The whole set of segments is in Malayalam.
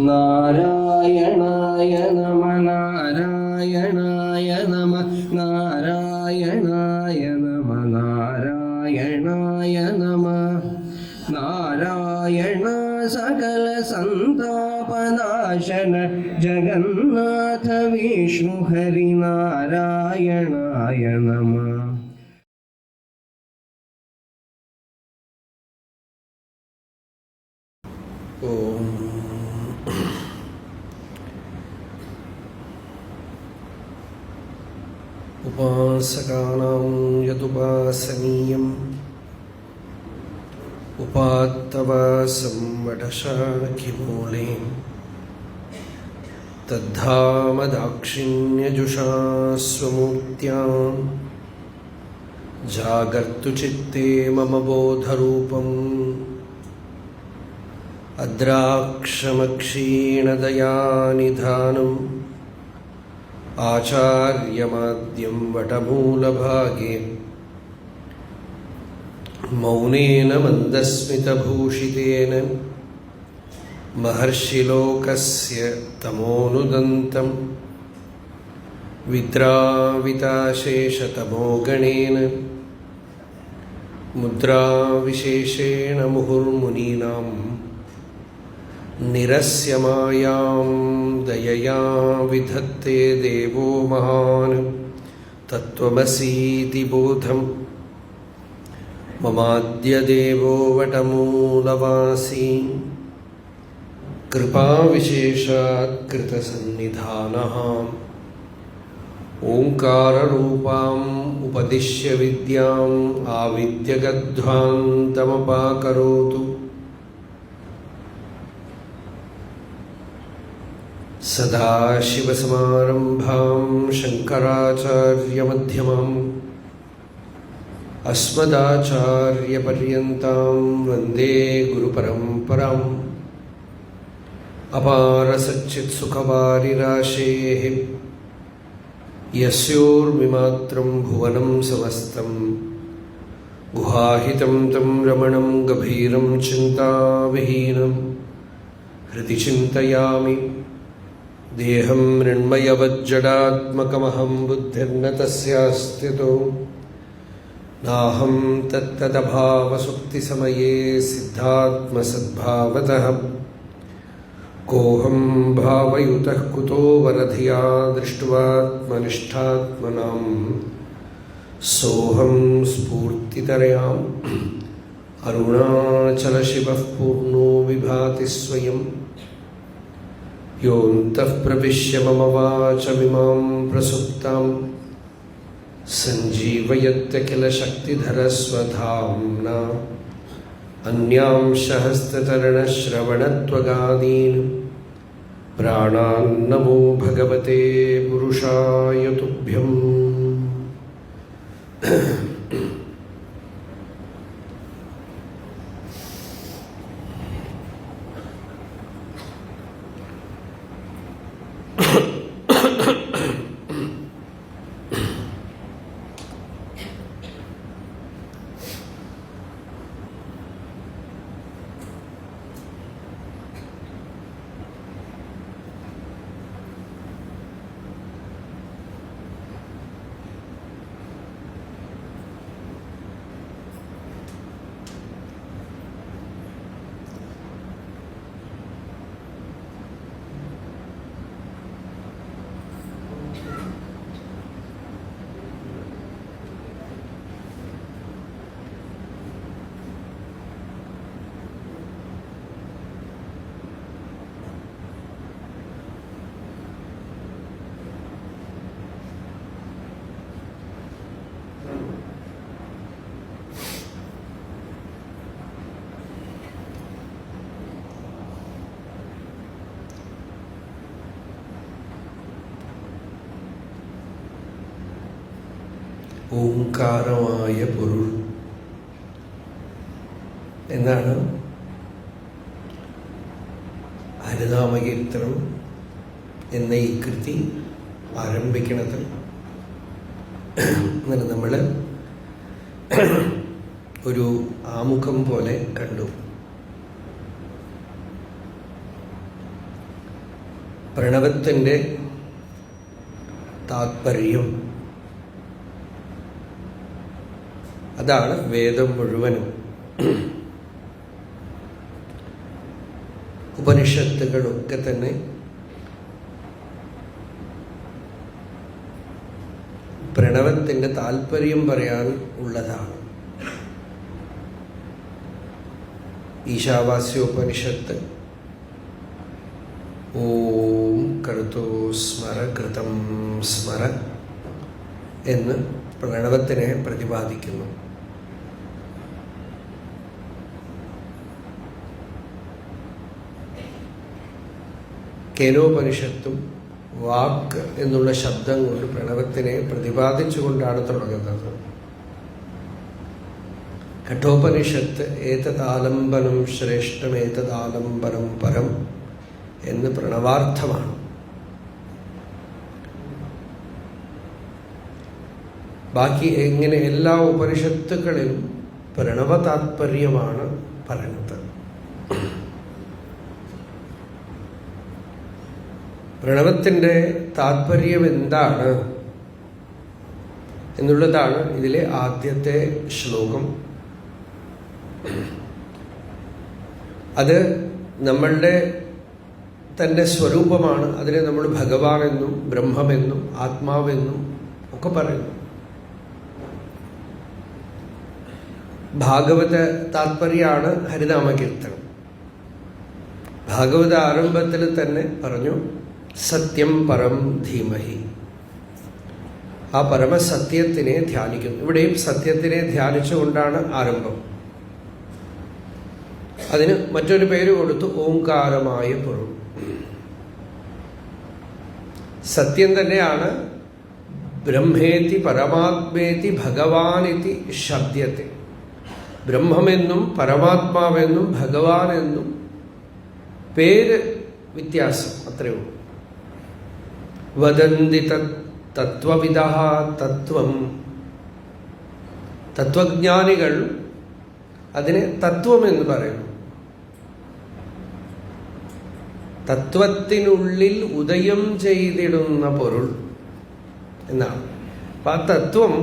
നാരായണായ നമ നാരായണായ നമ നാരായണായ നമ നാരായണായ നമ നാരായണ സകല സന്താപനാശന ജഗന്നാഥ വിഷ്ണു ഹരി നാരായണായ നമ. ഓം ഉപാസകാനാം യതുപാസനീയം ഉപാത്തവാസം വടശാഖിമൂലേ തദ്ധാമദാക്ഷിണ്യജുഷാ സ്വമൂർത്യാം ജാഗർതു ചിത്തേ മമ ബോധരൂപം അദ്രാക്ഷമക്ഷീണദയാനിധാനം ആചാര്യമാദ്യം വടമൂലഭാഗേ മൗനേന മന്ദസ്മിതഭൂഷിതേന മഹർഷിലോകസ്യ തമോനുദന്തം വിദ്രാവിതാശേഷതമോഗണേന മുദ്രാവിശേഷേണ മുഹുർമുനീനാം നിരസ്യമായാം ദയയാ വിധത്തെ ദേവോ മഹാൻ തത്വമസീതി ബോധം മമാദ്യദേവോ വടമൂലവാസി കൃപാവിശേഷാത് കൃതസന്നിധാനഃ ഓംകാരരൂപാം ഉപദിശ്യ വിദ്യാം ആവിദ്യഗധ്വാന്തമപാകരോതു. സദാശിവസമാരംഭാം ശങ്കരാചാര്യമധ്യമാം അസ്മദാചാര്യപര്യന്താം വന്ദേ ഗുരുപരമ്പരാം. അപാരസച്ചിത്സുഖവാരിരാശേഃ യസ്യോർമിമാത്രം ഭുവനം സമസ്തം ഗുഹാഹിതം തം രമണം ഗഭീരം ചിന്താവിഹീനം ഹൃദി ചിന്തയാമി. ദേഹം മൃണ്മയവജ്ജഡാത്മകമഹം ബുദ്ധിർന തസ്യാസ്ത്യതോ നാഹം തത്തദഭാവസുക്തിസമയേ സിദ്ധാത്മസദ്ഭാവതഃ. കോഹം ഭാവയുതഃ കുതോ വരധിയാ ദൃഷ്ട്വാത്മനിഷ്ഠാത്മനാം സോഹം സ്ഫൂർത്തിതരയാം. അരുണാചലശിവഃ പൂർണ്ണോ വിഭാതി സ്വയം യോऽന്തഃ പ്രവിശ്യ മമ വാചമിമാം പ്രസുപ്താം സഞ്ജീവയത്യഖില ശക്തിധരസ്വധാംനാ. അന്യാംശ ഹസ്തചരണശ്രവണത്വഗാദീൻ പ്രാണാൻ നമോ ഭഗവതേ പുരുഷായ തുഭ്യം. ഓംകാരമായ പൊരുൾ എന്നാണ് ഹരിനാമകീർത്തനം എന്ന ഈ കൃതി ആരംഭിക്കുന്നത്. അങ്ങനെ നമ്മൾ ഒരു ആമുഖം പോലെ കണ്ടു. പ്രണവത്തിൻ്റെ താത്പര്യം അതാണ് വേദം മുഴുവനും. ഉപനിഷത്തുകളൊക്കെ തന്നെ പ്രണവത്തിൻ്റെ താല്പര്യം പറയാൻ ഉള്ളതാണ്. ഈശാവാസ്യോപനിഷത്ത് ഓം കർത്തോ സ്മര കൃതം സ്മര എന്ന് പ്രണവത്തിനെ പ്രതിപാദിക്കുന്നു. കേനോപനിഷത്തും വാക്ക് എന്നുള്ള ശബ്ദം കൊണ്ട് പ്രണവത്തിനെ പ്രതിപാദിച്ചുകൊണ്ടാണ് തുടങ്ങുന്നത്. കഠോപനിഷത്ത് ഏതദാലംബനം ശ്രേഷ്ഠം ഏതദാലംബനം പരം എന്ന് പ്രണവാർത്ഥമാണ്. ബാക്കി എങ്ങനെ എല്ലാ ഉപനിഷത്തുകളിലും പ്രണവ താത്പര്യമാണ് പറയുന്നത്. പ്രണവത്തിൻ്റെ താത്പര്യം എന്താണ് എന്നുള്ളതാണ് ഇതിലെ ആദ്യത്തെ ശ്ലോകം. അത് നമ്മളുടെ തൻ്റെ സ്വരൂപമാണ്. അതിനെ നമ്മൾ ഭഗവാനെന്നും ബ്രഹ്മമെന്നും ആത്മാവെന്നും ഒക്കെ പറയുന്നു. ഭാഗവത താത്പര്യമാണ് ഹരിനാമകീർത്തനം. ഭാഗവത ആരംഭത്തിൽ തന്നെ പറഞ്ഞു സത്യം പരം ധീമഹി. ആ പരമസത്യത്തിനെ ധ്യാനിക്കുന്നു. ഇവിടെയും സത്യത്തിനെ ധ്യാനിച്ചുകൊണ്ടാണ് ആരംഭം. അതിന് മറ്റൊരു പേര് കൊടുത്തു ഓംകാരമായ പൊരുൾ. സത്യം തന്നെയാണ് ബ്രഹ്മേതി പരമാത്മേതി ഭഗവാനിതി ശബ്ദത്തെ. ബ്രഹ്മമെന്നും പരമാത്മാവെന്നും ഭഗവാൻ എന്നും പേര് വ്യത്യാസം, അത്രയേ ഉള്ളൂ. വദന്തി തത്വവിദഃ തത്വം. തത്വജ്ഞാനികൾ അതിനെ തത്വം എന്ന് പറയുന്നു. തത്വത്തിനുള്ളിൽ ഉദയം ചെയ്തിടുന്ന പൊരുൾ എന്നാണ്. അപ്പൊ ആ തത്വം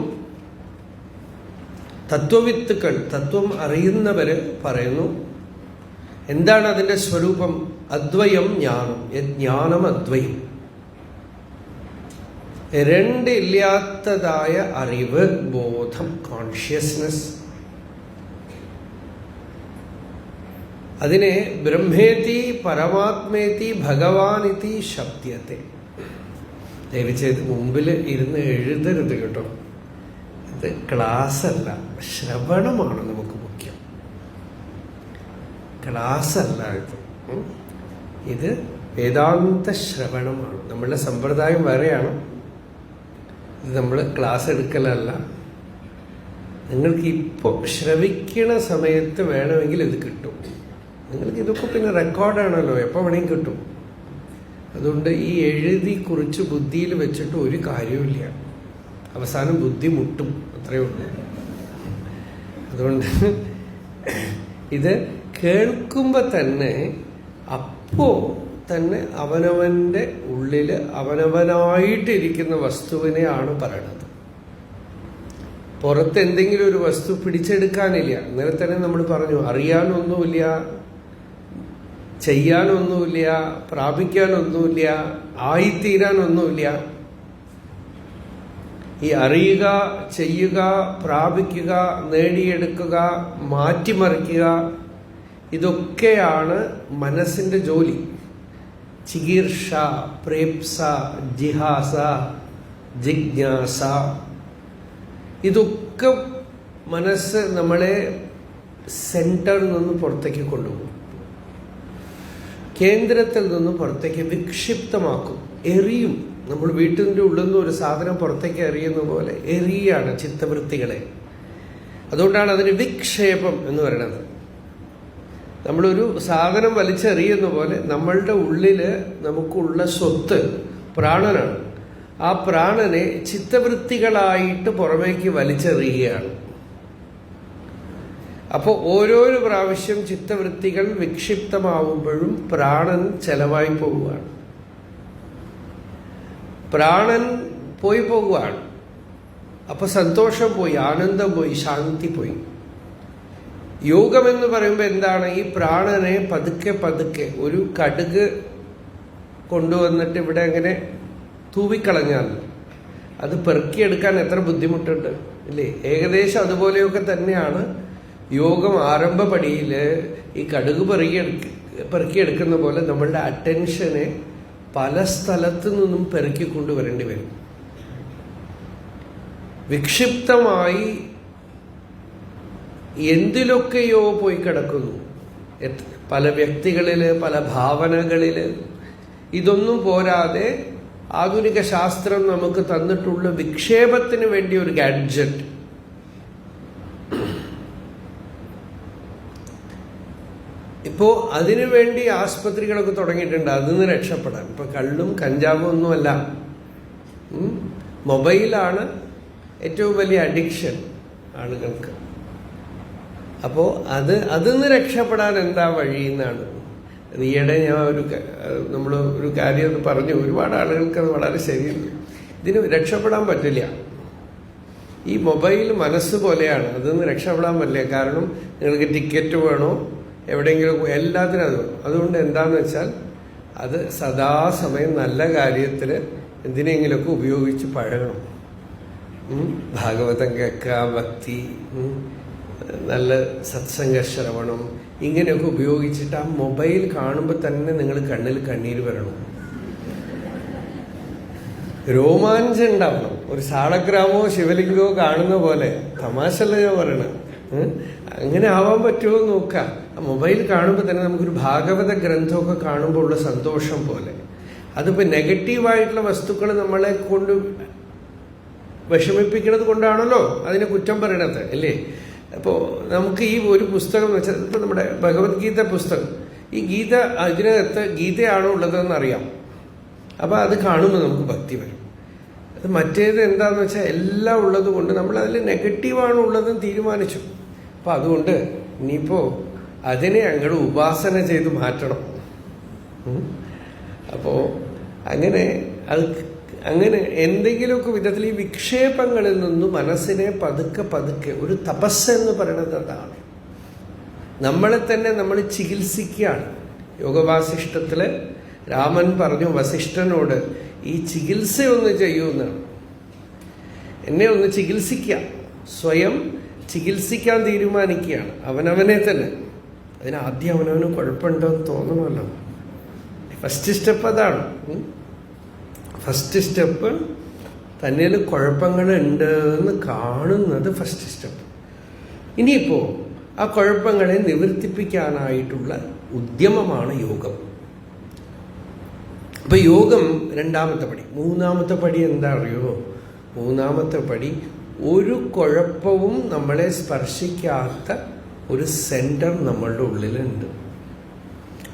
തത്വവിത്തുക്കൾ, തത്വം അറിയുന്നവര് പറയുന്നു എന്താണ് അതിൻ്റെ സ്വരൂപം. അദ്വയം ജ്ഞാനം. ജ്ഞാനം അദ്വയം. രണ്ടില്ലാത്തതായ അറിവ്, ബോധം, കോൺഷ്യസ്നെസ്. അതിനെ ബ്രഹ്മേതി പരമാത്മേതി ഭഗവാനിതി ശബ്ദത്തെ. ദയവചെയ്ത് മുമ്പിൽ ഇരുന്ന് എഴുതരുത് കേട്ടോ. ഇത് ക്ലാസ് അല്ല, ശ്രവണമാണ് നമുക്ക് മുഖ്യം. ക്ലാസ് അല്ല ഇത് വേദാന്ത ശ്രവണമാണ്. നമ്മളുടെ സമ്പ്രദായം വേറെയാണ്. ഇത് നമ്മൾ ക്ലാസ് എടുക്കലല്ല. നിങ്ങൾക്ക് ഇപ്പോൾ ശ്രവിക്കണ സമയത്ത് വേണമെങ്കിൽ ഇത് കിട്ടും. നിങ്ങൾക്ക് ഇതൊക്കെ പിന്നെ റെക്കോർഡാണല്ലോ, എപ്പോൾ വേണമെങ്കിൽ കിട്ടും. അതുകൊണ്ട് ഈ എഴുതി കുറിച്ച് ബുദ്ധിയിൽ വെച്ചിട്ട് ഒരു കാര്യമില്ല. അവസാനം ബുദ്ധി മുട്ടും, അത്രയേ ഉള്ളൂ. അതുകൊണ്ട് ഇത് കേൾക്കുമ്പോൾ തന്നെ അപ്പോൾ തന്നെ അവനവൻ്റെ ഉള്ളിൽ അവനവനായിട്ടിരിക്കുന്ന വസ്തുവിനെയാണ് പറയണത്. പുറത്ത് എന്തെങ്കിലും ഒരു വസ്തു പിടിച്ചെടുക്കാനില്ല. ഇന്നലെ തന്നെ നമ്മൾ പറഞ്ഞു, അറിയാനൊന്നുമില്ല, ചെയ്യാനൊന്നുമില്ല, പ്രാപിക്കാനൊന്നുമില്ല, ആയിത്തീരാനൊന്നുമില്ല. ഈ അറിയുക, ചെയ്യുക, പ്രാപിക്കുക, നേടിയെടുക്കുക, മാറ്റിമറിക്കുക, ഇതൊക്കെയാണ് മനസ്സിൻ്റെ ജോലി. ചികീർഷ, പ്രേപ്സ, ജിഹാസ, ജിജ്ഞാസ, ഇതൊക്കെ മനസ്സ് നമ്മളെ സെന്ററിൽ നിന്ന് പുറത്തേക്ക് കൊണ്ടുപോകും. കേന്ദ്രത്തിൽ നിന്ന് പുറത്തേക്ക് വിക്ഷിപ്തമാക്കും, എറിയും. നമ്മൾ വീട്ടിൻ്റെ ഉള്ളിൽ നിന്ന് ഒരു സാധനം പുറത്തേക്ക് എറിയുന്ന പോലെ എറിയാണ് ചിത്തവൃത്തികളെ. അതുകൊണ്ടാണ് അതിന് വിക്ഷേപം എന്ന് പറയുന്നത്. നമ്മളൊരു സാധനം വലിച്ചെറിയുന്ന പോലെ നമ്മളുടെ ഉള്ളിൽ നമുക്കുള്ള സ്വത്ത് പ്രാണനാണ്. ആ പ്രാണനെ ചിത്തവൃത്തികളായിട്ട് പുറമേക്ക് വലിച്ചെറിയുകയാണ്. അപ്പോൾ ഓരോരോ പ്രാവശ്യം ചിത്തവൃത്തികൾ വിക്ഷിപ്തമാവുമ്പോഴും പ്രാണൻ ചെലവായി പോവുകയാണ്. പ്രാണൻ പോയി പോകുകയാണ്. അപ്പൊ സന്തോഷം പോയി, ആനന്ദം പോയി, ശാന്തി പോയി. യോഗമെന്ന് പറയുമ്പോൾ എന്താണ്? ഈ പ്രാണനെ പതുക്കെ പതുക്കെ ഒരു കടുക് കൊണ്ടുവന്നിട്ട് ഇവിടെ അങ്ങനെ തൂവിക്കളഞ്ഞാൽ അത് പെറുക്കിയെടുക്കാൻ എത്ര ബുദ്ധിമുട്ടുണ്ട് ഇല്ലേ? ഏകദേശം അതുപോലെയൊക്കെ തന്നെയാണ് യോഗം ആരംഭപടിയിൽ ഈ കടുക് പെറുക്കിയെടുക്കുന്ന പോലെ നമ്മളുടെ അറ്റൻഷനെ പല സ്ഥലത്തു നിന്നും പെറുക്കിക്കൊണ്ടുവരേണ്ടി വരും. വിക്ഷിപ്തമായി എന്തിലൊക്കെയോ പോയി കിടക്കുന്നു, പല വ്യക്തികളില്, പല ഭാവനകളില്. ഇതൊന്നും പോരാതെ ആധുനിക ശാസ്ത്രം നമുക്ക് തന്നിട്ടുള്ള വിക്ഷേപത്തിന് വേണ്ടി ഒരു ഗാഡ്ജറ്റ്. ഇപ്പോ അതിനുവേണ്ടി ആസ്പത്രികളൊക്കെ തുടങ്ങിയിട്ടുണ്ട് അതിൽ നിന്ന് രക്ഷപ്പെടാൻ. ഇപ്പൊ കള്ളും കഞ്ചാവും ഒന്നുമല്ല, മൊബൈലാണ് ഏറ്റവും വലിയ അഡിക്ഷൻ ആളുകൾക്ക്. അപ്പോ അതിൽ നിന്ന് രക്ഷപ്പെടാൻ എന്താ വഴി എന്നാണ്. ഈയിടെ ഞാൻ നമ്മൾ ഒരു കാര്യം പറഞ്ഞു, ഒരുപാട് ആളുകൾക്ക് അത് വളരെ ശരിയല്ല. ഇതിന് രക്ഷപ്പെടാൻ പറ്റില്ല. ഈ മൊബൈൽ മനസ്സ് പോലെയാണ്, അതിൽ നിന്ന് രക്ഷപ്പെടാൻ പറ്റില്ല. കാരണം നിങ്ങൾക്ക് ടിക്കറ്റ് വേണോ, എവിടെയെങ്കിലും എല്ലാത്തിനും അത് വേണം. അതുകൊണ്ട് എന്താന്ന് വെച്ചാൽ അത് സദാസമയം നല്ല കാര്യത്തിൽ എന്തിനെങ്കിലുമൊക്കെ ഉപയോഗിച്ച് പഴകണം. ഭാഗവതം കേൾക്കുക, ഭക്തി, നല്ല സത്സംഗ ശ്രവണം, ഇങ്ങനെയൊക്കെ ഉപയോഗിച്ചിട്ട് ആ മൊബൈൽ കാണുമ്പോൾ തന്നെ നിങ്ങൾ കണ്ണിൽ കണ്ണീര് വരണം, രോമാഞ്ചം ഉണ്ടാവണം. ഒരു സാളഗ്രാമോ ശിവലിംഗമോ കാണുന്ന പോലെ. തമാശല്ല ഞാൻ പറയണത്. അങ്ങനെ ആവാൻ പറ്റുമോ നോക്കാം. ആ മൊബൈൽ കാണുമ്പോൾ തന്നെ നമുക്കൊരു ഭാഗവത ഗ്രന്ഥമൊക്കെ കാണുമ്പോൾ ഉള്ള സന്തോഷം പോലെ. അതിപ്പോ നെഗറ്റീവായിട്ടുള്ള വസ്തുക്കൾ നമ്മളെ കൊണ്ട് വിഷമിപ്പിക്കുന്നത് കൊണ്ടാണല്ലോ അതിനെ കുറ്റം പറയണത് അല്ലേ? അപ്പോ നമുക്ക് ഈ ഒരു പുസ്തകം എന്ന് വെച്ചാൽ ഇപ്പൊ നമ്മുടെ ഭഗവത്ഗീത പുസ്തകം, ഈ ഗീത അതിനകത്ത് ഗീതയാണോ ഉള്ളതെന്ന് അറിയാം. അപ്പൊ അത് കാണുമ്പോൾ നമുക്ക് ഭക്തി വരും. അത് മറ്റേത് എന്താന്ന് വെച്ചാൽ എല്ലാം ഉള്ളത് കൊണ്ട് നമ്മൾ അതിൽ നെഗറ്റീവാണ് ഉള്ളതെന്ന് തീരുമാനിച്ചു. അപ്പൊ അതുകൊണ്ട് ഇനിയിപ്പോ അതിനെ അങ്ങോട്ട് ഉപാസന ചെയ്ത് മാറ്റണം. അപ്പോ അങ്ങനെ എന്തെങ്കിലുമൊക്കെ വിധത്തിൽ ഈ വിക്ഷേപങ്ങളിൽ നിന്നും മനസ്സിനെ പതുക്കെ പതുക്കെ ഒരു തപസ് എന്ന് പറയുന്നത് അതാണ്. നമ്മളെ തന്നെ നമ്മൾ ചികിത്സിക്കുകയാണ്. യോഗവാസിഷ്ഠത്തില് രാമൻ പറഞ്ഞു വസിഷ്ഠനോട്, ഈ ചികിത്സ ഒന്ന് ചെയ്യുമെന്നാണ്. എന്നെ ഒന്ന് ചികിത്സിക്കുക, സ്വയം ചികിത്സിക്കാൻ തീരുമാനിക്കുകയാണ് അവനവനെ തന്നെ. അതിനാദ്യം അവനവന് കുഴപ്പമുണ്ടോന്ന് തോന്നണമല്ലോ. ഫസ്റ്റ് സ്റ്റെപ്പ് അതാണ്. ഫസ്റ്റ് സ്റ്റെപ്പ് തന്നിൽ കുഴപ്പങ്ങളുണ്ട് എന്ന് കാണുന്നത് ഫസ്റ്റ് സ്റ്റെപ്പ്. ഇനിയിപ്പോ ആ കുഴപ്പങ്ങളെ നിവർത്തിപ്പിക്കാനായിട്ടുള്ള ഉദ്യമമാണ് യോഗം. അപ്പൊ യോഗം രണ്ടാമത്തെ പടി. മൂന്നാമത്തെ പടി എന്താ അറിയോ? മൂന്നാമത്തെ പടി ഒരു കുഴപ്പവും നമ്മളെ സ്പർശിക്കാത്ത ഒരു സെന്റർ നമ്മളുടെ ഉള്ളിലുണ്ട്.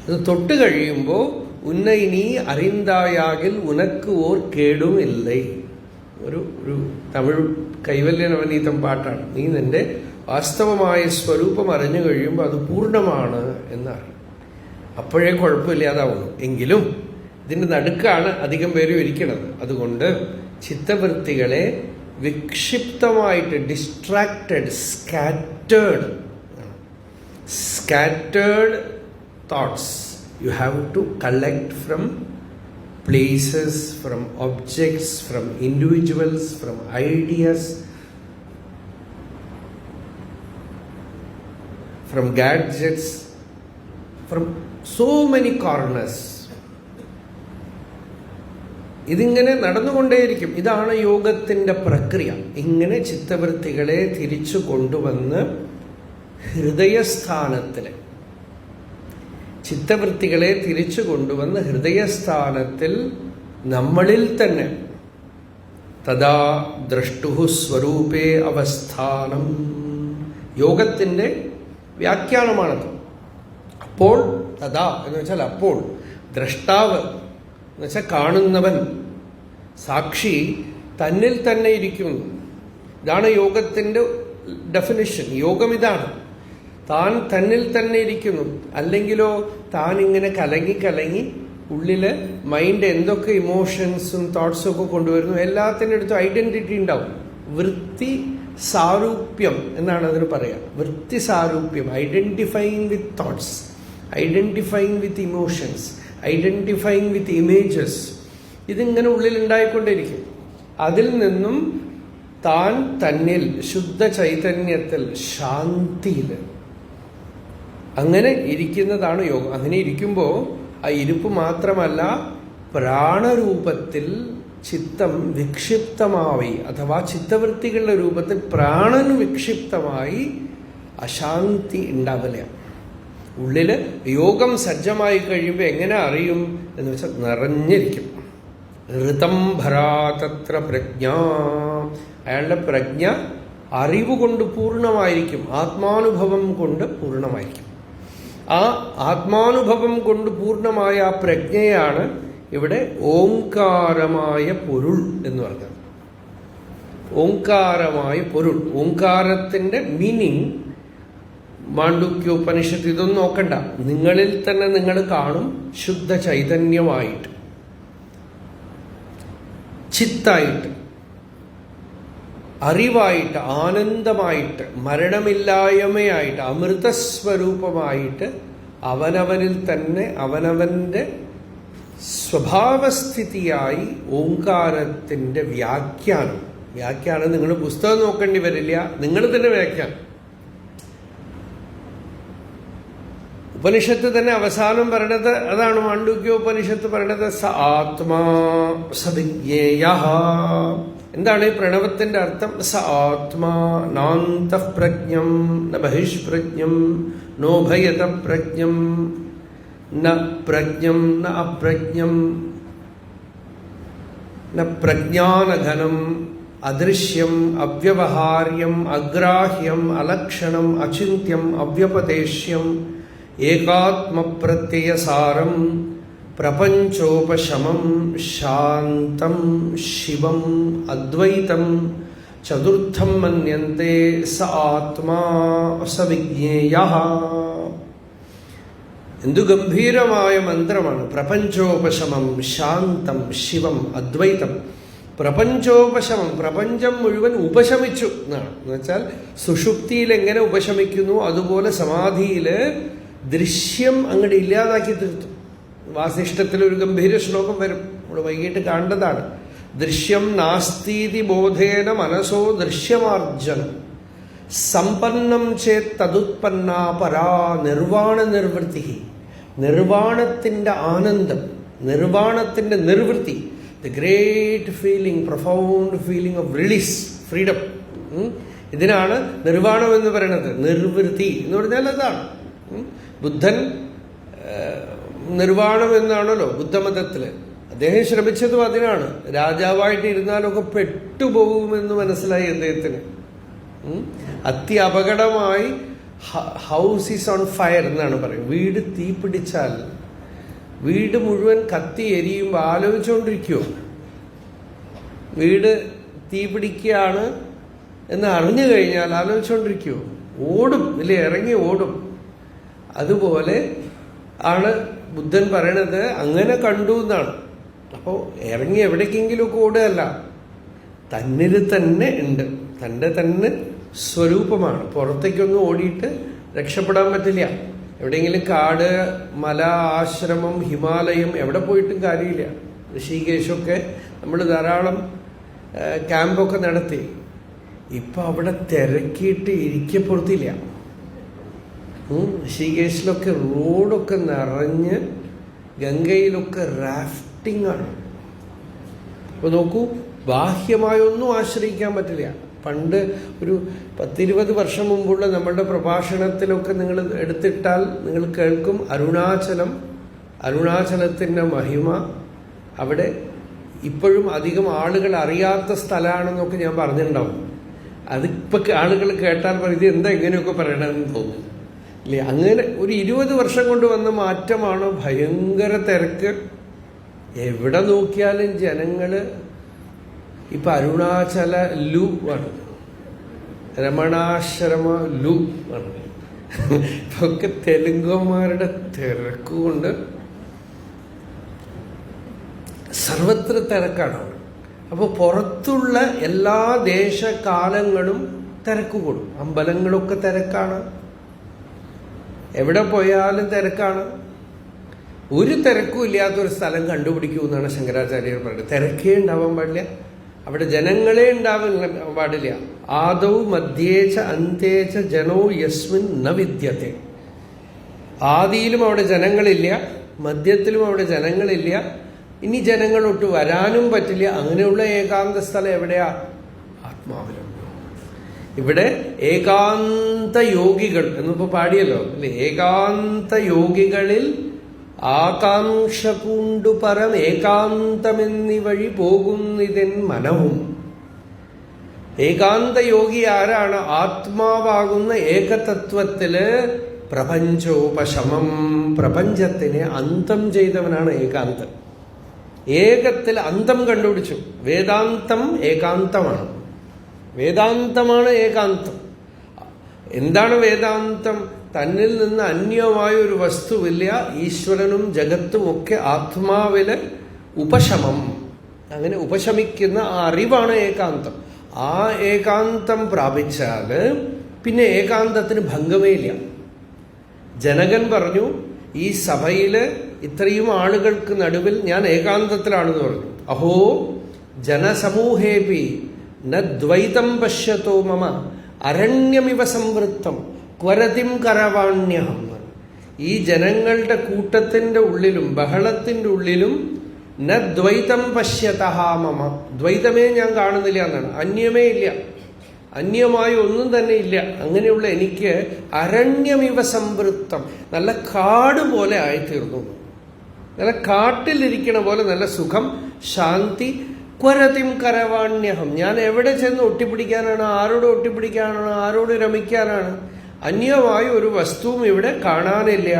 അത് തൊട്ട് കഴിയുമ്പോൾ ഉന്നെ നീ അറിന്തായാകിൽ ഉനക്ക് ഓർ കേടും ഇല്ലേ. ഒരു തമിഴ് കൈവല്യ നവനീതം പാട്ടാണ്. നീ നിന്റെ വാസ്തവമായ സ്വരൂപം അറിഞ്ഞു കഴിയുമ്പോൾ അത് പൂർണ്ണമാണ് എന്നറിയും. അപ്പോഴേ കുഴപ്പമില്ലാതാവുള്ളൂ. എങ്കിലും ഇതിന്റെ നടുക്കാണ് അധികം പേരും ഇരിക്കുന്നത്. അതുകൊണ്ട് ചിത്തവൃത്തികളെ വിക്ഷിപ്തമായിട്ട് distracted, scattered thoughts you have to collect from places, from objects, from individuals, from ideas, from gadgets, from so many corners. ഇതിങ്ങനെ നടന്നുകൊണ്ടേയിരിക്കും. ഇതാണ് യോഗത്തിന്റെ പ്രക്രിയ. ഇങ്ങനെ ചിത്തവൃത്തികളെ തിരിച്ചു കൊണ്ടുവന്ന് ഹൃദയസ്ഥാനത്തില്, ചിത്തവൃത്തികളെ തിരിച്ചു കൊണ്ടുവന്ന് ഹൃദയസ്ഥാനത്തിൽ നമ്മളിൽ തന്നെ തഥാ ദ്രഷ്ടുഹു സ്വരൂപേ അവസ്ഥാനം. യോഗത്തിന്റെ വ്യാഖ്യാനമാണത്. അപ്പോൾ തഥാ എന്ന് വെച്ചാൽ അപ്പോൾ, ദ്രഷ്ടാവ് എന്ന് വെച്ചാൽ കാണുന്നവൻ, സാക്ഷി തന്നിൽ തന്നെ ഇരിക്കുന്നു. ഇതാണ് യോഗത്തിന്റെ ഡെഫിനിഷൻ. യോഗം ഇതാണ്. താൻ തന്നിൽ തന്നെ ഇരിക്കുന്നു. അല്ലെങ്കിലോ താൻ ഇങ്ങനെ കലങ്ങി കലങ്ങി ഉള്ളിൽ മൈൻഡ് എന്തൊക്കെ ഇമോഷൻസും തോട്ട്സും ഒക്കെ കൊണ്ടുവരുന്നു എല്ലാത്തിൻ്റെ അടുത്തും ഐഡന്റിറ്റി ഉണ്ടാവും. വൃത്തി സാരൂപ്യം എന്നാണ് അതിന് പറയുക. വൃത്തി സാരൂപ്യം, ഐഡന്റിഫൈങ് വിത്ത് തോട്ട്സ്, ഐഡന്റിഫൈങ് വിത്ത് ഇമോഷൻസ്, ഐഡന്റിഫൈങ് വിത്ത് ഇമേജസ്. ഇതിങ്ങനെ ഉള്ളിൽ ഉണ്ടായിക്കൊണ്ടിരിക്കും. അതിൽ നിന്നും താൻ തന്നിൽ ശുദ്ധ ചൈതന്യത്തിൽ ശാന്തിയിൽ അങ്ങനെ ഇരിക്കുന്നതാണ് യോഗം. അങ്ങനെ ഇരിക്കുമ്പോൾ ആ ഇരിപ്പ് മാത്രമല്ല, പ്രാണരൂപത്തിൽ ചിത്തം വിക്ഷിപ്തമായി, അഥവാ ചിത്തവൃത്തികളുടെ രൂപത്തിൽ പ്രാണൻ വിക്ഷിപ്തമായി അശാന്തി ഉണ്ടാവില്ല. ഉള്ളില് യോഗം സജ്ജമായി കഴിയുമ്പോൾ എങ്ങനെ അറിയും എന്ന് വെച്ചാൽ നിറഞ്ഞിരിക്കും. ഋതം ഭരാതത്ര പ്രജ്ഞ, അയാളുടെ പ്രജ്ഞ അറിവ് കൊണ്ട് പൂർണ്ണമായിരിക്കും, ആത്മാനുഭവം കൊണ്ട് പൂർണ്ണമായിരിക്കും. ആ ആത്മാനുഭവം കൊണ്ട് പൂർണ്ണമായ ആ പ്രജ്ഞയാണ് ഇവിടെ ഓംകാരമായ പൊരുൾ എന്ന് പറഞ്ഞത്. ഓംകാരമായ പൊരുൾ, ഓംകാരത്തിന്റെ മീനിങ് മാണ്ഡുക്യോപനിഷത്ത് ഇതൊന്നും നോക്കണ്ട, നിങ്ങളിൽ തന്നെ നിങ്ങൾ കാണും. ശുദ്ധ ചൈതന്യമായിട്ട്, ചിത്തായിട്ട്, അറിവായിട്ട്, ആനന്ദമായിട്ട്, മരണമില്ലായ്മയായിട്ട്, അമൃതസ്വരൂപമായിട്ട് അവനവനിൽ തന്നെ അവനവന്റെ സ്വഭാവസ്ഥിതിയായി ഓംകാരത്തിന്റെ വ്യാഖ്യാനം നിങ്ങൾ പുസ്തകം നോക്കേണ്ടി വരില്ല, നിങ്ങൾ തന്നെ വ്യാഖ്യാനം. ഉപനിഷത്ത് തന്നെ അവസാനം പറയണത് അതാണ്. മാണ്ഡുക്യോപനിഷത്ത് പറയണത് സ ആത്മാ സവിജ്ഞേയഃ. എന്താണ് ഈ പ്രണവത്തിന്റെ അർത്ഥം? സ ആത്മാ നാന്തഃപ്രജ്ഞം ന ബഹിഷ്പ്രജ്ഞം നോഭയത പ്രജ്ഞം ന പ്രജ്ഞം ന അപ്രജ്ഞം ന പ്രജ്ഞാനഘനം അദൃശ്യം അവ്യവഹാര്യം അഗ്രാഹ്യം അലക്ഷണം അചിന്യം അവ്യപദേശ്യം ഏകാത്മപ്രത്യയസാരം പ്രപഞ്ചോപശമം ശാന്തം ശിവം അദ്വൈതം ചതുർത്ഥം മന്യന്തെ സ ആത്മാ സവിജ്ഞേയഃ. എന്തു ഗംഭീരമായ മന്ത്രമാണ്! പ്രപഞ്ചോപശമം ശാന്തം ശിവം അദ്വൈതം. പ്രപഞ്ചോപശമം, പ്രപഞ്ചം മുഴുവൻ ഉപശമിച്ചു എന്നാണ്. എന്നുവെച്ചാൽ സുഷുപ്തിയിൽ എങ്ങനെ ഉപശമിക്കുന്നു അതുപോലെ സമാധിയില് ദൃശ്യം അങ്ങോട്ട് ഇല്ലാതാക്കി തീർത്തു. വാസിഷ്ഠത്തിൽ ഒരു ഗംഭീര ശ്ലോകം വരും, നമ്മൾ വൈകിട്ട് കണ്ടതാണ്. ദൃശ്യം നാസ്തീതി ബോധേന മനസോ ദൃശ്യമാർജനം സമ്പന്നം ചേത് തതുത്പന്ന പരാ നിർവാണ നിർവൃത്തി. നിർവാണത്തിന്റെ ആനന്ദം, നിർവാണത്തിന്റെ നിർവൃത്തി, the great feeling, profound feeling of release, freedom. ഇതിനാണ് നിർവാണം എന്ന് പറയുന്നത്. നിർവൃത്തി എന്ന് പറഞ്ഞാൽ അതാണ്. ബുദ്ധൻ നിർവാണം എന്നാണല്ലോ ബുദ്ധമതത്തില്. അദ്ദേഹം ശ്രമിച്ചതും അതിനാണ്. രാജാവായിട്ട് ഇരുന്നാലൊക്കെ പെട്ടുപോകുമെന്ന് മനസ്സിലായി അദ്ദേഹത്തിന്. അത്യപകടമായി ഹൗസ് ഈസ് ഓൺ ഫയർ എന്നാണ് പറയുന്നത്. വീട് തീ പിടിച്ചാൽ, വീട് മുഴുവൻ കത്തി എരിയുമ്പോൾ ആലോചിച്ചുകൊണ്ടിരിക്കുമോ? വീട് തീ പിടിക്കുകയാണ് എന്ന് അറിഞ്ഞു കഴിഞ്ഞാൽ ആലോചിച്ചുകൊണ്ടിരിക്കുമോ? ഓടും, ഇല്ലേ? ഇറങ്ങി ഓടും. അതുപോലെ ആണ് ബുദ്ധൻ പറയണത്. അങ്ങനെ കണ്ടു എന്നാണ്. അപ്പോൾ ഇറങ്ങി എവിടേക്കെങ്കിലുമൊക്കെ ഓടുകയല്ല, തന്നിൽ തന്നെ ഉണ്ട്, തൻ്റെ തന്നെ സ്വരൂപമാണ്. പുറത്തേക്കൊന്നും ഓടിയിട്ട് രക്ഷപ്പെടാൻ പറ്റില്ല. എവിടെയെങ്കിലും കാട്, മല, ആശ്രമം, ഹിമാലയം എവിടെ പോയിട്ടും കാര്യമില്ല. ഋഷികേശൊക്കെ നമ്മൾ ധാരാളം ക്യാമ്പൊക്കെ നടത്തി. ഇപ്പം അവിടെ തിരക്കിയിട്ട് ഇരിക്കപ്പുറത്തില്ല. ഋഷികേശിലൊക്കെ റോഡൊക്കെ നിറഞ്ഞ്, ഗംഗയിലൊക്കെ റാഫ്റ്റിംഗ് ആണ്. അപ്പോൾ നോക്കൂ, ബാഹ്യമായൊന്നും ആശ്രയിക്കാൻ പറ്റില്ല. പണ്ട് ഒരു 10-20 വർഷം മുമ്പുള്ള നമ്മളുടെ പ്രഭാഷണത്തിലൊക്കെ നിങ്ങൾ എടുത്തിട്ടാൽ നിങ്ങൾ കേൾക്കും അരുണാചലത്തിൻ്റെ മഹിമ. അവിടെ ഇപ്പോഴും അധികം ആളുകൾ അറിയാത്ത സ്ഥലമാണെന്നൊക്കെ ഞാൻ പറഞ്ഞിട്ടുണ്ടാവും. അതിപ്പോൾ ആളുകൾ കേട്ടാൽ ഇത് എന്താ ഇങ്ങനെയൊക്കെ പറയണമെന്ന് തോന്നും, ഇല്ലേ? അങ്ങനെ ഒരു 20 വർഷം കൊണ്ട് വന്ന മാറ്റമാണ്. ഭയങ്കര തിരക്ക്, എവിടെ നോക്കിയാലും ജനങ്ങൾ. ഇപ്പൊ അരുണാചല ലു ആണ്, രമണാശ്രമ ലു ആണ്. ഇപ്പൊക്കെ തെലുങ്കന്മാരുടെ തിരക്കുകൊണ്ട് സർവത്ര തിരക്കാണ്. അപ്പോൾ പുറത്തുള്ള എല്ലാ ദേശകാലങ്ങളും തിരക്ക് കൂടും. അമ്പലങ്ങളൊക്കെ തിരക്കാണ്, എവിടെ പോയാലും തിരക്കാണ്. ഒരു തിരക്കും ഇല്ലാത്തൊരു സ്ഥലം കണ്ടുപിടിക്കൂ എന്നാണ് ശങ്കരാചാര്യർ പറയുന്നത്. തിരക്കേ ഉണ്ടാവാൻ പാടില്ല, അവിടെ ജനങ്ങളെ ഉണ്ടാവാൻ പാടില്ല. ആദൗ മധ്യേച്ച അന്ത്യേച്ച ജനോ യസ്മിൻ ന വിദ്യത്തെ. ആദിയിലും അവിടെ ജനങ്ങളില്ല, മധ്യത്തിലും അവിടെ ജനങ്ങളില്ല, ഇനി ജനങ്ങളൊട്ട് വരാനും പറ്റില്ല. അങ്ങനെയുള്ള ഏകാന്ത സ്ഥലം എവിടെയാ? ആത്മാവിലും. ഇവിടെ ഏകാന്ത യോഗികൾ എന്നിപ്പോ പാടിയല്ലോ അല്ലെ? ഏകാന്ത യോഗികളിൽ ആകാംക്ഷ പൂണ്ടു പരം ഏകാന്തമെന്നി വഴി പോകുന്നിതൻ മനവും. ഏകാന്ത യോഗി ആരാണ്? ആത്മാവാകുന്ന ഏകതത്വത്തില് പ്രപഞ്ചോപശമം, പ്രപഞ്ചത്തിനെ അന്തം ചെയ്തവനാണ് ഏകാന്തം. ഏകത്തിൽ അന്തം കണ്ടുപിടിച്ചു. വേദാന്തം ഏകാന്തമാണ്. വേദാന്തമാണ് ഏകാന്തം. എന്താണ് വേദാന്തം? തന്നിൽ നിന്ന് അന്യമായ ഒരു വസ്തുവില്ല. ഈശ്വരനും ജഗത്തും ഒക്കെ ആത്മാവില് ഉപശമം. അങ്ങനെ ഉപശമിക്കുന്ന ആ അറിവാണ് ഏകാന്തം. ആ ഏകാന്തം പ്രാപിച്ചാല് പിന്നെ ഏകാന്തത്തിന് ഭംഗമേ ഇല്ല. ജനകൻ പറഞ്ഞു, ഈ സഭയില് ഇത്രയും ആളുകൾക്ക് നടുവിൽ ഞാൻ ഏകാന്തത്തിലാണെന്ന് പറഞ്ഞു. അഹോ ജനസമൂഹേപി ന ദ്വൈതം പശ്യത്തോ മമ അരണ്യമിവ സംവൃത്തം ക്വരതിം കരവാണ്യഹം. ഈ ജനങ്ങളുടെ കൂട്ടത്തിന്റെ ഉള്ളിലും ബഹളത്തിന്റെ ഉള്ളിലും ന ദ്വൈതം പശ്യതഃ മമ, ദ്വൈതമേ ഞാൻ കാണുന്നില്ല എന്നാണ്. അന്യമേ ഇല്ല, അന്യമായ ഒന്നും തന്നെ ഇല്ല. അങ്ങനെയുള്ള എനിക്ക് അരണ്യമിവ സംവൃത്തം, നല്ല കാട് പോലെ ആയിത്തീർന്നു. നല്ല കാട്ടിലിരിക്കണ പോലെ നല്ല സുഖം, ശാന്തി. ക്വരതിം കരവാണ്യഹം, ഞാൻ എവിടെ ചെന്ന് ഒട്ടിപ്പിടിക്കാനാണ്? ആരോട് ഒട്ടിപ്പിടിക്കാനാണ്? ആരോട് രമിക്കാനാണ്? അന്യമായ ഒരു വസ്തുവും ഇവിടെ കാണാനില്ല.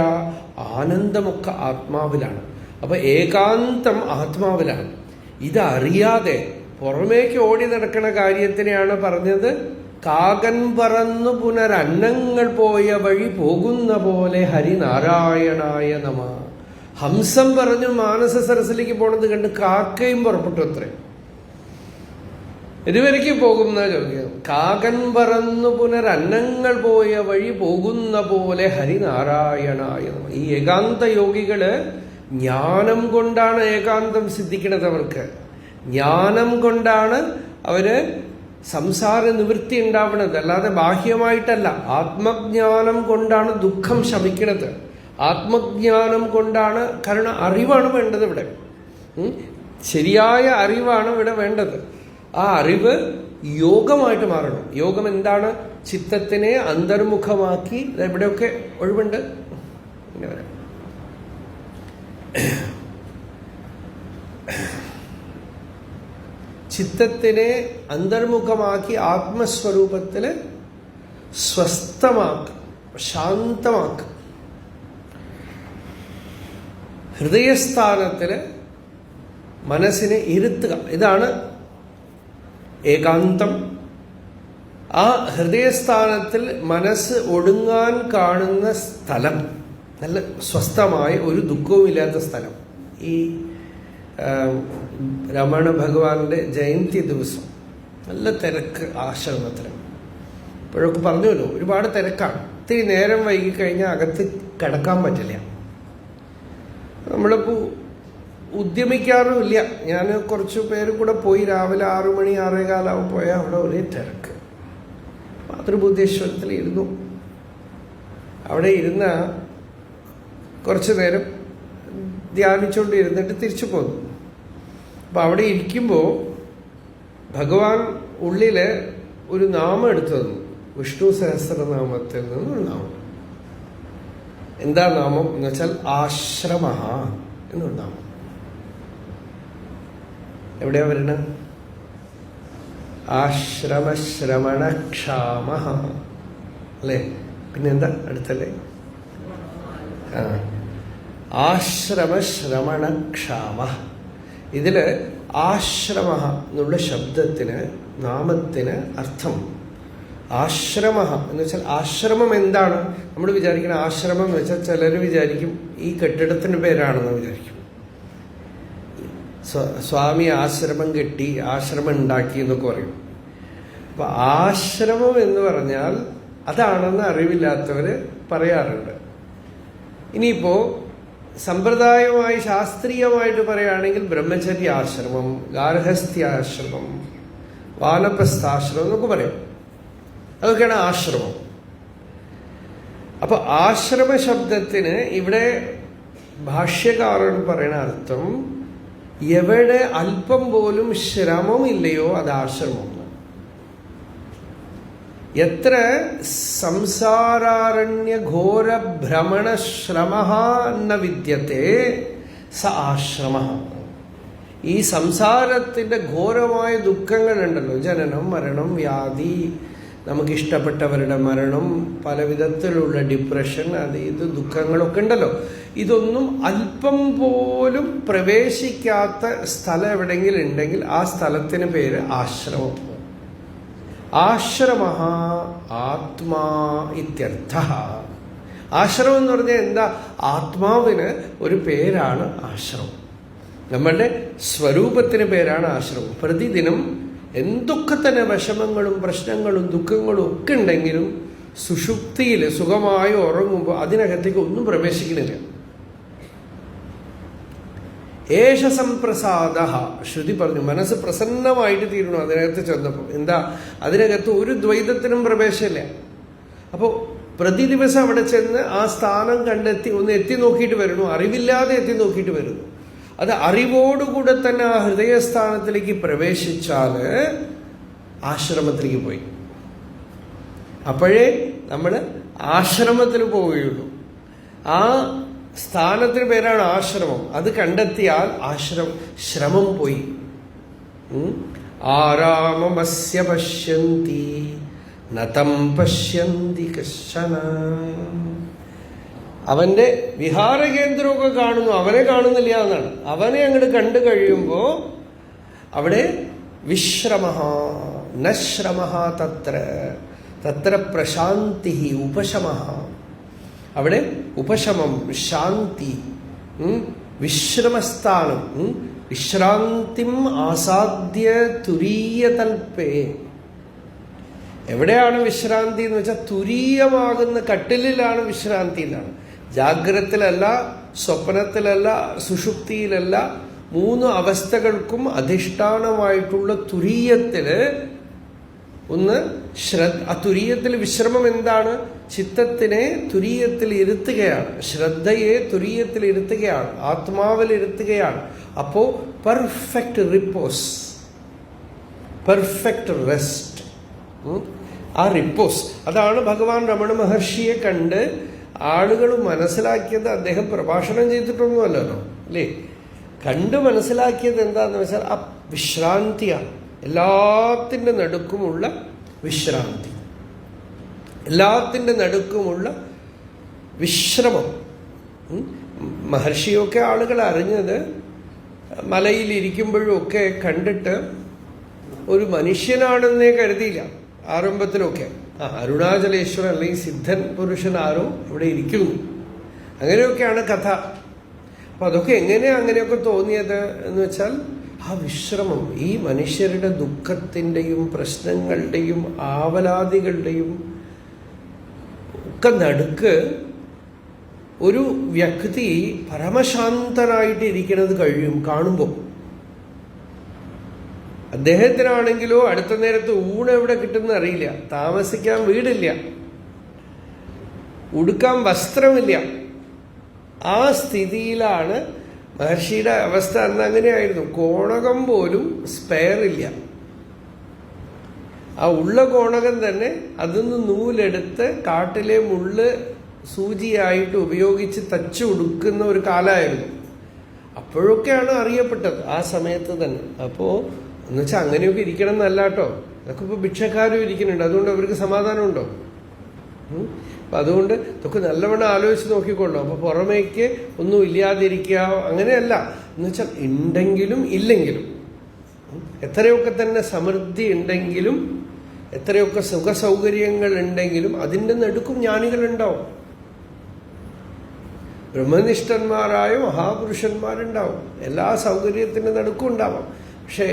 ആനന്ദമൊക്കെ ആത്മാവിലാണ്. അപ്പൊ ഏകാന്തം ആത്മാവിലാണ്. ഇതറിയാതെ പുറമേക്ക് ഓടി നടക്കുന്ന കാര്യത്തിനെയാണ് പറഞ്ഞത്. കാകൻ പറന്നു പുനരന്നങ്ങൾ പോയ വഴി പോകുന്ന പോലെ ഹരിനാരായണായ നമ. ഹംസം പറഞ്ഞു മാനസ സരസിലേക്ക് പോണത് കണ്ട് കാക്കയും പുറപ്പെട്ടു അത്രേ. ഇതുവരയ്ക്ക് പോകുന്ന ചോദ്യം. കാകൻ പറന്നു പുനരന്നങ്ങൾ പോയ വഴി പോകുന്ന പോലെ ഹരിനാരായണായ നമ. ഈ ഏകാന്ത യോഗികള് ജ്ഞാനം കൊണ്ടാണ് ഏകാന്തം സിദ്ധിക്കണത്. അവർക്ക് ജ്ഞാനം കൊണ്ടാണ് അവര് സംസാര നിവൃത്തി ഉണ്ടാവുന്നത്, അല്ലാതെ ബാഹ്യമായിട്ടല്ല. ആത്മജ്ഞാനം കൊണ്ടാണ് ദുഃഖം ശമിക്കുന്നത്. ആത്മജ്ഞാനം കൊണ്ടാണ്, കാരണം അറിവാണ് വേണ്ടത് ഇവിടെ. ശരിയായ അറിവാണ് ഇവിടെ വേണ്ടത്. ആ അറിവ് യോഗമായിട്ട് മാറണം. യോഗം എന്താണ്? ചിത്തത്തിനെ അന്തർമുഖമാക്കി, ഇവിടെയൊക്കെ ഒഴിവുണ്ട്, ഇങ്ങനെ വരാം. ചിത്തത്തിനെ അന്തർമുഖമാക്കി ആത്മസ്വരൂപത്തില് സ്വസ്ഥമാക്കുക, ശാന്തമാക്കുക. ഹൃദയസ്ഥാനത്തില് മനസ്സിനെ ഇരുത്തുക. ഇതാണ് ഏകാന്തം. ആ ഹൃദയസ്ഥാനത്തിൽ മനസ്സ് ഒടുങ്ങാൻ കാണുന്ന സ്ഥലം, നല്ല സ്വസ്ഥമായ ഒരു ദുഃഖവുമില്ലാത്ത സ്ഥലം. ഈ രമണ ഭഗവാന്റെ ജയന്തി ദിവസം നല്ല തിരക്ക് ആശ്രമത്തിൽ. ഇപ്പോഴൊക്കെ പറഞ്ഞല്ലോ, ഒരുപാട് തിരക്കാണ്. ഇത്തിരി നേരം വൈകിക്കഴിഞ്ഞാൽ അകത്ത് കിടക്കാൻ പറ്റില്ല. നമ്മളിപ്പോൾ ഉദ്യമിക്കാറുമില്ല. ഞാൻ കുറച്ച് പേര് കൂടെ പോയി, രാവിലെ 6 മണി 6:15 പോയാൽ അവിടെ ഒരേ തിരക്ക്. മാതൃബുദ്ധേശ്വരത്തിൽ ഇരുന്നു. അവിടെ ഇരുന്ന കുറച്ചു നേരം ധ്യാനിച്ചുകൊണ്ട് ഇരുന്നിട്ട് തിരിച്ചു പോന്നു. അപ്പം അവിടെ ഇരിക്കുമ്പോൾ ഭഗവാൻ ഉള്ളില് ഒരു നാമം എടുത്തു തന്നു. വിഷ്ണു സഹസ്രനാമത്തിൽ നിന്നൊരു നാമം. എന്താ നാമം എന്ന് വെച്ചാൽ ആശ്രമ എന്നൊരു നാമം. എവിടെയാ വരണ? ആശ്രമശ്രമണക്ഷാമ അല്ലേ? പിന്നെന്താ അടുത്തല്ലേ? ആശ്രമശ്രമണക്ഷാമ. ഇതില് ആശ്രമ എന്നുള്ള ശബ്ദത്തിന്, നാമത്തിന് അർത്ഥം ആശ്രമ എന്ന് വെച്ചാൽ, ആശ്രമം എന്താണ്? നമ്മൾ വിചാരിക്കണം ആശ്രമം എന്ന് വെച്ചാൽ ചിലർ വിചാരിക്കും ഈ കെട്ടിടത്തിന് പേരാണെന്ന് വിചാരിക്കും. സ്വാമി ആശ്രമം കെട്ടി, ആശ്രമം ഉണ്ടാക്കി എന്നൊക്കെ പറയും. അപ്പൊ ആശ്രമം എന്ന് പറഞ്ഞാൽ അതാണെന്ന് അറിവില്ലാത്തവര് പറയാറുണ്ട്. ഇനിയിപ്പോ സമ്പ്രദായമായി ശാസ്ത്രീയമായിട്ട് പറയുകയാണെങ്കിൽ ബ്രഹ്മചര്യ ആശ്രമം, ഗാർഹസ്ഥ്യാശ്രമം, വാനപ്രസ്ഥാശ്രമം എന്നൊക്കെ പറയും. അതൊക്കെയാണ് ആശ്രമം. അപ്പൊ ആശ്രമ ശബ്ദത്തിന് ഇവിടെ ഭാഷ്യകാരൻ പറയുന്ന അർത്ഥം എവിടെ അല്പം പോലും ശ്രമമില്ലയോ അത് ആശ്രമം. എത്ര സംസാരാരണ്യ ഘോര ഭ്രമണ ശ്രമഃ ന വിദ്യത്തെ സ ആശ്രമഃ. ഈ സംസാരത്തിന്റെ ഘോരമായ ദുഃഖങ്ങളുണ്ടല്ലോ, ജനനം, മരണം, വ്യാധി, നമുക്കിഷ്ടപ്പെട്ടവരുടെ മരണം, പല വിധത്തിലുള്ള ഡിപ്രഷൻ, അത് ഇത് ദുഃഖങ്ങളൊക്കെ ഉണ്ടല്ലോ, ഇതൊന്നും അല്പം പോലും പ്രവേശിക്കാത്ത സ്ഥലം എവിടെയെങ്കിലും ഉണ്ടെങ്കിൽ ആ സ്ഥലത്തിന് പേര് ആശ്രമം. ആശ്രമ ആത്മാ ഇത്യർത്ഥ. ആശ്രമം എന്ന് പറഞ്ഞാൽ എന്താ? ആത്മാവിന് ഒരു പേരാണ് ആശ്രമം. നമ്മളുടെ സ്വരൂപത്തിന് പേരാണ് ആശ്രമം. പ്രതിദിനം എന്തൊക്കെ തന്നെ വിഷമങ്ങളും പ്രശ്നങ്ങളും ദുഃഖങ്ങളും ഒക്കെ ഉണ്ടെങ്കിലും സുഷുപ്തിയിൽ സുഖമായി ഉറങ്ങുമ്പോൾ അതിനകത്തേക്ക് ഒന്നും പ്രവേശിക്കുന്നില്ല. ഏഷ സംപ്രസാദ, ശ്രുതി പറഞ്ഞു, മനസ്സ് പ്രസന്നമായിട്ട് തീരണം അതിനകത്ത് ചെന്നപ്പോൾ. എന്താ? അതിനകത്ത് ഒരു ദ്വൈതത്തിനും പ്രവേശമില്ല. അപ്പോൾ പ്രതിദിവസം അവിടെ ചെന്ന് ആ സ്ഥാനം കണ്ടെത്തി ഒന്ന് എത്തി നോക്കിയിട്ട് വരുന്നു, അറിവില്ലാതെ എത്തി നോക്കിയിട്ട് വരുന്നു. അത് അറിവോടുകൂടെ തന്നെ ആ ഹൃദയസ്ഥാനത്തിലേക്ക് പ്രവേശിച്ചാൽ ആശ്രമത്തിലേക്ക് പോയി. അപ്പോഴേ നമ്മൾ ആശ്രമത്തിൽ പോവുകയുള്ളൂ. ആ സ്ഥാനത്തിന് പേരാണ് ആശ്രമം. അത് കണ്ടെത്തിയാൽ ശ്രമം പോയി. ആരാമമസ്യ പശ്യന്തി നതം പശ്യന്തി കശ്ചന. അവന്റെ വിഹാരകേന്ദ്രമൊക്കെ കാണുന്നു, അവനെ കാണുന്നില്ല എന്നാണ്. അവനെ അങ്ങോട്ട് കണ്ടു കഴിയുമ്പോൾ അവിടെ വിശ്രമഃ നശ്രമഃ തത്ര തത്ര പ്രശാന്തി ഉപശമഃ. അവിടെ ഉപശമം, ശാന്തി, വിശ്രമസ്ഥാനം, വിശ്രാന്തിം ആസാദ്യ തുരീയതൽപേ. എവിടെയാണ് വിശ്രാന്തി എന്ന് വെച്ചാൽ തുരീയമാകുന്ന കട്ടിലിലാണ് വിശ്രാന്തി എന്നാണ്. ജാഗ്രതത്തിലല്ല, സ്വപ്നത്തിലല്ല, സുഷുപ്തിയിലല്ല. 3 അവസ്ഥകൾക്കും അധിഷ്ഠാനമായിട്ടുള്ള തുരീയത്തില് ഒന്ന് ആ തുരീയത്തിൽ വിശ്രമം എന്താണ്? ചിത്തത്തിനെ തുരീയത്തിൽ ഇരുത്തുകയാണ്, ശ്രദ്ധയെ തുരീയത്തിൽ ഇരുത്തുകയാണ്, ആത്മാവിൽ ഇരുത്തുകയാണ്. അപ്പോ പെർഫെക്റ്റ് റിപ്പോസ്, പെർഫെക്റ്റ് റെസ്റ്റ്. ആ റിപ്പോസ് അതാണ് ഭഗവാൻ രമണ മഹർഷിയെ കണ്ട് ആളുകൾ മനസ്സിലാക്കിയത്. അദ്ദേഹം പ്രഭാഷണം ചെയ്തിട്ടൊന്നുമല്ലല്ലോ, അല്ലേ? കണ്ട് മനസ്സിലാക്കിയത് എന്താന്ന് വെച്ചാൽ ആ വിശ്രാന്തിയാണ്. എല്ലാത്തിൻ്റെ നടുക്കുമുള്ള വിശ്രാന്തി, എല്ലാത്തിൻ്റെ നടുക്കുമുള്ള വിശ്രമം. മഹർഷിയൊക്കെ ആളുകൾ അറിഞ്ഞത് മലയിലിരിക്കുമ്പോഴും ഒക്കെ കണ്ടിട്ട് ഒരു മനുഷ്യനാണെന്നേ കരുതിയില്ല ആരംഭത്തിലൊക്കെ. അരുണാചലേശ്വരൻ അല്ലെങ്കിൽ സിദ്ധൻ പുരുഷൻ ആരോ ഇവിടെ ഇരിക്കുന്നു, അങ്ങനെയൊക്കെയാണ് കഥ. അപ്പൊ അതൊക്കെ എങ്ങനെയാ അങ്ങനെയൊക്കെ തോന്നിയത് എന്ന് വെച്ചാൽ ആ വിശ്രമം, ഈ മനുഷ്യരുടെ ദുഃഖത്തിൻ്റെയും പ്രശ്നങ്ങളുടെയും ആവലാതികളുടെയും ഒക്കെ നടുക്ക് ഒരു വ്യക്തി പരമശാന്തനായിട്ട് ഇരിക്കുന്നത് കാണുമ്പോൾ. അദ്ദേഹത്തിനാണെങ്കിലോ അടുത്ത നേരത്ത് ഊണ് എവിടെ കിട്ടുന്ന അറിയില്ല, താമസിക്കാൻ വീടില്ല, ഉടുക്കാൻ വസ്ത്രമില്ല. ആ സ്ഥിതിയിലാണ് മഹർഷിയുടെ അവസ്ഥ. അന്ന് അങ്ങനെയായിരുന്നു. കോണകം പോലും സ്പെയർ ഇല്ല. ആ ഉള്ള കോണകം തന്നെ അതിന്ന് നൂലെടുത്ത് കാട്ടിലെ മുള്ള് സൂചിയായിട്ട് ഉപയോഗിച്ച് തച്ചു ഉടുക്കുന്ന ഒരു കാലമായിരുന്നു. അപ്പോഴൊക്കെയാണ് അറിയപ്പെട്ടത്, ആ സമയത്ത് തന്നെ. അപ്പോൾ എന്ന് വെച്ചാൽ അങ്ങനെയൊക്കെ ഇരിക്കണം എന്നല്ല കേട്ടോ. അതൊക്കെ ഇപ്പോൾ ഭിക്ഷക്കാരും ഇരിക്കുന്നുണ്ട്, അതുകൊണ്ട് അവർക്ക് സമാധാനമുണ്ടോ? അപ്പം അതുകൊണ്ട് ഇതൊക്കെ നല്ലവണ്ണം ആലോചിച്ച് നോക്കിക്കൊള്ളു. അപ്പോൾ പുറമേക്ക് ഒന്നും ഇല്ലാതിരിക്കുക അങ്ങനെയല്ല. എന്ന് വെച്ചാൽ ഉണ്ടെങ്കിലും ഇല്ലെങ്കിലും, എത്രയൊക്കെ തന്നെ സമൃദ്ധി ഉണ്ടെങ്കിലും, എത്രയൊക്കെ സുഖസൗകര്യങ്ങൾ ഉണ്ടെങ്കിലും അതിൻ്റെ നടുക്കും ജ്ഞാനികളുണ്ടാവും. ബ്രഹ്മനിഷ്ഠന്മാരായ മഹാപുരുഷന്മാരുണ്ടാവും, എല്ലാ സൗകര്യത്തിൻ്റെ നടുക്കും ഉണ്ടാവാം. പക്ഷേ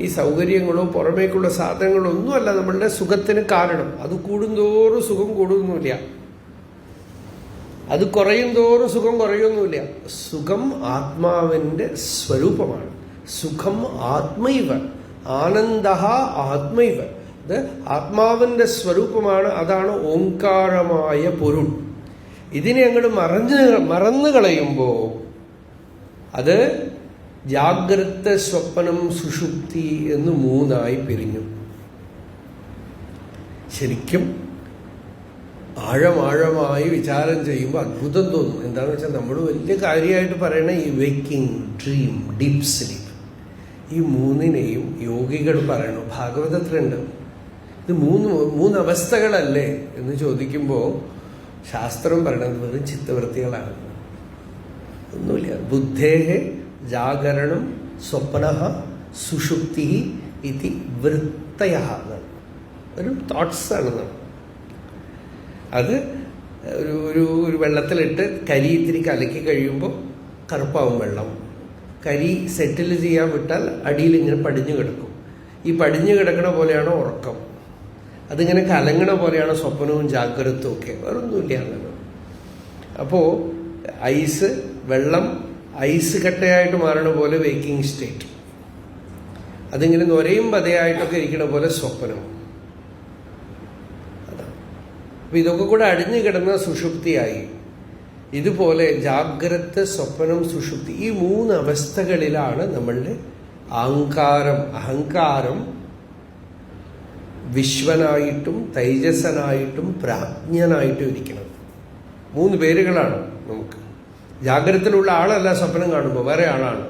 ഈ സൗകര്യങ്ങളോ പുറമേക്കുള്ള സാധനങ്ങളോ ഒന്നുമല്ല നമ്മളുടെ സുഖത്തിന് കാരണം. അത് കൂടുന്തോറും സുഖം കൂടുന്നില്ല, അത് കുറയും തോറും സുഖം കുറയൊന്നുമില്ല. സുഖം ആത്മാവിൻ്റെ സ്വരൂപമാണ്. സുഖം ആത്മൈവ, ആനന്ദ ആത്മൈവ, അത് ആത്മാവിൻ്റെ സ്വരൂപമാണ്. അതാണ് ഓംകാരമായ പൊരുൾ. ഇതിനെ അങ്ങോട്ട് മറന്നു കളയുമ്പോൾ അത് ജാഗ്രത, സ്വപ്നം, സുഷുപ്തി എന്ന് മൂന്നായി പിരിഞ്ഞു. ശരിക്കും ആഴമാഴമായി വിചാരം ചെയ്യുമ്പോൾ അത്ഭുതം തോന്നും. എന്താണെന്ന് വെച്ചാൽ നമ്മൾ വലിയ കാര്യമായിട്ട് പറയണ ഈ വേക്കിംഗ്, ഡ്രീം, ഡീപ് സ്ലീപ്പ്, ഈ മൂന്നിനെയും യോഗികൾ പറയണു. ഭാഗവതത്തിലുണ്ട്. ഇത് മൂന്ന് അവസ്ഥകളല്ലേ എന്ന് ചോദിക്കുമ്പോൾ ശാസ്ത്രം പറയണത് വെറും ചിത്തവൃത്തികളാണ്, ഒന്നുമില്ല. ബുദ്ധേഹേ ജാഗരണം സ്വപ്നഃ സുഷുപ്തി ഇതി വൃത്തയഃ എന്നാണ്, ഒരു തോട്ട്സ് ആണെന്നാണ്. അത് ഒരു വെള്ളത്തിലിട്ട് കരി ഇത്തിരി കലക്കി കഴിയുമ്പോൾ കറുപ്പാവും വെള്ളം. കരി സെറ്റിൽ ചെയ്യാൻ വിട്ടാൽ അടിയിൽ ഇങ്ങനെ പടിഞ്ഞു കിടക്കും. ഈ പടിഞ്ഞു കിടക്കണ പോലെയാണ് ഉറക്കം, അതിങ്ങനെ കലങ്ങണ പോലെയാണ് സ്വപ്നവും ജാഗ്രതയും ഒക്കെ, വേറൊന്നുമില്ല. അപ്പോൾ ഐസ്, വെള്ളം ഐസ് കട്ടയായിട്ട് മാറണ പോലെ വേക്കിംഗ് സ്റ്റേറ്റ്, അതിങ്ങനെ നൊരയും പതയായിട്ടൊക്കെ ഇരിക്കണ പോലെ സ്വപ്നം. അതാണ്. അപ്പം ഇതൊക്കെ കൂടെ അടിഞ്ഞു കിടന്ന സുഷുപ്തിയായി. ഇതുപോലെ ജാഗ്രത, സ്വപ്നം, സുഷുപ്തി, ഈ മൂന്ന് അവസ്ഥകളിലാണ് നമ്മളുടെ അഹങ്കാരം വിശ്വനായിട്ടും തൈജസനായിട്ടും പ്രാജ്ഞനായിട്ടും ഇരിക്കുന്നത്. മൂന്ന് പേരുകളാണ് നമുക്ക്. ജാഗ്രതത്തിലുള്ള ആളല്ല സ്വപ്നം കാണുമ്പോൾ, വേറെ ആളാണ്.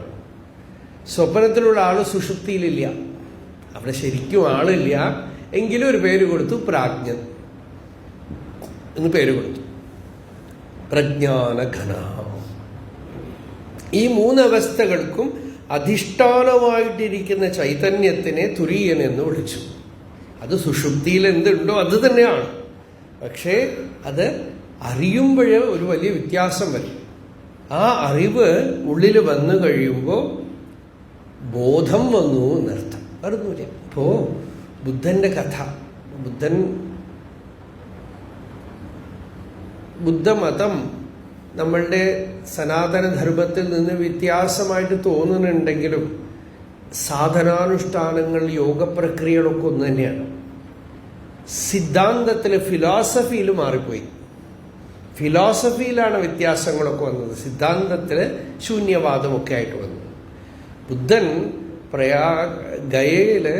സ്വപ്നത്തിലുള്ള ആൾ സുഷുപ്തിയിലില്ല, അവിടെ ശരിക്കും ആളില്ല. എങ്കിലും ഒരു പേര് കൊടുത്തു, പ്രാജ്ഞൻ എന്ന് പേര് കൊടുത്തു, പ്രജ്ഞാനഘന. ഈ മൂന്നവസ്ഥകൾക്കും അധിഷ്ഠാനമായിട്ടിരിക്കുന്ന ചൈതന്യത്തിനെ തുരീയൻ എന്ന് വിളിച്ചു. അത് സുഷുപ്തിയിൽ എന്തുണ്ടോ അത് തന്നെയാണ്. പക്ഷേ അത് അറിയുമ്പോഴേ ഒരു വലിയ വ്യത്യാസം വരും. ആ അറിവ് ഉള്ളിൽ വന്നു കഴിയുമ്പോൾ ബോധം വന്നു എന്നർത്ഥം, അറിഞ്ഞില്ല. ഇപ്പോ ബുദ്ധന്റെ കഥ, ബുദ്ധമതം നമ്മളുടെ സനാതനധർമ്മത്തിൽ നിന്ന് വ്യത്യാസമായിട്ട് തോന്നുന്നുണ്ടെങ്കിലും സാധനാനുഷ്ഠാനങ്ങൾ, യോഗപ്രക്രിയകളൊക്കെ ഒന്ന് തന്നെയാണ്. സിദ്ധാന്തത്തിൽ, ഫിലോസഫിയിൽ മാറിപ്പോയി. ഫിലോസഫിയിലാണ് വ്യത്യാസങ്ങളൊക്കെ വന്നത്, സിദ്ധാന്തത്തിൽ ശൂന്യവാദമൊക്കെ ആയിട്ട് വന്നു. ബുദ്ധൻ ഗയയില്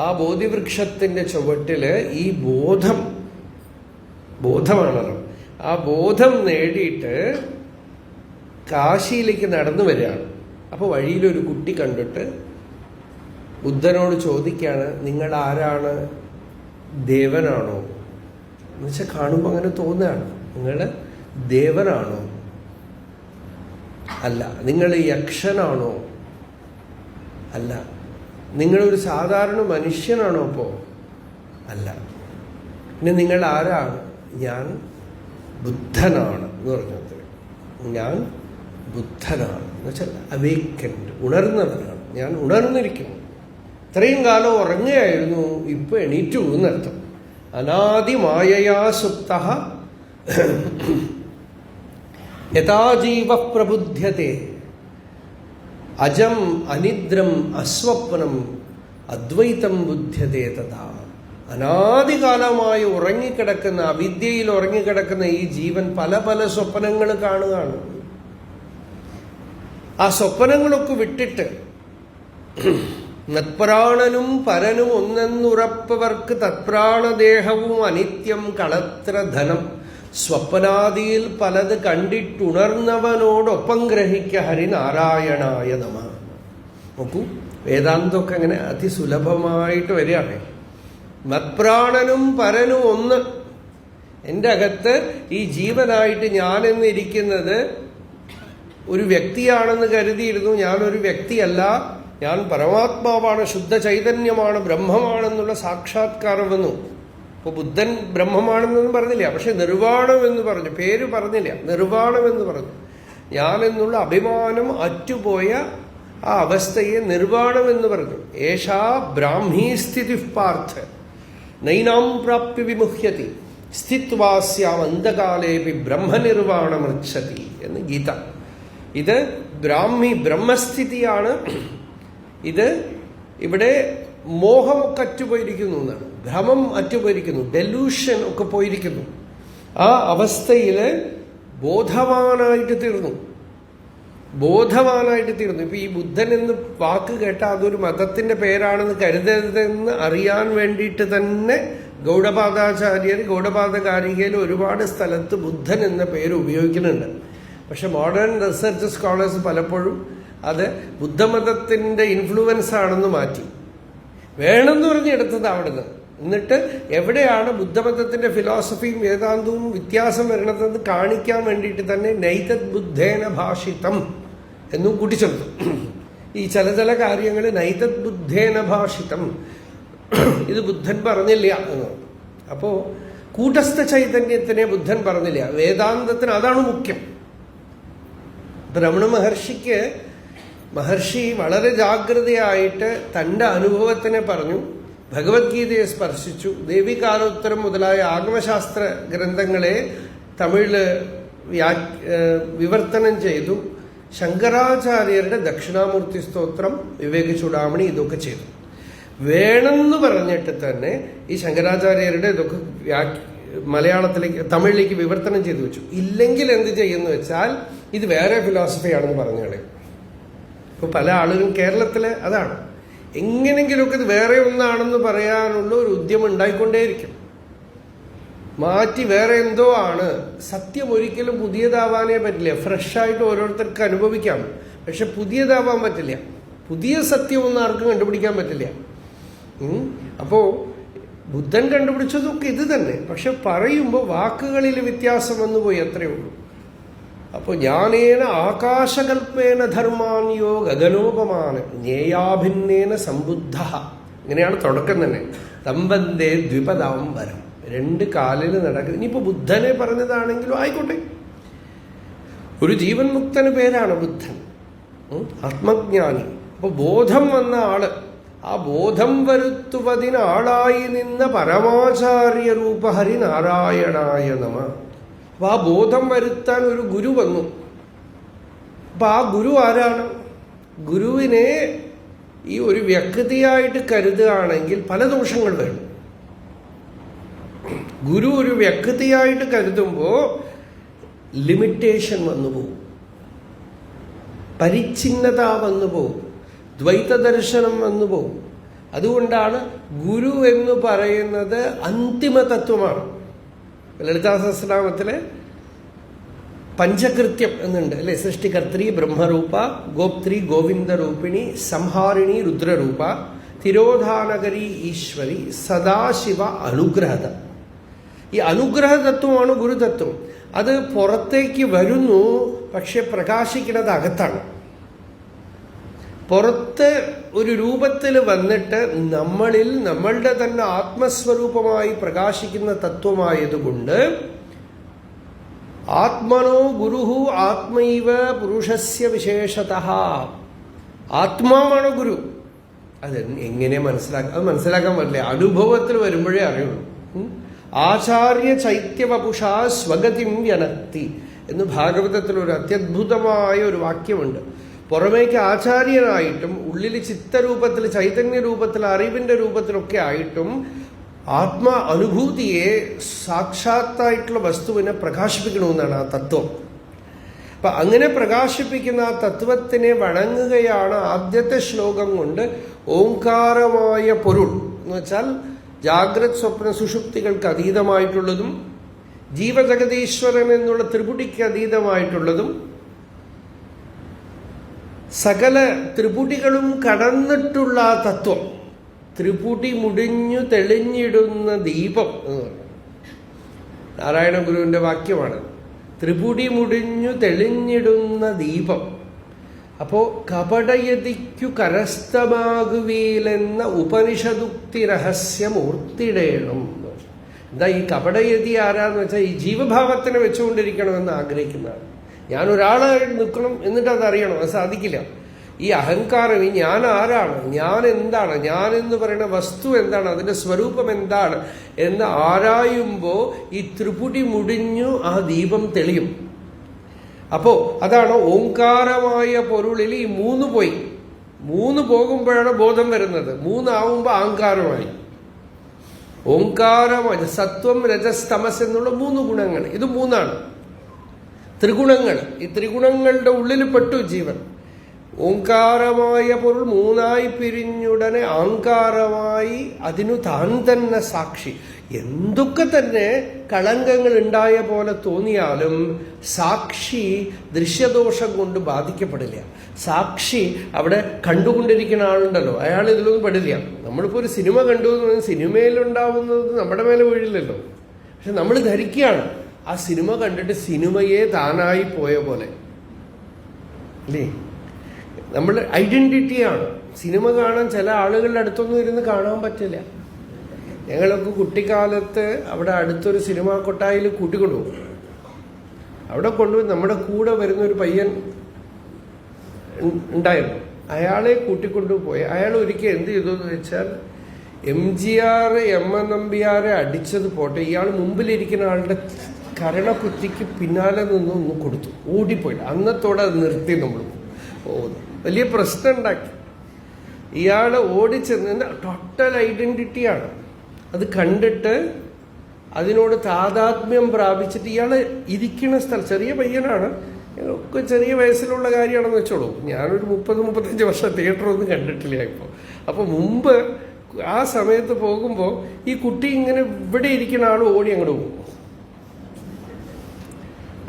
ആ ബോധിവൃക്ഷത്തിന്റെ ചുവട്ടില് ഈ ബോധമാണല്ലോ, ആ ബോധം നേടിയിട്ട് കാശിയിലേക്ക് നടന്നു വരികയാണ്. അപ്പോൾ വഴിയിലൊരു കുട്ടി കണ്ടിട്ട് ബുദ്ധനോട് ചോദിക്കുകയാണ്, നിങ്ങൾ ആരാണ്? ദേവനാണോ എന്ന് വെച്ചാൽ കാണുമ്പോൾ അങ്ങനെ തോന്നുകയാണ്. നിങ്ങൾ ദേവനാണോ? അല്ല. നിങ്ങൾ യക്ഷനാണോ? അല്ല. നിങ്ങളൊരു സാധാരണ മനുഷ്യനാണോ? അപ്പോൾ അല്ല. പിന്നെ നിങ്ങൾ ആരാണ്? ഞാൻ ബുദ്ധനാണ് എന്ന് പറഞ്ഞത്. ഞാൻ ബുദ്ധനാണ് എന്ന് വെച്ചാൽ അവേക്കൻഡ്, ഉണർന്നവനാണ്. ഞാൻ ഉണർന്നിരിക്കുന്നു. ഇത്രയും കാലം ഉറങ്ങുകയായിരുന്നു, ഇപ്പൊ എണീറ്റു എന്നർത്ഥം. അനാദിമായയാ സുപ്തഃ യഥാ ജീവ പ്രബുദ്ധ്യത്തെ അജം അനിദ്രം അസ്വപ്നം അദ്വൈതം ബുദ്ധ്യത്തെ തഥാ. അനാദികാലമായി ഉറങ്ങിക്കിടക്കുന്ന, അവിദ്യയിൽ ഉറങ്ങിക്കിടക്കുന്ന ഈ ജീവൻ പല പല സ്വപ്നങ്ങൾ കാണുകയാണ്. ആ സ്വപ്നങ്ങളൊക്കെ വിട്ടിട്ട് നത്പ്രാണനും പരനും ഒന്നെന്നുറപ്പവർക്ക് തത്പ്രാണദേഹവും അനിത്യം കളത്ര ധനം. സ്വപ്നാദിയിൽ പലത് കണ്ടിട്ടുണർന്നവനോടൊപ്പം ഗ്രഹിക്ക ഹരിനാരായണായ നമഃ. നോക്കൂ, വേദാന്തമൊക്കെ അങ്ങനെ അതിസുലഭമായിട്ട് വരികയാണ്. മത്പ്രാണനും പരനും ഒന്ന്. എൻ്റെ അകത്ത് ഈ ജീവനായിട്ട് ഞാനെന്നിരിക്കുന്നത് ഒരു വ്യക്തിയാണെന്ന് കരുതിയിരുന്നു. ഞാനൊരു വ്യക്തിയല്ല, ഞാൻ പരമാത്മാവാണ്, ശുദ്ധ ചൈതന്യമാണ്, ബ്രഹ്മമാണെന്നുള്ള സാക്ഷാത്കാരം വന്നു. ഇപ്പോൾ ബുദ്ധൻ ബ്രഹ്മമാണെന്നൊന്നും പറഞ്ഞില്ല, പക്ഷെ നിർവാണം എന്ന് പറഞ്ഞു, പേര് പറഞ്ഞില്ല, നിർവാണം എന്ന് പറഞ്ഞു. ഞാൻ എന്നുള്ള അഭിമാനം അറ്റുപോയ ആ അവസ്ഥയെ നിർവാണം എന്ന് പറഞ്ഞു. ഏഷാ ബ്രാഹ്മീ സ്ഥിതി പാർത്ഥ നൈനാം പ്രാപ്യ വിമുഹ്യതി സ്ഥിത്വാസ്യാം അന്ധകാലേപി ബ്രഹ്മനിർവാണമൃച്ഛതി എന്ന് ഗീത. ഇത് ബ്രഹ്മസ്ഥിതിയാണ്. ഇത് ഇവിടെ മോഹമൊക്കെ അറ്റുപോയിരിക്കുന്നു എന്നാണ്, ഭ്രമം അറ്റുപോയിരിക്കുന്നു, ഡെലൂഷൻ ഒക്കെ പോയിരിക്കുന്നു. ആ അവസ്ഥയിൽ ബോധവാനായിട്ട് തീർന്നു. ഇപ്പൊ ഈ ബുദ്ധൻ എന്ന് വാക്ക് കേട്ടാൽ അതൊരു മതത്തിന്റെ പേരാണെന്ന് കരുതരുതെന്ന് അറിയാൻ വേണ്ടിയിട്ട് തന്നെ ഗൗഡപാദാചാര്യർ ഗൗഡപാദകാരികയിൽ ഒരുപാട് സ്ഥലത്ത് ബുദ്ധൻ എന്ന പേര് ഉപയോഗിക്കുന്നുണ്ട്. പക്ഷെ മോഡേൺ റിസർച്ച് സ്കോളേഴ്സ് പലപ്പോഴും അത് ബുദ്ധമതത്തിന്റെ ഇൻഫ്ലുവൻസ് ആണെന്ന് മാറ്റി വേണമെന്ന് പറഞ്ഞെടുത്തത് അവിടുന്ന്. എന്നിട്ട് എവിടെയാണ് ബുദ്ധമതത്തിന്റെ ഫിലോസഫിയും വേദാന്തവും വ്യത്യാസം വരണതെന്ന് കാണിക്കാൻ വേണ്ടിയിട്ട് തന്നെ നൈതത് ബുദ്ധേന ഭാഷിതം എന്നും കൂട്ടിച്ചേർത്തു. ഈ ചില കാര്യങ്ങൾ നൈതത് ബുദ്ധേന ഭാഷിതം, ഇത് ബുദ്ധൻ പറഞ്ഞില്ല എന്ന്. അപ്പോ കൂട്ടസ്ഥ ചൈതന്യത്തിനെ ബുദ്ധൻ പറഞ്ഞില്ല, വേദാന്തത്തിന് അതാണ് മുഖ്യം. രമണ മഹർഷി വളരെ ജാഗ്രതയായിട്ട് തൻ്റെ അനുഭവത്തിനെ പറഞ്ഞു, ഭഗവത്ഗീതയെ സ്പർശിച്ചു, ദേവികാലോത്തരം മുതലായ ആഗമശാസ്ത്ര ഗ്രന്ഥങ്ങളെ തമിഴില് വിവർത്തനം ചെയ്തു. ശങ്കരാചാര്യരുടെ ദക്ഷിണാമൂർത്തി സ്തോത്രം, വിവേക ചൂടാമണി ഇതൊക്കെ ചെയ്തു. വേണമെന്ന് പറഞ്ഞിട്ട് തന്നെ ഈ ശങ്കരാചാര്യരുടെ ഇതൊക്കെ മലയാളത്തിലേക്ക് തമിഴിലേക്ക് വിവർത്തനം ചെയ്തു വെച്ചു. ഇല്ലെങ്കിൽ എന്ത് ചെയ്യുന്നു വെച്ചാൽ ഇത് വേറെ ഫിലോസഫിയാണെന്ന് പറഞ്ഞു കളയും. ഇപ്പൊ പല ആളുകളും കേരളത്തില് അതാണ്, എങ്ങനെങ്കിലുമൊക്കെ ഇത് വേറെ ഒന്നാണെന്ന് പറയാനുള്ള ഒരു ഉദ്യമം ഉണ്ടായിക്കൊണ്ടേയിരിക്കും. മാറ്റി വേറെ എന്തോ ആണ്. സത്യം ഒരിക്കലും പുതിയതാവാനേ പറ്റില്ല. ഫ്രഷായിട്ട് ഓരോരുത്തർക്ക് അനുഭവിക്കാം, പക്ഷെ പുതിയതാവാൻ പറ്റില്ല. പുതിയ സത്യമൊന്നും ആർക്കും കണ്ടുപിടിക്കാൻ പറ്റില്ല. അപ്പോ ബുദ്ധൻ കണ്ടുപിടിച്ചതൊക്കെ ഇത് തന്നെ, പക്ഷെ പറയുമ്പോൾ വാക്കുകളിൽ വ്യത്യാസം വന്നുപോയി, അത്രയേ ഉള്ളൂ. അപ്പൊ ജ്ഞാനേന ആകാശകൽപ്പേന ധർമാന്യോ ഗഗനോപമാന ജ്ഞേയാഭിന്നേന സംബുദ്ധ, ഇങ്ങനെയാണ് തുടക്കം തന്നെ. തമ്പന്തേ ദ്വിപദാംബരം, രണ്ട് കാലിൽ നടക്കുന്നത്. ഇനിയിപ്പോ ബുദ്ധനെ പറഞ്ഞതാണെങ്കിലും ആയിക്കോട്ടെ, ഒരു ജീവൻ മുക്തന് പേരാണ് ബുദ്ധൻ, ആത്മജ്ഞാനി. അപ്പൊ ബോധം വന്ന ആള്, ആ ബോധം വരുത്തുവതിനാളായി നിന്ന പരമാചാര്യ രൂപ ഹരിനാരായണായ നമ. അപ്പൊ ആ ബോധം വരുത്താൻ ഒരു ഗുരു വന്നു. അപ്പൊ ആ ഗുരു ആരാണ്? ഗുരുവിനെ ഈ ഒരു വ്യക്തിയായിട്ട് കരുതുകയാണെങ്കിൽ പല ദോഷങ്ങൾ വരും. ഗുരു ഒരു വ്യക്തിയായിട്ട് കരുതുമ്പോൾ ലിമിറ്റേഷൻ വന്നുപോകും, പരിച്ഛിന്നത വന്നുപോകും, ദ്വൈത ദർശനം വന്നുപോകും. അതുകൊണ്ടാണ് ഗുരു എന്ന് പറയുന്നത് അന്തിമ തത്വമാണ്. ലളിതാ സഹസ്രനാമത്തിലെ പഞ്ചകൃത്യം എന്നുണ്ട് അല്ലെ? സൃഷ്ടികർत्री ബ്രഹ്മരൂപ, ഗോപ്ത്രി ഗോവിന്ദരൂപിണി, സംഹാരിണി രുദ്രരൂപ, തിരോധാനകരി ഈശ്വരി, സദാശിവ അനുഗ്രഹത. ഈ അനുഗ്രഹതത്വമാണ് ഗുരുതത്വം. അത് പുറത്തേക്ക് വരുന്നു, പക്ഷെ പ്രകാശിക്കുന്നത് അകത്താണ്. പുറത്ത് ഒരു രൂപത്തിൽ വന്നിട്ട് നമ്മളിൽ നമ്മളുടെ തന്നെ ആത്മസ്വരൂപമായി പ്രകാശിക്കുന്ന തത്വമായതുകൊണ്ട് ആത്മനോ ഗുരുഹു ആത്മൈവ പുരുഷസ്യ വിശേഷതഃ. ആത്മാവാണ് ഗുരു. അത് എങ്ങനെ മനസ്സിലാക്കാം? അത് മനസ്സിലാക്കാൻ പറ്റില്ല, അനുഭവത്തിൽ വരുമ്പോഴേ അറിയുള്ളൂ. ആചാര്യ ചൈത്യവപുഷാ സ്വഗതിം വ്യനക്തി എന്ന് ഭാഗവതത്തിൽ ഒരു അത്യദ്ഭുതമായ ഒരു വാക്യമുണ്ട്. പുറമേക്ക് ആചാര്യനായിട്ടും ഉള്ളിൽ ചിത്തരൂപത്തിൽ, ചൈതന്യ രൂപത്തിൽ, അറിവിന്റെ രൂപത്തിലൊക്കെ ആയിട്ടും ആത്മ അനുഭൂതിയെ, സാക്ഷാത്തായിട്ടുള്ള വസ്തുവിനെ പ്രകാശിപ്പിക്കണമെന്നാണ് ആ തത്വം. അപ്പൊ അങ്ങനെ പ്രകാശിപ്പിക്കുന്ന ആ തത്വത്തിനെ വണങ്ങുകയാണ് ആദ്യത്തെ ശ്ലോകം കൊണ്ട് ഓംകാരമായ പൊരുൾ എന്ന് വെച്ചാൽ ജാഗ്രത് സ്വപ്ന സുഷുപ്തികൾക്ക് അതീതമായിട്ടുള്ളതും ജീവജഗതീശ്വരൻ എന്നുള്ള ത്രിപുടിക്ക് അതീതമായിട്ടുള്ളതും സകല ത്രിപുടികളും കടന്നിട്ടുള്ള ആ തത്വം. ത്രിപുടി മുടിഞ്ഞു തെളിഞ്ഞിടുന്ന ദീപം എന്ന് പറഞ്ഞു. നാരായണ ഗുരുവിന്റെ വാക്യമാണ്, ത്രിപുടി മുടിഞ്ഞു തെളിഞ്ഞിടുന്ന ദീപം. അപ്പോ കപടയതിക്കു കരസ്ഥമാകുവീലെന്ന ഉപനിഷദുക്തി രഹസ്യമൂർത്തിടേണം. എന്താ ഈ കപടയതി ആരാന്ന് വെച്ചാൽ ഈ ജീവഭാവത്തിനെ വെച്ചുകൊണ്ടിരിക്കണമെന്ന് ആഗ്രഹിക്കുന്നതാണ്. ഞാൻ ഒരാളായിട്ട് നിൽക്കണം എന്നിട്ട് അതറിയണം, അത് സാധിക്കില്ല. ഈ അഹങ്കാരം, ഈ ഞാൻ ആരാണ്, ഞാൻ എന്താണ്, ഞാൻ എന്ന് പറയുന്ന വസ്തു എന്താണ്, അതിന്റെ സ്വരൂപം എന്താണ് എന്ന് ആരായുമ്പോൾ ഈ ത്രിപുടി മുടിഞ്ഞു ആ ദീപം തെളിയും. അപ്പോ അതാണ് ഓംകാരമായ പൊരുളിൽ ഈ 3 പോയി. 3 പോകുമ്പോഴാണ് ബോധം വരുന്നത്. 3 ആവുമ്പോൾ അഹങ്കാരമായി. ഓംകാരമായി സത്വം രജസ് തമസ് എന്നുള്ള 3 ഗുണങ്ങൾ. ഇത് 3ആണ് ത്രിഗുണങ്ങൾ. ഈ ത്രിഗുണങ്ങളുടെ ഉള്ളിൽ പെട്ടു ജീവൻ. ഓംകാരമായ പൊരുൾ 3ആയി പിരിഞ്ഞുടനെ അഹങ്കാരമായി അതിനു താൻ തന്നെ സാക്ഷി. എന്തൊക്കെ തന്നെ കളങ്കങ്ങൾ ഉണ്ടായ പോലെ തോന്നിയാലും സാക്ഷി ദൃശ്യദോഷം കൊണ്ട് ബാധിക്കപ്പെടില്ല. സാക്ഷി അവിടെ കണ്ടുകൊണ്ടിരിക്കുന്ന ആളുണ്ടല്ലോ, അയാൾ ഇതിലൊന്നും പെടില്ല. നമ്മളിപ്പോൾ ഒരു സിനിമ കണ്ടു എന്ന് പറഞ്ഞാൽ സിനിമയിലുണ്ടാവുന്നത് നമ്മുടെ മേലെ വീഴില്ലല്ലോ. പക്ഷെ നമ്മൾ ധരിക്കുകയാണ് ആ സിനിമ കണ്ടിട്ട് സിനിമയെ താനായി പോയ പോലെ അല്ലേ. നമ്മുടെ ഐഡന്റിറ്റിയാണ്. സിനിമ കാണാൻ ചില ആളുകളുടെ അടുത്തൊന്നും ഇരുന്ന് കാണാൻ പറ്റില്ല. ഞങ്ങളൊക്കെ കുട്ടിക്കാലത്ത് അവിടെ അടുത്തൊരു സിനിമാ കൊട്ടായിൽ കൂട്ടിക്കൊണ്ടുപോകും. അവിടെ കൊണ്ടുപോയി നമ്മുടെ കൂടെ വരുന്ന ഒരു പയ്യൻ ഉണ്ടായിരുന്നു. അയാളെ കൂട്ടിക്കൊണ്ടുപോയി. അയാൾ ഒരിക്കൽ എന്ത് ചെയ്തു എന്ന് വെച്ചാൽ MGR MN നമ്പ്യാരെ അടിച്ചത് പോട്ടെ, ഇയാൾ മുമ്പിലിരിക്കുന്ന ആളുടെ കരണക്കുത്തിക്ക് പിന്നാലെ ഒന്ന് കൊടുത്തു, ഓടിപ്പോയില്ല. അന്നത്തോടെ അത് നിർത്തി. നമ്മൾ വലിയ പ്രശ്നം ഉണ്ടാക്കി. ഇയാൾ ഓടിച്ചെന്ന് ടോട്ടൽ ഐഡന്റിറ്റിയാണ്. അത് കണ്ടിട്ട് അതിനോട് താതാത്മ്യം പ്രാപിച്ചിട്ട് ഇയാൾ ഇരിക്കുന്ന സ്ഥലം, ചെറിയ പയ്യനാണ്, ഒക്കെ ചെറിയ വയസ്സിലുള്ള കാര്യമാണെന്ന് വെച്ചോളൂ. ഞാനൊരു 30-35 വർഷം തിയേറ്ററൊന്നും കണ്ടിട്ടില്ല ഇപ്പോൾ. അപ്പോൾ മുമ്പ് ആ സമയത്ത് പോകുമ്പോൾ ഈ കുട്ടി ഇങ്ങനെ ഇവിടെ ഇരിക്കുന്ന ആൾ ഓടി അങ്ങോട്ട് പോകും.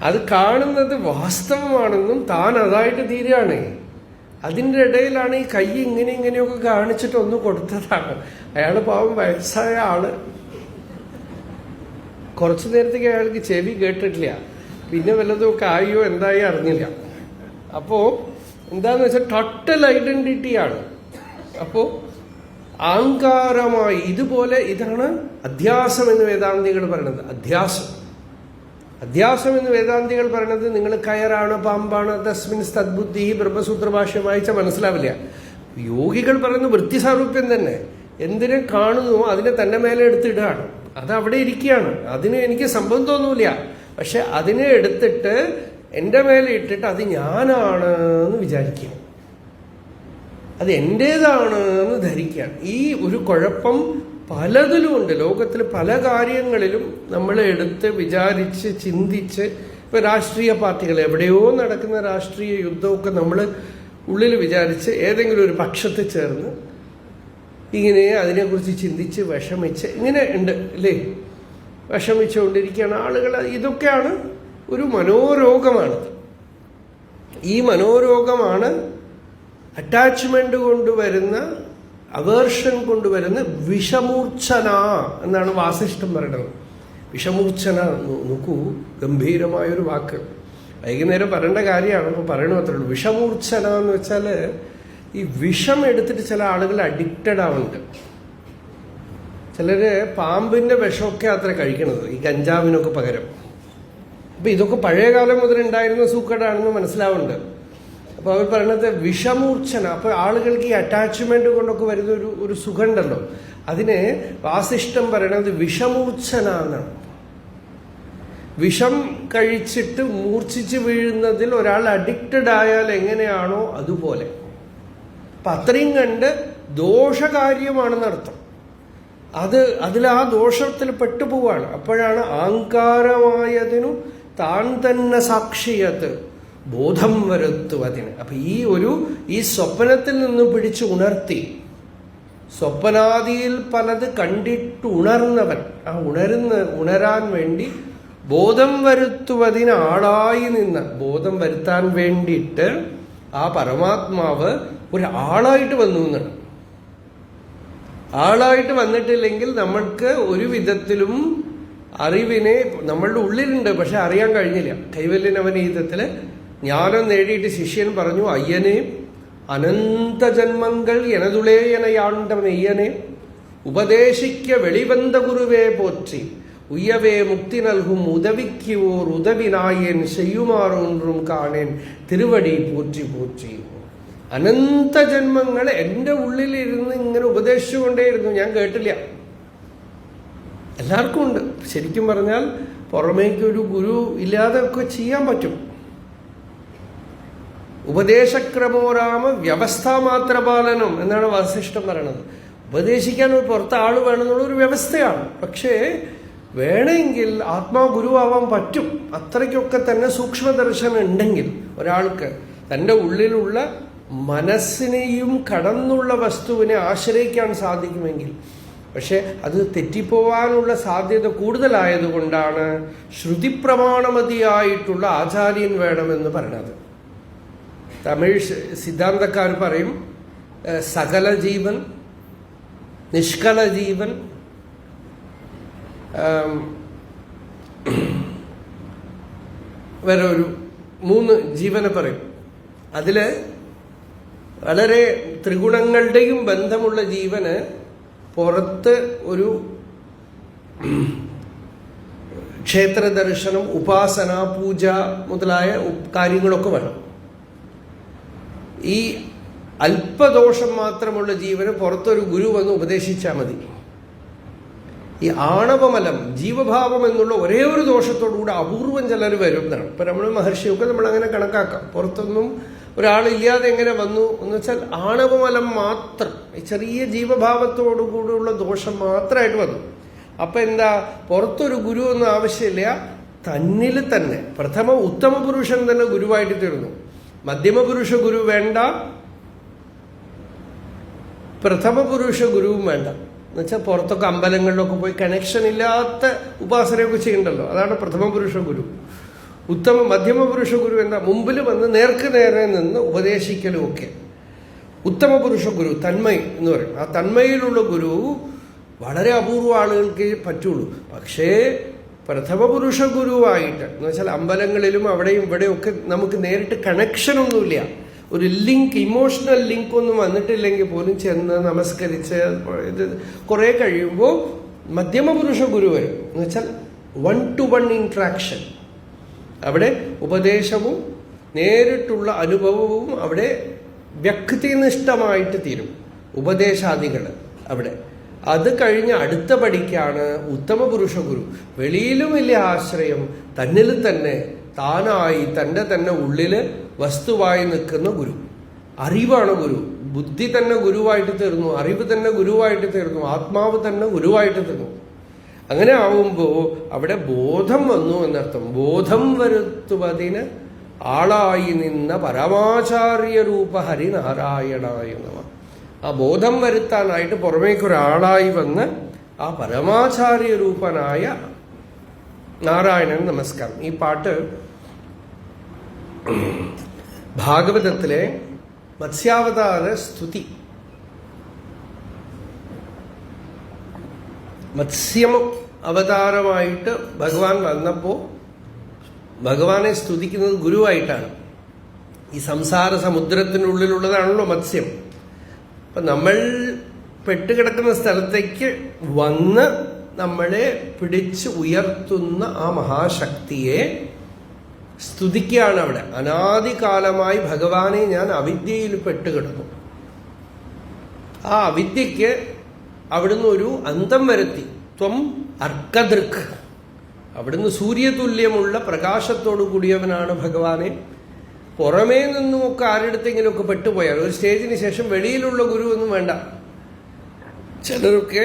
അത് കാണുന്നത് വാസ്തവമാണെന്നും താൻ അതായിട്ട് തീരുകയാണ്. അതിൻ്റെ ഇടയിലാണ് ഈ കൈ ഇങ്ങനെയൊക്കെ കാണിച്ചിട്ട് ഒന്ന് കൊടുത്തതാണ്. അയാൾ പാവം വയസ്സായ ആള്. കുറച്ചു നേരത്തേക്ക് അയാൾക്ക് ചെവി കേട്ടിട്ടില്ല. പിന്നെ വല്ലതുമൊക്കെ ആയോ എന്തായോ അറിഞ്ഞില്ല. അപ്പോ എന്താന്ന് വെച്ചാൽ ടോട്ടൽ ഐഡന്റിറ്റിയാണ്. അപ്പോ അഹങ്കാരമായി ഇതുപോലെ ഇതാണ് അധ്യാസം എന്ന് വേദാന്തികൾ പറയുന്നത്. അധ്യാസം എന്ന് വേദാന്തികൾ പറയുന്നത് നിങ്ങൾ കയറാണ്, പാമ്പാണ്, തസ്മിൻ തദ്ബുദ്ധി ബ്രഹ്മസൂത്ര ഭാഷ വായിച്ചാൽ മനസ്സിലാവില്ല. യോഗികൾ പറയുന്ന വൃത്തിസാരൂപ്യം തന്നെ. എന്തിനെ കാണുന്നു അതിനെ തന്നെ മേലെ എടുത്തിടുകയാണ്. അത് അവിടെ ഇരിക്കുകയാണ്. അതിന് എനിക്ക് സംഭവം തോന്നൂല. പക്ഷെ അതിനെ എടുത്തിട്ട് എൻ്റെ മേലെ ഇട്ടിട്ട് അത് ഞാനാണ് എന്ന് വിചാരിക്കുക, അത് എൻ്റേതാണ് എന്ന് ധരിക്കുകയാണ്. ഈ ഒരു കുഴപ്പം പലതിലും ഉണ്ട്. ലോകത്തിൽ പല കാര്യങ്ങളിലും നമ്മൾ എടുത്ത് വിചാരിച്ച് ചിന്തിച്ച്, ഇപ്പൊ രാഷ്ട്രീയ പാർട്ടികൾ, എവിടെയോ നടക്കുന്ന രാഷ്ട്രീയ യുദ്ധമൊക്കെ നമ്മൾ ഉള്ളിൽ വിചാരിച്ച് ഏതെങ്കിലും ഒരു പക്ഷത്ത് ചേർന്ന് ഇങ്ങനെ അതിനെക്കുറിച്ച് ചിന്തിച്ച് വിഷമിച്ച് ഇങ്ങനെ ഉണ്ട് അല്ലേ, വിഷമിച്ചുകൊണ്ടിരിക്കുകയാണ് ആളുകൾ. ഇതൊക്കെയാണ് ഒരു മനോരോഗമാണ്. ഈ മനോരോഗമാണ് അറ്റാച്ച്മെന്റ് കൊണ്ടുവരുന്ന, അവേർഷൻ കൊണ്ടുവരുന്ന വിഷമൂർച്ഛന എന്നാണ് വാസിഷ്ഠം പറയുന്നത്. വിഷമൂർച്ഛന നോക്കൂ, ഗംഭീരമായൊരു വാക്ക്. വൈകുന്നേരം പറയേണ്ട കാര്യമാണ്, ഇപ്പോൾ പറയണു അത്രേ ഉള്ളൂ. വിഷമൂർച്ഛന എന്ന് വെച്ചാൽ ഈ വിഷം എടുത്തിട്ട് ചില ആളുകൾ അഡിക്റ്റഡ് ആവുന്നുണ്ട്. ചിലര് പാമ്പിന്റെ വിഷമൊക്കെ അത്ര കഴിക്കണത്, ഈ ഗഞ്ചാവിനൊക്കെ പകരം. അപ്പൊ ഇതൊക്കെ പഴയകാലം മുതൽ ഉണ്ടായിരുന്ന സൂക്കേടാണെന്ന് മനസ്സിലാവുന്നുണ്ട്. അപ്പൊ അവർ പറയുന്നത് വിഷമൂർച്ഛന. അപ്പൊ ആളുകൾക്ക് ഈ അറ്റാച്ച്മെന്റ് കൊണ്ടൊക്കെ വരുന്ന ഒരു സുഖം ഉണ്ടല്ലോ, അതിനെ വാസിഷ്ഠം പറയണത് വിഷമൂർച്ഛന എന്നാണ്. വിഷം കഴിച്ചിട്ട് മൂർച്ഛിച്ച് വീഴുന്നതിൽ ഒരാൾ അഡിക്റ്റഡ് ആയാൽ എങ്ങനെയാണോ അതുപോലെ. അപ്പൊ അത്രയും കണ്ട് ദോഷകാര്യമാണെന്നർത്ഥം. അതിൽ ആ ദോഷത്തിൽ പെട്ടുപോവാണ്. അപ്പോഴാണ് അഹങ്കാരമായതിനു താൻ തന്നെ സാക്ഷിയത്ത് ബോധം വരുത്തുവതിന്. അപ്പൊ ഈ സ്വപ്നത്തിൽ നിന്ന് പിടിച്ച് ഉണർത്തി, സ്വപ്നാദിയിൽ പലത് കണ്ടിട്ട് ഉണർന്നവൻ, ആ ഉണരാൻ വേണ്ടി ബോധം വരുത്തുവതിന് ആളായി നിന്ന്, ബോധം വരുത്താൻ വേണ്ടിയിട്ട് ആ പരമാത്മാവ് ഒരു ആളായിട്ട് വന്നു എന്നാണ്. ആളായിട്ട് വന്നിട്ടില്ലെങ്കിൽ നമ്മൾക്ക് ഒരു വിധത്തിലും അറിവിനെ നമ്മളുടെ ഉള്ളിലുണ്ട്, പക്ഷെ അറിയാൻ കഴിഞ്ഞില്ല. കൈവല്യനവനീതത്തില് ജ്ഞാനം നേടിയിട്ട് ശിഷ്യൻ പറഞ്ഞു, അയ്യനെ അനന്ത ജന്മങ്ങൾ എനതുളേ എനയാണ്ട നെയ്യനെ ഉപദേശിക്ക വെളിവந்த ഗുരുവേ പോറ്റി ഉയ്യവേ മുക്തി നൽകും ഉദവിക്കുവോർ ഉദവിനായൻ ചെയ്യുമാറൊന്നും കാണേൻ തിരുവടി പോറ്റി പോറ്റി. അനന്ത ജന്മങ്ങൾ എൻ്റെ ഉള്ളിലിരുന്ന് ഇങ്ങനെ ഉപദേശിച്ചുകൊണ്ടേയിരുന്നു, ഞാൻ കേട്ടില്ല. എല്ലാവർക്കും ഉണ്ട്. ശരിക്കും പറഞ്ഞാൽ പുറമേക്കൊരു ഗുരു ഇല്ലാതെ ഒക്കെ ചെയ്യാൻ പറ്റും. ഉപദേശക്രമോരാമ വ്യവസ്ഥാമാത്രപാലനം എന്നാണ് വസിഷ്ഠം പറയണത്. ഉപദേശിക്കാൻ ഒരു പുറത്ത് ആൾ വേണമെന്നുള്ളൊരു വ്യവസ്ഥയാണ്. പക്ഷേ വേണമെങ്കിൽ ആത്മാ ഗുരുവാവാൻ പറ്റും. അത്രയ്ക്കൊക്കെ തന്നെ സൂക്ഷ്മദർശനം ഉണ്ടെങ്കിൽ ഒരാൾക്ക് തൻ്റെ ഉള്ളിലുള്ള മനസ്സിനെയും കടന്നുള്ള വസ്തുവിനെ ആശ്രയിക്കാൻ സാധിക്കുമെങ്കിൽ. പക്ഷെ അത് തെറ്റിപ്പോവാനുള്ള സാധ്യത കൂടുതലായതുകൊണ്ടാണ് ശ്രുതിപ്രമാണമതിയായിട്ടുള്ള ആചാര്യൻ വേണമെന്ന് പറയുന്നത്. തമിഴ് സിദ്ധാന്തക്കാർ പറയും സകല ജീവൻ, നിഷ്കല ജീവൻ, വേറെ ഒരു 3 ജീവനെ പറയും. അതില് വളരെ ത്രിഗുണങ്ങളുടെയും ബന്ധമുള്ള ജീവന് പുറത്ത് ഒരു ക്ഷേത്ര ദർശനം, ഉപാസന, പൂജ മുതലായ കാര്യങ്ങളൊക്കെ വേണം. ഈ അല്പദോഷം മാത്രമുള്ള ജീവന് പുറത്തൊരു ഗുരു വന്ന് ഉപദേശിച്ചാൽ മതി. ഈ ആണവമലം, ജീവഭാവം എന്നുള്ള ഒരേ ഒരു ദോഷത്തോടുകൂടി അപൂർവം ചിലർ വരും എന്നാണ്. ഇപ്പം നമ്മൾ മഹർഷിയൊക്കെ നമ്മളങ്ങനെ കണക്കാക്കാം. പുറത്തൊന്നും ഒരാളില്ലാതെ എങ്ങനെ വന്നു എന്ന് വെച്ചാൽ ആണവമലം മാത്രം, ചെറിയ ജീവഭാവത്തോടു കൂടിയുള്ള ദോഷം മാത്രമായിട്ട് വന്നു. അപ്പം എന്താ, പുറത്തൊരു ഗുരു ഒന്നും ആവശ്യമില്ല. തന്നിൽ തന്നെ പ്രഥമ ഉത്തമ പുരുഷൻ തന്നെ ഗുരുവായിട്ട് തീർന്നു. മധ്യമ പുരുഷ ഗുരു വേണ്ട, പ്രഥമ പുരുഷ ഗുരുവും വേണ്ട. എന്നുവെച്ചാൽ പുറത്തൊക്കെ അമ്പലങ്ങളിലൊക്കെ പോയി കണക്ഷൻ ഇല്ലാത്ത ഉപാസനയൊക്കെ ചെയ്യണ്ടല്ലോ, അതാണ് പ്രഥമ പുരുഷ ഗുരു. മധ്യമ പുരുഷ ഗുരു എന്താ, മുമ്പിൽ വന്ന് നേർക്ക് നേരെ നിന്ന് ഉപദേശിക്കലും ഒക്കെ. ഉത്തമ പുരുഷ ഗുരു തന്മയ് എന്ന് പറയും. ആ തന്മയിലുള്ള ഗുരു വളരെ അപൂർവ ആളുകൾക്ക് പറ്റുള്ളൂ. പക്ഷേ പ്രഥമ പുരുഷ ഗുരുവായിട്ട് എന്ന് വെച്ചാൽ അമ്പലങ്ങളിലും അവിടെയും ഇവിടെയൊക്കെ നമുക്ക് നേരിട്ട് കണക്ഷനൊന്നുമില്ല, ഒരു ലിങ്ക്, ഇമോഷണൽ ലിങ്ക് ഒന്നും വന്നിട്ടില്ലെങ്കിൽ പോലും ചെന്ന് നമസ്കരിച്ച് ഇത് കുറെ കഴിയുമ്പോൾ മധ്യമ പുരുഷ ഗുരു വരും. എന്ന് വെച്ചാൽ 1-to-1 ഇൻട്രാക്ഷൻ. അവിടെ ഉപദേശവും നേരിട്ടുള്ള അനുഭവവും അവിടെ വ്യക്തിനിഷ്ഠമായിട്ട് തീരും ഉപദേശാദികൾ അവിടെ. അത് കഴിഞ്ഞ് അടുത്ത പടിക്കാണ് ഉത്തമ പുരുഷ ഗുരു. വെളിയിലും വലിയ ആശ്രയം, തന്നിൽ തന്നെ താനായി തൻ്റെ തന്നെ ഉള്ളിൽ വസ്തുവായി നിൽക്കുന്ന ഗുരു. അറിവാണ് ഗുരു. ബുദ്ധി തന്നെ ഗുരുവായിട്ട് തീർന്നു, അറിവ് തന്നെ ഗുരുവായിട്ട് തീർന്നു, ആത്മാവ് തന്നെ ഗുരുവായിട്ട് തീർന്നു. അങ്ങനെ ആവുമ്പോൾ അവിടെ ബോധം വന്നു എന്നർത്ഥം. ബോധം വരുത്തുവതിന് ആളായി നിന്ന പരമാചാര്യ രൂപ ഹരിനാരായണായ നമഃ. ആ ബോധം വരുത്താനായിട്ട് പുറമേക്കൊരാളായി വന്ന് ആ പരമാചാര്യ രൂപനായ നാരായണൻ നമസ്കാരം. ഈ പാട്ട് ഭാഗവതത്തിലെ മത്സ്യാവതാര സ്തുതി. മത്സ്യം അവതാരമായിട്ട് ഭഗവാൻ വന്നപ്പോൾ ഭഗവാനെ സ്തുതിക്കുന്നത് ഗുരുവായിട്ടാണ്. ഈ സംസാര സമുദ്രത്തിനുള്ളിലുള്ളതാണല്ലോ മത്സ്യം. അപ്പം നമ്മൾ പെട്ടുകിടക്കുന്ന സ്ഥലത്തേക്ക് വന്ന് നമ്മളെ പിടിച്ച് ഉയർത്തുന്ന ആ മഹാശക്തിയെ സ്തുതിക്കുകയാണ് അവിടെ. അനാദികാലമായി ഭഗവാനെ ഞാൻ അവിദ്യയിൽ പെട്ടുകിടന്നു. ആ അവിദ്യക്ക് അവിടുന്ന് ഒരു അന്തം വരുത്തി. ത്വം അർക്കദൃക്. അവിടുന്ന് സൂര്യതുല്യമുള്ള പ്രകാശത്തോടു കൂടിയവനാണ് ഭഗവാനെ. പുറമേ നിന്നുമൊക്കെ ആരുടെടുത്തെങ്കിലുമൊക്കെ പെട്ടുപോയാൽ ഒരു സ്റ്റേജിന് ശേഷം വെളിയിലുള്ള ഗുരു ഒന്നും വേണ്ട. ചിലരൊക്കെ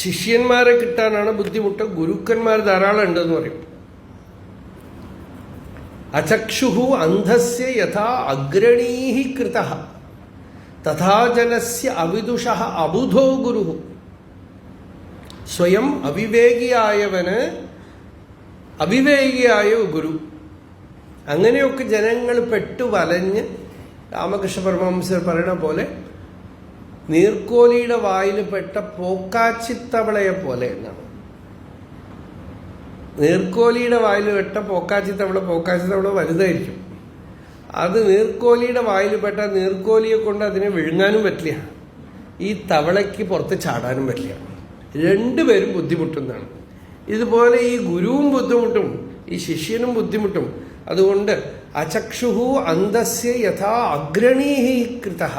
ശിഷ്യന്മാരെ കിട്ടാനാണ് ബുദ്ധിമുട്ട്, ഗുരുക്കന്മാർ ധാരാളം ഉണ്ടെന്ന് പറയും. അചക്ഷുഹു അന്ധസ്യ യഥാ അഗ്രണീഹി കൃതഃ തഥാ ജനസ്യ അവിദുഷഃ അബുധോ ഗുരു. സ്വയം അവിവേകിയായവന് അവിവേകിയായ ഗുരു. അങ്ങനെയൊക്കെ ജനങ്ങൾ പെട്ടു വലഞ്ഞ് രാമകൃഷ്ണ പരമഹംസർ പറയുന്ന പോലെ നീർക്കോലിയുടെ വായിൽ പെട്ട പോക്കാച്ചിത്തവളയെ പോലെ എന്നാണ്. നീർക്കോലിയുടെ വായിൽ പെട്ട പോക്കാച്ചിത്തവള വലുതായിരിക്കും. അത് നീർക്കോലിയുടെ വായിൽ പെട്ട നീർക്കോലിയെ കൊണ്ട് അതിനെ വിഴുങ്ങാനും പറ്റില്ല, ഈ തവളയ്ക്ക് പുറത്ത് ചാടാനും പറ്റില്ല. രണ്ടുപേരും ബുദ്ധിമുട്ടുന്നതാണ്. ഇതുപോലെ ഈ ഗുരുവും ബുദ്ധിമുട്ടും ഈ ശിഷ്യനും ബുദ്ധിമുട്ടും. അതുകൊണ്ട് അചക്ഷുഹു അന്ധസ്യ യഥാ അഗ്രണീഹി കൃതഃ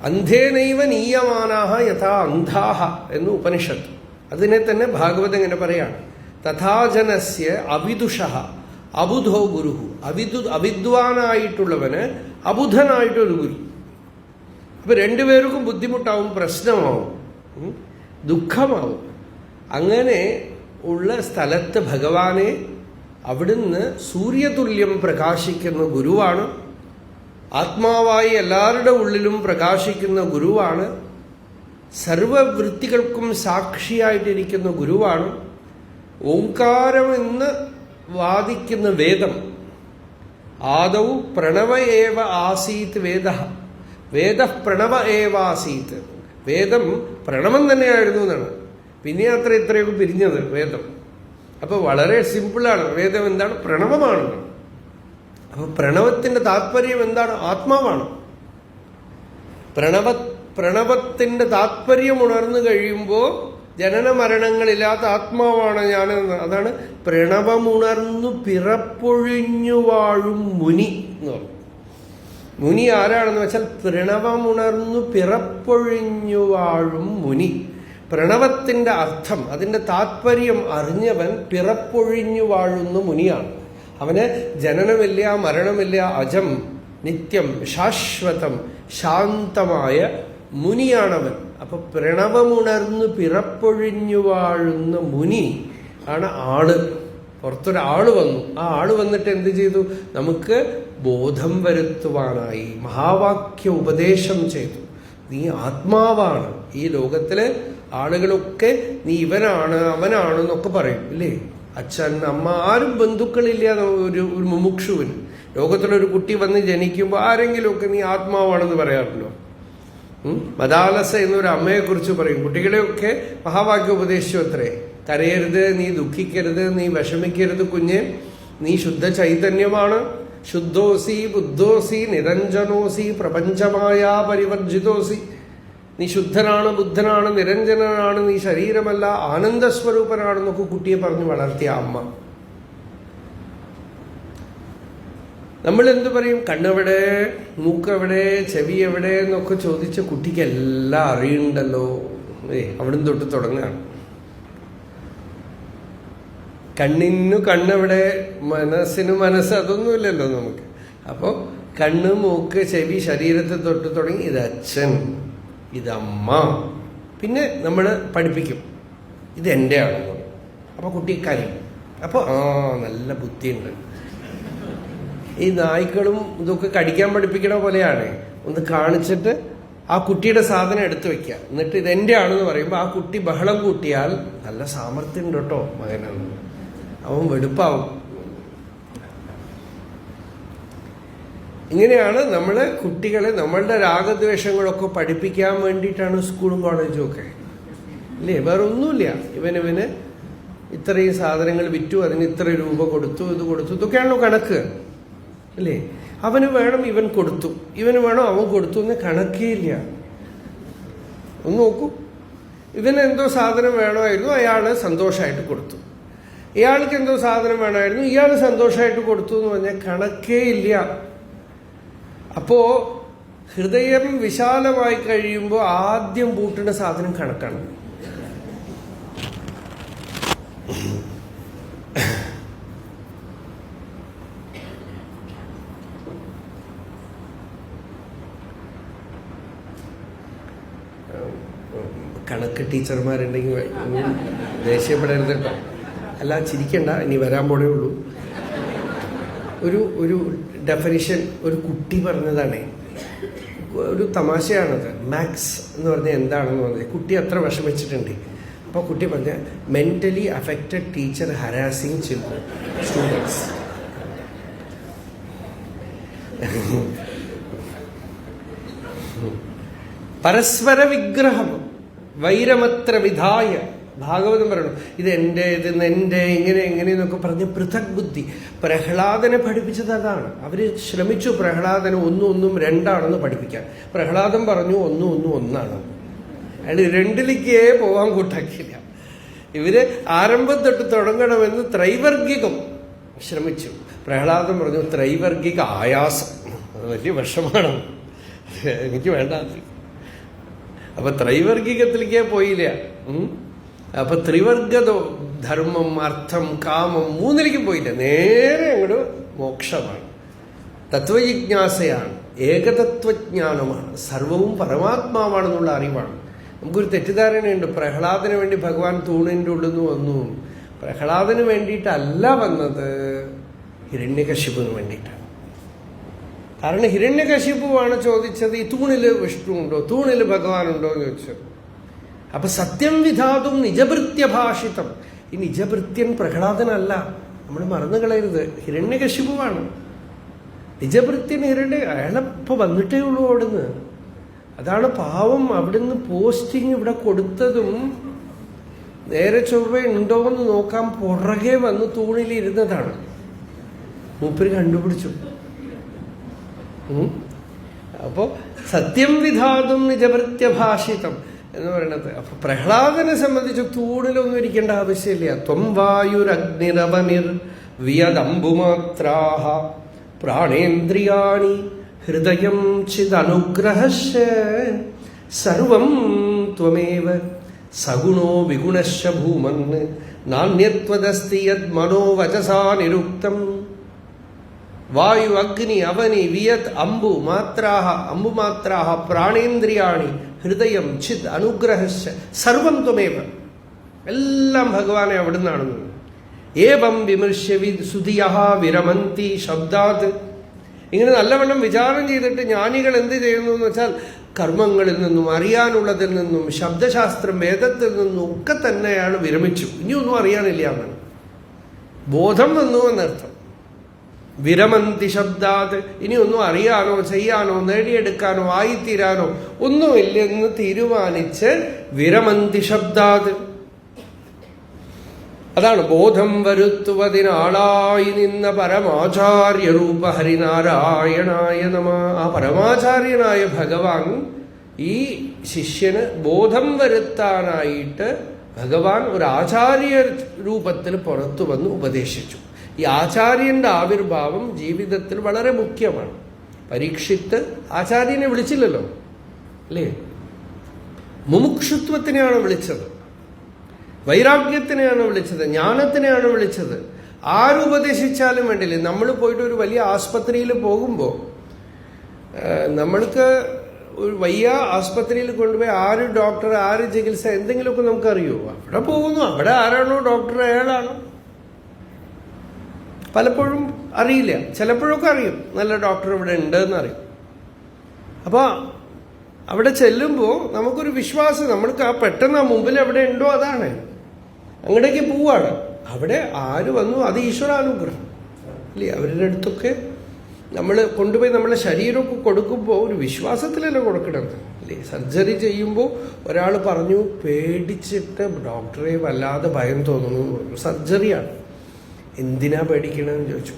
അന്ധേനൈവ നീയമാനാഹ യഥാ അന്ധാഹ എന്ന് ഉപനിഷത്ത്. അതിനെ തന്നെ ഭാഗവതം ഇങ്ങനെ പറയാണ്, തഥാജനസ്യ അവിദുഷഃ അബുധോ ഗുരുഹു. അവിദ്വാനായിട്ടുള്ളവന് അബുധനായിട്ടൊരു ഗുരു. അപ്പൊ രണ്ടുപേർക്കും ബുദ്ധിമുട്ടാവും, പ്രശ്നമാവും, ദുഃഖമാവും. അങ്ങനെ ഉള്ള സ്ഥലത്ത് ഭഗവാനെ അവിടുന്ന് സൂര്യതുല്യം പ്രകാശിക്കുന്ന ഗുരുവാണ്. ആത്മാവായി എല്ലാവരുടെ ഉള്ളിലും പ്രകാശിക്കുന്ന ഗുരുവാണ്. സർവവൃത്തികൾക്കും സാക്ഷിയായിട്ടിരിക്കുന്ന ഗുരുവാണ്. ഓംകാരമെന്ന് വാദിക്കുന്ന വേദം, ആദൗ പ്രണവ ഏവ ആസീത് വേദ, വേദ പ്രണവ ഏവ ആസീത്. വേദം പ്രണവം തന്നെയായിരുന്നു എന്നാണ്. പിന്നെ ഇത്രയൊക്കെ പിരിഞ്ഞത് വേദം. അപ്പൊ വളരെ സിമ്പിളാണ്. വേദം എന്താണ്? പ്രണവമാണ്. അപ്പൊ പ്രണവത്തിന്റെ താല്പര്യം എന്താണ്? ആത്മാവാണ്. പ്രണവത്തിന്റെ താല്പര്യം ഉണർന്നു കഴിയുമ്പോൾ ജനന മരണങ്ങളില്ലാത്ത ആത്മാവാണ് ഞാനെന്ന്. അതാണ് പ്രണവമുണർന്നു പിറപ്പൊഴിഞ്ഞു വാഴും മുനി എന്ന് പറഞ്ഞു. മുനി ആരാണെന്ന് വെച്ചാൽ പ്രണവമുണർന്നു പിറപ്പൊഴിഞ്ഞു വാഴും മുനി. പ്രണവത്തിന്റെ അർത്ഥം, അതിന്റെ താല്പര്യം അറിഞ്ഞവൻ പിറപ്പൊഴിഞ്ഞു വാഴുന്ന മുനിയാണ്. അവന് ജനനമില്ല, മരണമില്ല, അജം, നിത്യം, ശാശ്വതം, ശാന്തമായ മുനിയാണവൻ. അപ്പൊ പ്രണവമുണർന്നു പിറപ്പൊഴിഞ്ഞു വാഴുന്ന മുനി ആണ് ആള്. പുറത്തൊരാള് വന്നു. ആ ആള് വന്നിട്ട് എന്ത് ചെയ്തു? നമുക്ക് ബോധം വരുത്തുവാനായി മഹാവാക്യ ഉപദേശം ചെയ്തു. നീ ആത്മാവാണ്. ഈ ലോകത്തിലെ ആളുകളൊക്കെ നീ ഇവനാണ് അവനാണ് എന്നൊക്കെ പറയും, ഇല്ലേ? അച്ഛൻ, അമ്മ, ആരും ബന്ധുക്കളില്ല ഒരു മുമുക്ഷുവിന്. ലോകത്തിലൊരു കുട്ടി വന്ന് ജനിക്കുമ്പോൾ ആരെങ്കിലുമൊക്കെ നീ ആത്മാവാണെന്ന് പറയാറുണ്ടോ? മദാലസ എന്നൊരു അമ്മയെ കുറിച്ച് പറയും. കുട്ടികളെയൊക്കെ മഹാവാക്യം ഉപദേശിച്ചു അത്രേ. കരയരുത്, നീ ദുഃഖിക്കരുത്, നീ വിഷമിക്കരുത് കുഞ്ഞെ, നീ ശുദ്ധ ചൈതന്യമാണ്. ശുദ്ധോസി ബുദ്ധോസി നിരഞ്ജനോസി പ്രപഞ്ചമായ പരിവർജിതോസി. നീ ശുദ്ധനാണ്, ബുദ്ധനാണ്, നിരഞ്ജനാണ്, നീ ശരീരമല്ല, ആനന്ദസ്വരൂപനാണെന്നൊക്കെ കുട്ടിയെ പറഞ്ഞ് വളർത്തിയ അമ്മ. നമ്മൾ എന്തു പറയും? കണ്ണെവിടെ, മൂക്കെവിടെ, ചെവി എവിടെ എന്നൊക്കെ ചോദിച്ച കുട്ടിക്ക് എല്ലാം അറിയണ്ടല്ലോ. അവിടുന്ന് തൊട്ട് തുടങ്ങുകയാണ്. കണ്ണിനു കണ്ണെവിടെ, മനസ്സിന് മനസ്സ്, അതൊന്നുമില്ലല്ലോ നമുക്ക്. അപ്പോൾ കണ്ണ്, മൂക്ക്, ചെവി, ശരീരത്തെ തൊട്ട് തുടങ്ങി ഇത് അച്ഛൻ, ഇതമ്മ. പിന്നെ നമ്മൾ പഠിപ്പിക്കും ഇത് എൻ്റെ ആണെന്ന്. അപ്പോൾ കുട്ടി കരയും. അപ്പോൾ നല്ല ബുദ്ധിയുണ്ട്. ഈ നായ്ക്കളും ഇതൊക്കെ കടിക്കാൻ പഠിപ്പിക്കണ പോലെയാണ്. ഒന്ന് കാണിച്ചിട്ട് ആ കുട്ടിയുടെ സാധനം എടുത്തു വെക്കുക. എന്നിട്ട് ഇത് എൻ്റെ ആണെന്ന് പറയുമ്പോൾ ആ കുട്ടി ബഹളം കൂട്ടിയാൽ നല്ല സാമർഥ്യം ഉണ്ട് കേട്ടോ മകനെന്ന്, അവൻ വെടുപ്പാവും. ഇങ്ങനെയാണ് നമ്മൾ കുട്ടികളെ, നമ്മളുടെ രാഗദ്വേഷങ്ങളൊക്കെ പഠിപ്പിക്കാൻ വേണ്ടിയിട്ടാണ് സ്കൂളും കോളേജും ഒക്കെ, ഇല്ലേ? വേറെ ഒന്നുമില്ല. ഇവന് ഇത്രയും സാധനങ്ങൾ വിറ്റു, അതിന് ഇത്ര രൂപ കൊടുത്തു, ഇത് കൊടുത്തു, ഇതൊക്കെയാണല്ലോ കണക്ക്, അല്ലേ? അവന് വേണം ഇവൻ കൊടുത്തു, ഇവന് വേണം അവൻ കൊടുത്തു എന്ന് കണക്കേ ഇല്ല. ഒന്ന് നോക്കൂ, ഇവന് എന്തോ സാധനം വേണമായിരുന്നു, അയാള് സന്തോഷമായിട്ട് കൊടുത്തു. ഇയാൾക്ക് എന്തോ സാധനം വേണമായിരുന്നു, ഇയാൾ സന്തോഷമായിട്ട് കൊടുത്തു എന്ന് പറഞ്ഞാൽ കണക്കേ ഇല്ല. അപ്പോ ഹൃദയം വിശാലമായി കഴിയുമ്പോൾ ആദ്യം പൂട്ടുന്ന സാധനം കണക്കാണ്. കണക്ക് ടീച്ചർമാരുണ്ടെങ്കിൽ ദേഷ്യപ്പെടരുത് കേട്ടോ. അല്ല, ചിരിക്കണ്ട, ഇനി വരാൻ പോണേ ഉള്ളൂ. ഒരു ഡെഫിനിഷൻ ഒരു കുട്ടി പറഞ്ഞതാണ്, ഒരു തമാശയാണത്. മാത്സ് എന്ന് പറഞ്ഞാൽ എന്താണെന്ന് പറഞ്ഞത്, കുട്ടി അത്ര വിഷമിച്ചിട്ടുണ്ട്. അപ്പോൾ കുട്ടി പറഞ്ഞ mentally affected teacher harassing children students. പരസ്പര വിഗ്രഹം വൈരമത്ര വിധായ. ഭാഗവതം പറയണു ഇത് എൻ്റെ, ഇത് എൻ്റെ, ഇങ്ങനെ എങ്ങനെയെന്നൊക്കെ പറഞ്ഞ് പൃഥക് ബുദ്ധി. പ്രഹ്ലാദനെ പഠിപ്പിച്ചത് അതാണ്. അവര് ശ്രമിച്ചു പ്രഹ്ലാദനെ ഒന്നും രണ്ടാണെന്ന് പഠിപ്പിക്കാൻ. പ്രഹ്ലാദൻ പറഞ്ഞു ഒന്നും ഒന്നാണ്. അയാൾ രണ്ടിലേക്കേ പോകാൻ കൂട്ടാക്കില്ല. ഇവര് ആരംഭം തൊട്ട് തുടങ്ങണമെന്ന് ത്രൈവർഗികം ശ്രമിച്ചു. പ്രഹ്ലാദൻ പറഞ്ഞു ത്രൈവർഗിക ആയാസം, അത് വലിയ വിഷമാണ്, എനിക്ക് വേണ്ട. അപ്പൊ ത്രൈവർഗികത്തിലേക്കേ പോയില്ല. അപ്പൊ ത്രിവർഗതോ ധർമ്മം, അർത്ഥം, കാമം മൂന്നിലേക്കും പോയില്ല. നേരെ അങ്ങോട്ട് മോക്ഷമാണ്, തത്വജിജ്ഞാസയാണ്, ഏകതത്വജ്ഞാനമാണ്, സർവവും പരമാത്മാവാണെന്നുള്ള അറിവാണ്. നമുക്കൊരു തെറ്റിദ്ധാരണയുണ്ട്, പ്രഹ്ലാദന് വേണ്ടി ഭഗവാൻ തൂണിൻ്റെ ഉള്ളിൽ നിന്ന് വന്നു. പ്രഹ്ലാദന് വേണ്ടിയിട്ടല്ല വന്നത്, ഹിരണ്യകശിപുവിന് വേണ്ടിയിട്ടാണ്. കാരണം ഹിരണ്യകശിപുവാണ് ചോദിച്ചത്, ഈ തൂണില് വിഷ്ണു ഉണ്ടോ, തൂണില് ഭഗവാനുണ്ടോ എന്ന് ചോദിച്ചത്. അപ്പൊ സത്യം വിധാതും നിജഭൃത്യഭാഷിതം. ഈ നിജഭൃത്യൻ പ്രഹ്ലാദനല്ല, നമ്മൾ മറന്നു കളയരുത്, ഹിരണ്യകശിപുവാണ് നിജഭൃത്യൻ. അയാളിപ്പോ വന്നിട്ടേ ഉള്ളൂ അവിടുന്ന്. അതാണ് പാവം. അവിടുന്ന് പോസ്റ്റിംഗ് ഇവിടെ കൊടുത്തതും നേരെ ചൊവ്വ ഉണ്ടോന്ന് നോക്കാൻ പുറകെ വന്ന് തൂണിലിരുന്നതാണ്. മൂപ്പര് കണ്ടുപിടിച്ചു. അപ്പോ സത്യം വിധാതും നിജഭൃത്യഭാഷിതം എന്ന് പറയണത്. അപ്പൊ പ്രഹ്ലാദനെ സംബന്ധിച്ച് തൂണിലൊന്നും ഇരിക്കേണ്ട ആവശ്യമില്ല. ത്വം വായുരഗ്നിരവനിർ വിയദംബുമാത്രാഹ പ്രാണേന്ദ്രിയാണി ഹൃദയം ചിദനുഗ്രഹശ്ച സർവം ത്വമേവ സഗുണോ വിഗുണശ്ച ഭൂമൻ നാന്യത്വദസ്തി യത് മനോവചസാ നിരുക്തം. വായു അഗ്നി അവനി വിയത് അംബു മാത്രാഹ അംബുമാത്രാഹ പ്രാണേന്ദ്രിയാണി ഹൃദയം ചിത് അനുഗ്രഹശ്ച സർവം ത്വമേവ. എല്ലാം ഭഗവാനെ അവിടുന്നാണെന്ന്. ഏവം വിമർശ്യ സുധിയഃ വിരമന്തി ശബ്ദാത്. ഇങ്ങനെ നല്ലവണ്ണം വിചാരം ചെയ്തിട്ട് ജ്ഞാനികൾ എന്ത് ചെയ്യുന്നു എന്ന് വെച്ചാൽ കർമ്മങ്ങളിൽ നിന്നും അറിയാനുള്ളതിൽ നിന്നും ശബ്ദശാസ്ത്രം വേദത്തിൽ നിന്നും ഒക്കെ തന്നെയാണ് വിരമിച്ചു. ഇനിയൊന്നും അറിയാനില്ല എന്നാണ്, ബോധം വന്നു എന്നർത്ഥം. വിരമന്തി ശബ്ദാത്. ഇനി ഒന്നും അറിയാനോ ചെയ്യാനോ നേടിയെടുക്കാനോ ആയിത്തീരാനോ ഒന്നുമില്ലെന്ന് തീരുമാനിച്ച് വിരമന്തി ശബ്ദാത്. അതാണ് ബോധം വരുത്തുവതിനാളായി നിന്ന പരമാചാര്യരൂപ ഹരിനാരായണായ നമ. ആ പരമാചാര്യനായ ഭഗവാൻ ഈ ശിഷ്യന് ബോധം വരുത്താനായിട്ട് ഭഗവാൻ ഒരു ആചാര്യ രൂപത്തിൽ പുറത്തു വന്ന് ഉപദേശിച്ചു. ഈ ആചാര്യന്റെ ആവിർഭാവം ജീവിതത്തിൽ വളരെ മുഖ്യമാണ്. പരീക്ഷിത്ത് ആചാര്യനെ വിളിച്ചില്ലല്ലോ, അല്ലേ? മുമുക്ഷുത്വത്തിനെയാണ് വിളിച്ചത്, വൈരാഗ്യത്തിനെയാണ് വിളിച്ചത്, ജ്ഞാനത്തിനെയാണ് വിളിച്ചത്. ആരുപദേശിച്ചാലും വേണ്ടില്ലേ. നമ്മൾ പോയിട്ട് ഒരു വലിയ ആസ്പത്രിയിൽ പോകുമ്പോൾ നമ്മൾക്ക് ഒരു വയ്യ ആസ്പത്രിയിൽ കൊണ്ടുപോയി ആര് ഡോക്ടർ, ആര് ചികിത്സ, എന്തെങ്കിലുമൊക്കെ നമുക്കറിയോ? അവിടെ പോകുന്നു, അവിടെ ആരാണോ ഡോക്ടർ അയാളാണ്. പലപ്പോഴും അറിയില്ല, ചിലപ്പോഴൊക്കെ അറിയും, നല്ല ഡോക്ടർ ഇവിടെ ഉണ്ട് എന്നറിയും. അപ്പോൾ അവിടെ ചെല്ലുമ്പോൾ നമുക്കൊരു വിശ്വാസം, നമ്മൾക്ക് ആ പെട്ടെന്ന് ആ മുമ്പിൽ എവിടെ ഉണ്ടോ അതാണ്, അങ്ങടേക്ക് പോവാണ്. അവിടെ ആര് വന്നു അത് ഈശ്വരാനുഗ്രഹം അല്ലേ. അവരുടെ അടുത്തൊക്കെ നമ്മൾ കൊണ്ടുപോയി നമ്മളെ ശരീരമൊക്കെ കൊടുക്കുമ്പോൾ ഒരു വിശ്വാസത്തിലല്ലേ കൊടുക്കണത്, അല്ലേ? സർജറി ചെയ്യുമ്പോൾ ഒരാൾ പറഞ്ഞു പേടിച്ചിട്ട് ഡോക്ടറെ വല്ലാതെ ഭയം തോന്നുന്നു എന്ന് പറഞ്ഞു. സർജറിയാണ്, എന്തിനാ പേടിക്കണമെന്ന് ചോദിച്ചു.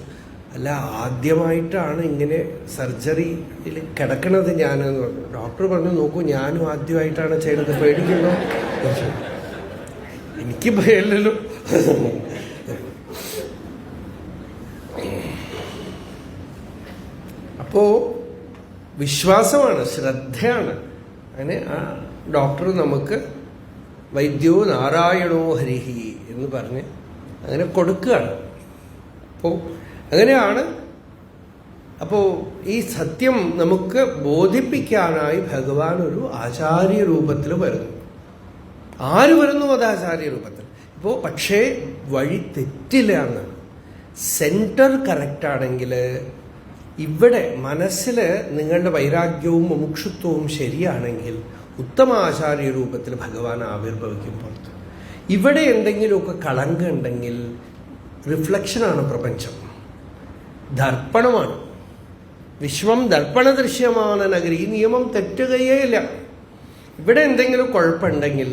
അല്ല, ആദ്യമായിട്ടാണ് ഇങ്ങനെ സർജറിയിൽ കിടക്കണത് ഞാനെന്ന് പറഞ്ഞു. ഡോക്ടർ പറഞ്ഞു, നോക്കൂ ഞാനും ആദ്യമായിട്ടാണ് ചെയ്യണത്, പേടിക്കണോ? എനിക്ക് ഭയമില്ലല്ലോ. അപ്പോ വിശ്വാസമാണ്, ശ്രദ്ധയാണ്. അങ്ങനെ ആ ഡോക്ടർ നമുക്ക് വൈദ്യോ നാരായണോ ഹരിഹി എന്ന് പറഞ്ഞ് അങ്ങനെ കൊടുക്കുകയാണ്. അപ്പോൾ അങ്ങനെയാണ്. അപ്പോൾ ഈ സത്യം നമുക്ക് ബോധിപ്പിക്കാനായി ഭഗവാൻ ഒരു ആചാര്യ രൂപത്തിൽ വരുന്നു. ആര് വരുന്നു? അത് ആചാര്യ രൂപത്തിൽ. ഇപ്പോൾ പക്ഷേ വഴി തെറ്റില്ല എന്നാണ്. സെന്റർ കറക്റ്റാണെങ്കിൽ ഇവിടെ മനസ്സിൽ നിങ്ങളുടെ വൈരാഗ്യവും മുമുക്ഷുത്വവും ശരിയാണെങ്കിൽ ഉത്തമ ആചാര്യ രൂപത്തിൽ ഭഗവാൻ ആവിർഭവിക്കും പുറത്ത്. ഇവിടെ എന്തെങ്കിലുമൊക്കെ കളങ്കം ഉണ്ടെങ്കിൽ റിഫ്ലക്ഷനാണ് പ്രപഞ്ചം, ദർപ്പണമാണ്. വിശ്വം ദർപ്പണ ദൃശ്യമാണ് നഗരി. ഈ നിയമം തെറ്റുകയേ ഇല്ല. ഇവിടെ എന്തെങ്കിലും കുഴപ്പമുണ്ടെങ്കിൽ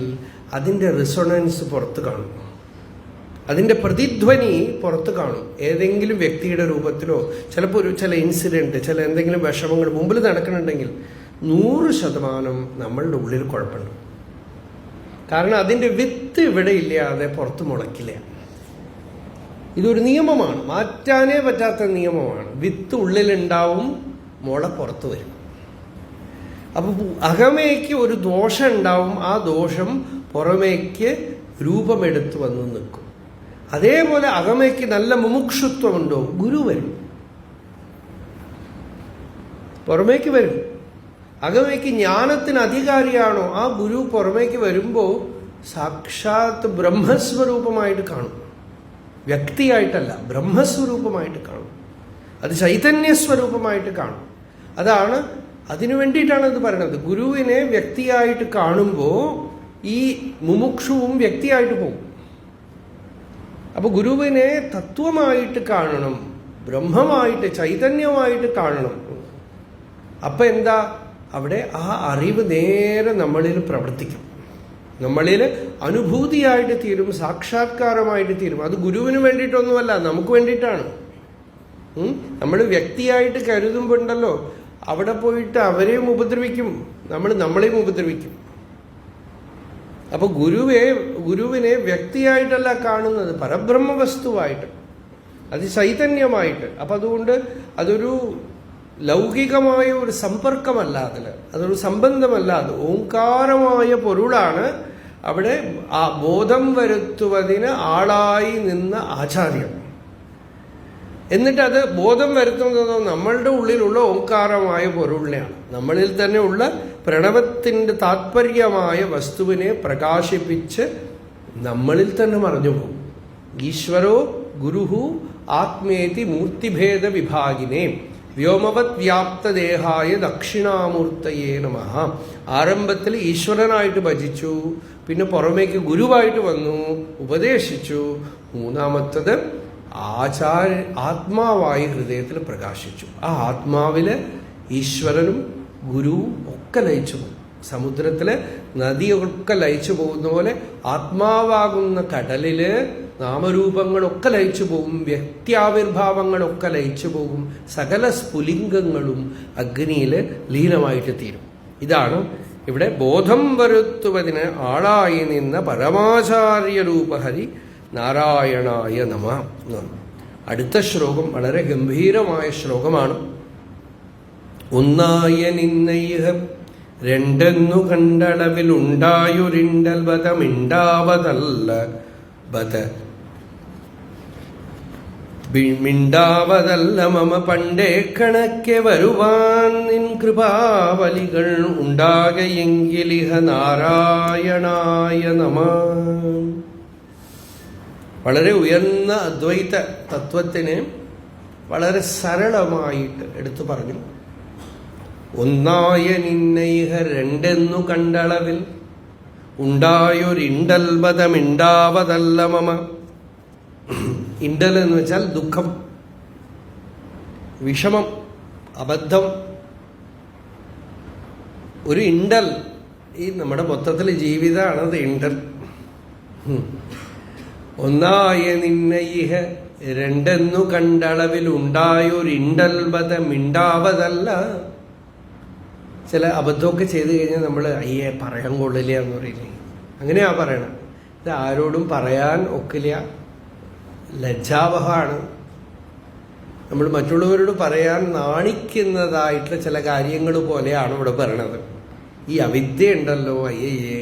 അതിൻ്റെ റിസൊണൻസ് പുറത്ത് കാണും, അതിൻ്റെ പ്രതിധ്വനി പുറത്ത് കാണും. ഏതെങ്കിലും വ്യക്തിയുടെ രൂപത്തിലോ ചിലപ്പോൾ ചില ഇൻസിഡൻറ്റ്, ചില എന്തെങ്കിലും വിഷമങ്ങൾ മുമ്പിൽ നടക്കുന്നുണ്ടെങ്കിൽ 100% നമ്മളുടെ ഉള്ളിൽ കുഴപ്പമുണ്ട്. കാരണം അതിൻ്റെ വിത്ത് ഇവിടെ ഇല്ലാതെ പുറത്ത് മുളയ്ക്കില്ല. ഇതൊരു നിയമമാണ്, മാറ്റാനേ പറ്റാത്ത നിയമമാണ്. വിത്ത് ഉള്ളിലുണ്ടാവും, മുള പുറത്ത് വരും. അപ്പൊ അകമേക്ക് ഒരു ദോഷം ഉണ്ടാവും, ആ ദോഷം പുറമേക്ക് രൂപമെടുത്ത് വന്ന് നിൽക്കും. അതേപോലെ അകമേക്ക് നല്ല മുമുക്ഷുത്വമുണ്ടോ, ഗുരു വരും, പുറമേക്ക് വരും. അകമേക്ക് ജ്ഞാനത്തിന് അധികാരിയാണോ, ആ ഗുരു പുറമേക്ക് വരുമ്പോൾ സാക്ഷാത്ത് ബ്രഹ്മസ്വരൂപമായിട്ട് കാണും. വ്യക്തിയായിട്ടല്ല, ബ്രഹ്മസ്വരൂപമായിട്ട് കാണും. അത് ചൈതന്യസ്വരൂപമായിട്ട് കാണും. അതാണ്, അതിനു വേണ്ടിയിട്ടാണ് ഇത് പറയുന്നത്. ഗുരുവിനെ വ്യക്തിയായിട്ട് കാണുമ്പോൾ ഈ മുമുക്ഷുവും വ്യക്തിയായിട്ട് പോകും. അപ്പൊ ഗുരുവിനെ തത്വമായിട്ട് കാണണം, ബ്രഹ്മമായിട്ട് ചൈതന്യമായിട്ട് കാണണം. അപ്പൊ എന്താ, അവിടെ ആ അറിവ് നേരെ നമ്മളിൽ പ്രവർത്തിക്കും, നമ്മളിൽ അനുഭൂതിയായിട്ട് തീരും, സാക്ഷാത്കാരമായിട്ട് തീരും. അത് ഗുരുവിന് വേണ്ടിയിട്ടൊന്നുമല്ല, നമുക്ക് വേണ്ടിയിട്ടാണ്. നമ്മൾ വ്യക്തിയായിട്ട് കരുതുമ്പോണ്ടല്ലോ, അവിടെ പോയിട്ട് അവരെയും ഉപദ്രവിക്കും, നമ്മളെയും ഉപദ്രവിക്കും. അപ്പൊ ഗുരുവിനെ വ്യക്തിയായിട്ടല്ല കാണുന്നത്, പരബ്രഹ്മ വസ്തുവായിട്ട്, അത് ചൈതന്യമായിട്ട്. അപ്പൊ അതുകൊണ്ട് അതൊരു ലൗകികമായ ഒരു സമ്പർക്കമല്ല, അതൊരു സംബന്ധമല്ല, അത് ഓംകാരമായ പൊരുളാണ്. അവിടെ ആ ബോധം വരുത്തുവതിന് ആളായി നിന്ന ആചാര്യൻ. എന്നിട്ട് അത് ബോധം വരുത്തുന്നത് നമ്മളുടെ ഉള്ളിലുള്ള ഓംകാരമായ പൊരുളിനെയാണ്. നമ്മളിൽ തന്നെ ഉള്ള പ്രണവത്തിൻ്റെ താത്പര്യമായ വസ്തുവിനെ പ്രകാശിപ്പിച്ച് നമ്മളിൽ തന്നെ മറഞ്ഞു പോകും. ഈശ്വരോ ഗുരുഹു ആത്മേതി മൂർത്തിഭേദ വിഭാഗിനെ വ്യോമവത് വ്യാപ്തദേഹായ ദക്ഷിണാമൂർത്തയേ നമഃ. ആരംഭത്തിൽ ഈശ്വരനായിട്ട് ഭജിച്ചു, പിന്നെ പുറമേക്ക് ഗുരുവായിട്ട് വന്നു, ഉപദേശിച്ചു. മൂന്നാമത്തത് ആത്മാവായി ഹൃദയത്തിൽ പ്രകാശിച്ചു. ആ ആത്മാവില് ഈശ്വരനും ഗുരുവും ഒക്കെ ലയിച്ചു പോകും. സമുദ്രത്തിലെ നദിയൊക്കെ ലയിച്ചു പോകുന്ന പോലെ ആത്മാവാകുന്ന കടലില് നാമരൂപങ്ങളൊക്കെ ലയിച്ചു പോകും, വ്യക്തിയാവിർഭാവങ്ങളൊക്കെ ലയിച്ചു പോകും, സകല സ്ഫുലിംഗങ്ങളും അഗ്നിയില് ലീനമായിട്ട് തീരും. ഇതാണ് ഇവിടെ ബോധം വരുത്തുവതിന് ആളായി നിന്ന പരമാചാര്യ രൂപഹരി നാരായണായ നമ. അടുത്ത ശ്ലോകം വളരെ ഗംഭീരമായ ശ്ലോകമാണ്. ഒന്നായ നിന്നൈഹ രണ്ടെന്നു കണ്ടളവിൽ ഉണ്ടായൊരിണ്ടൽ ബതമിണ്ടാവതല്ല ബത മിണ്ടാവതല്ല മമ പണ്ടേ കണക്കെ വരുവാൻ നിൻ കൃപാവലികൾ ഉണ്ടാകയെങ്കിലിഹ നാരായണായ നമ. വളരെ ഉയർന്ന അദ്വൈത തത്വത്തിന് വളരെ സരളമായിട്ട് എടുത്തു പറഞ്ഞു. ഒന്നായ നിന്നൈഹ രണ്ടെന്നു കണ്ടളവിൽ ഉണ്ടായൊരിണ്ടൽബതമിണ്ടാവതല്ല മമ. ഇണ്ടൽ എന്ന് വെച്ചാൽ ദുഃഖം, വിഷമം, അബദ്ധം. ഒരു ഇണ്ടൽ, ഈ നമ്മുടെ മൊത്തത്തിൽ ജീവിതമാണത് ഇണ്ടൽ. ഒന്നായ നിന്നൈഹ രണ്ടെന്നു കണ്ടളവിൽ ഉണ്ടായൊരിണ്ടൽബതമിണ്ടാവതല്ല. ചില അബദ്ധമൊക്കെ ചെയ്തു കഴിഞ്ഞാൽ നമ്മൾ അയ്യേ പറയാൻ കൊള്ളില്ല എന്ന് പറയില്ലേ, അങ്ങനെയാ പറയണം. ഇത് ആരോടും പറയാൻ ഒക്കില്ല, ലജ്ജാവഹമാണ്. നമ്മൾ മറ്റുള്ളവരോട് പറയാൻ നാണിക്കുന്നതായിട്ടുള്ള ചില കാര്യങ്ങൾ പോലെയാണ് ഇവിടെ പറയണത്. ഈ അവിദ്യ ഉണ്ടല്ലോ, അയ്യേ,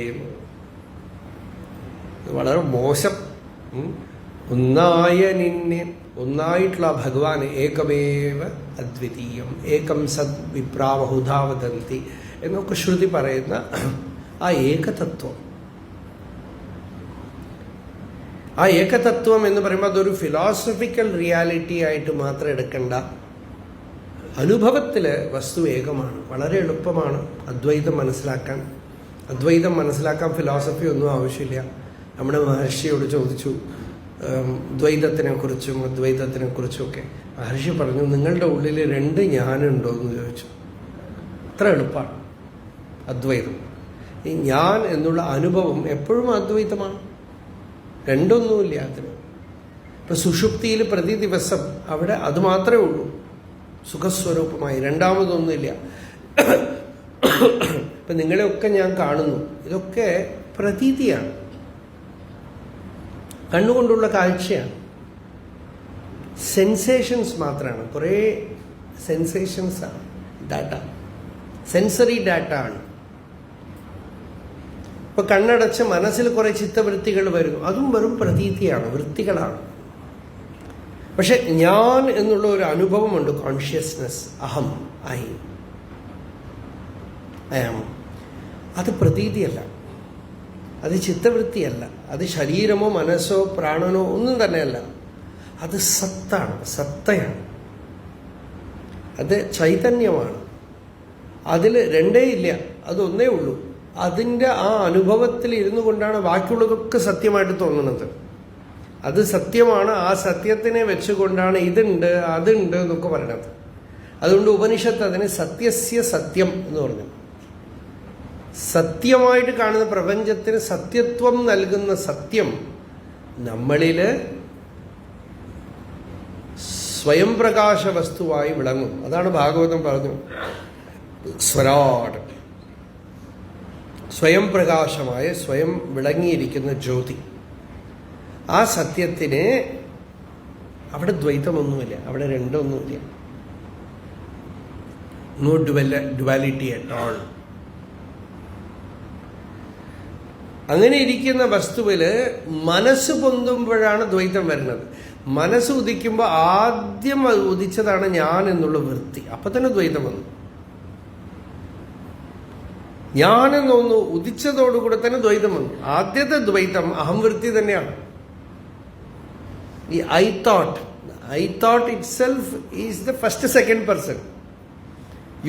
വളരെ മോശം. ഒന്നായ നിന്നെ, ഒന്നായിട്ടുള്ള ഭഗവാൻ ഏകമേവ അദ്വിതീയം, ഏകം സത് വിപ്രാവഹുധാ വദന്തി എന്നൊക്കെ ശ്രുതി പറയുന്ന ആ ഏകതത്വം. ആ ഏകതത്വം എന്ന് പറയുമ്പോൾ അതൊരു ഫിലോസഫിക്കൽ റിയാലിറ്റി ആയിട്ട് മാത്രം എടുക്കേണ്ട. അനുഭവത്തിൽ വസ്തു ഏകമാണ്. വളരെ എളുപ്പമാണ് അദ്വൈതം മനസ്സിലാക്കാൻ. അദ്വൈതം മനസ്സിലാക്കാൻ ഫിലോസഫി ഒന്നും ആവശ്യമില്ല. നമ്മുടെ മഹർഷിയോട് ചോദിച്ചു ദ്വൈതത്തിനെ കുറിച്ചും അദ്വൈതത്തിനെ കുറിച്ചുമൊക്കെ. മഹർഷി പറഞ്ഞു, നിങ്ങളുടെ ഉള്ളിൽ രണ്ട് ഞാനുണ്ടോ എന്ന് ചോദിച്ചു. അത്ര എളുപ്പമാണ് അദ്വൈതം. ഈ ഞാൻ എന്നുള്ള അനുഭവം എപ്പോഴും അദ്വൈതമാണ്, രണ്ടൊന്നുമില്ല അതിന്. ഇപ്പൊ സുഷുപ്തിയിൽ പ്രതി ദിവസം അവിടെ അത് മാത്രമേ ഉള്ളൂ, സുഖസ്വരൂപമായി, രണ്ടാമതൊന്നുമില്ല. ഇപ്പൊ നിങ്ങളെയൊക്കെ ഞാൻ കാണുന്നു, ഇതൊക്കെ പ്രതീതിയാണ്, കണ്ണുകൊണ്ടുള്ള കാഴ്ചയാണ്, സെൻസേഷൻസ് മാത്രമാണ്. കുറേ സെൻസേഷൻസാണ്, ഡാറ്റ, സെൻസറി ഡാറ്റ ആണ്. ഇപ്പൊ കണ്ണടച്ച് മനസ്സിൽ കുറെ ചിത്തവൃത്തികൾ വരുന്നു, അതും വെറും പ്രതീതിയാണ്, വൃത്തികളാണ്. പക്ഷെ ഞാൻ എന്നുള്ള ഒരു അനുഭവമുണ്ട്, കോൺഷ്യസ്നെസ്, അഹം, ഐ ആം. അത് പ്രതീതിയല്ല, അത് ചിത്തവൃത്തിയല്ല, അത് ശരീരമോ മനസ്സോ പ്രാണനോ ഒന്നും തന്നെയല്ല. അത് സത്താണ്, സത്തയാണ്, അത് ചൈതന്യമാണ്. അതിൽ രണ്ടേ ഇല്ല, അതൊന്നേ ഉള്ളൂ. അതിൻ്റെ ആ അനുഭവത്തിൽ ഇരുന്നു കൊണ്ടാണ് ബാക്കിയുള്ളതൊക്കെ സത്യമായിട്ട് തോന്നുന്നത്. അത് സത്യമാണ്. ആ സത്യത്തിനെ വെച്ചുകൊണ്ടാണ് ഇതുണ്ട് അതുണ്ട് എന്നൊക്കെ പറയണത്. അതുകൊണ്ട് ഉപനിഷത്ത് അതിന് സത്യസ്യ സത്യം എന്ന് പറഞ്ഞു. സത്യമായിട്ട് കാണുന്ന പ്രപഞ്ചത്തിന് സത്യത്വം നൽകുന്ന സത്യം നമ്മളില് സ്വയം പ്രകാശ വസ്തുവായി വിളങ്ങും. അതാണ് ഭാഗവതം പറഞ്ഞു, സ്വരാട്, സ്വയം പ്രകാശമായ, സ്വയം വിളങ്ങിയിരിക്കുന്ന ജ്യോതി. ആ സത്യത്തിന് അവിടെ ദ്വൈതമൊന്നുമില്ല, അവിടെ രണ്ടൊന്നുമില്ല. No duality at all. അങ്ങനെ ഇരിക്കുന്ന വസ്തുവില് മനസ്സ് പൊന്തുമ്പോഴാണ് ദ്വൈതം വരുന്നത്. മനസ്സ് ഉദിക്കുമ്പോൾ ആദ്യം ഉദിച്ചതാണ് ഞാൻ എന്നുള്ള വൃത്തി, അപ്പൊ തന്നെ ദ്വൈതം വന്നു. ഞാനെന്നൊന്ന് ഉദിച്ചതോടുകൂടെ തന്നെ ദ്വൈതം വന്നു. ആദ്യത്തെ ദ്വൈതം അഹംവൃത്തി തന്നെയാണ്. ഈ I thought it self is the first second person.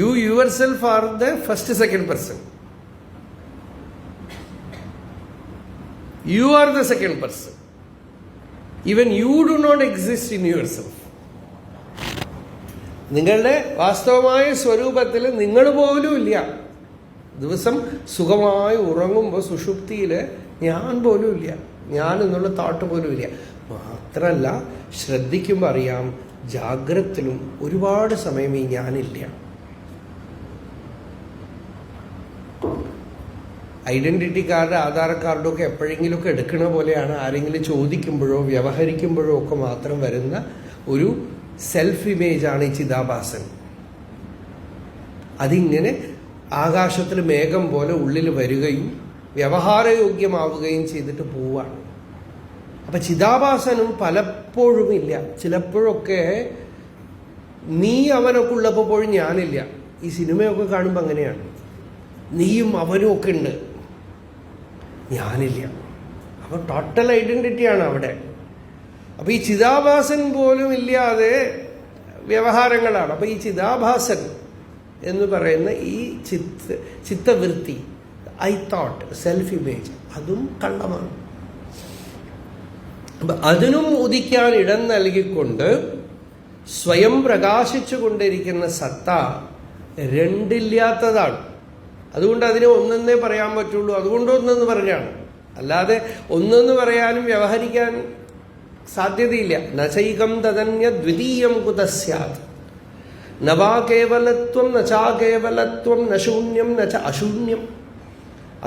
You your self are the first second person. You are the second person. Even you do not exist in yourself. നിങ്ങളുടെ വാസ്തവമായ സ്വരൂപത്തിൽ നിങ്ങൾ പോലും ഇല്ല. ദിവസം സുഖമായി ഉറങ്ങുമ്പോൾ സുഷുപ്തിയിൽ ഞാൻ പോലും ഇല്ല, ഞാൻ എന്നുള്ള തോട്ട് പോലും ഇല്ല. മാത്രമല്ല, ശ്രദ്ധിക്കുമ്പോൾ അറിയാം, ജാഗ്രതത്തിലും ഒരുപാട് സമയം ഈ ഞാനില്ല. ഐഡന്റിറ്റി കാർഡ്, ആധാർ കാർഡൊക്കെ എപ്പോഴെങ്കിലുമൊക്കെ എടുക്കണ പോലെയാണ്. ആരെങ്കിലും ചോദിക്കുമ്പോഴോ വ്യവഹരിക്കുമ്പോഴോ ഒക്കെ മാത്രം വരുന്ന ഒരു സെൽഫ് ഇമേജാണ് ഈ ചിതാഭാസൻ. അതിങ്ങനെ ആകാശത്തിൽ മേഘം പോലെ ഉള്ളിൽ വരികയും വ്യവഹാരയോഗ്യമാവുകയും ചെയ്തിട്ട് പോവാണ്. അപ്പൊ ചിതാഭാസനും പലപ്പോഴും ഇല്ല. ചിലപ്പോഴൊക്കെ നീ അവനൊക്കെ ഉള്ളപ്പോഴും ഞാനില്ല. ഈ സിനിമയൊക്കെ കാണുമ്പോൾ അങ്ങനെയാണ്, നീയും അവനും ഒക്കെ ഉണ്ട്, ഞാനില്ല. അപ്പൊ ടോട്ടൽ ഐഡന്റിറ്റിയാണ് അവിടെ. അപ്പൊ ഈ ചിതാഭാസൻ പോലും ഇല്ലാതെ വ്യവഹാരങ്ങളാണ്. അപ്പൊ ഈ ചിതാഭാസൻ എന്ന് പറയുന്ന ഈ ചിത്തവൃത്തി, ഐ തോട്ട്, സെൽഫ് ഇമേജ്, അതും കള്ളമാണ്. അപ്പൊ അതിനും ഉദിക്കാൻ ഇടം നൽകിക്കൊണ്ട് സ്വയം പ്രകാശിച്ചു കൊണ്ടിരിക്കുന്ന സത്ത രണ്ടില്ലാത്തതാണ്. അതുകൊണ്ട് അതിനെ ഒന്നെന്നേ പറയാൻ പറ്റുള്ളൂ. അതുകൊണ്ട് ഒന്നെന്ന് പറഞ്ഞാണ്, അല്ലാതെ ഒന്നെന്ന് പറയാനും വ്യവഹരിക്കാൻ സാധ്യതയില്ല. നചൈകം തദന്യ ദ്വിതീയം കുതസ്യാത് നവാ കേവലത്വം നചാ കേവലത്വം നശൂന്യം നച അശൂന്യം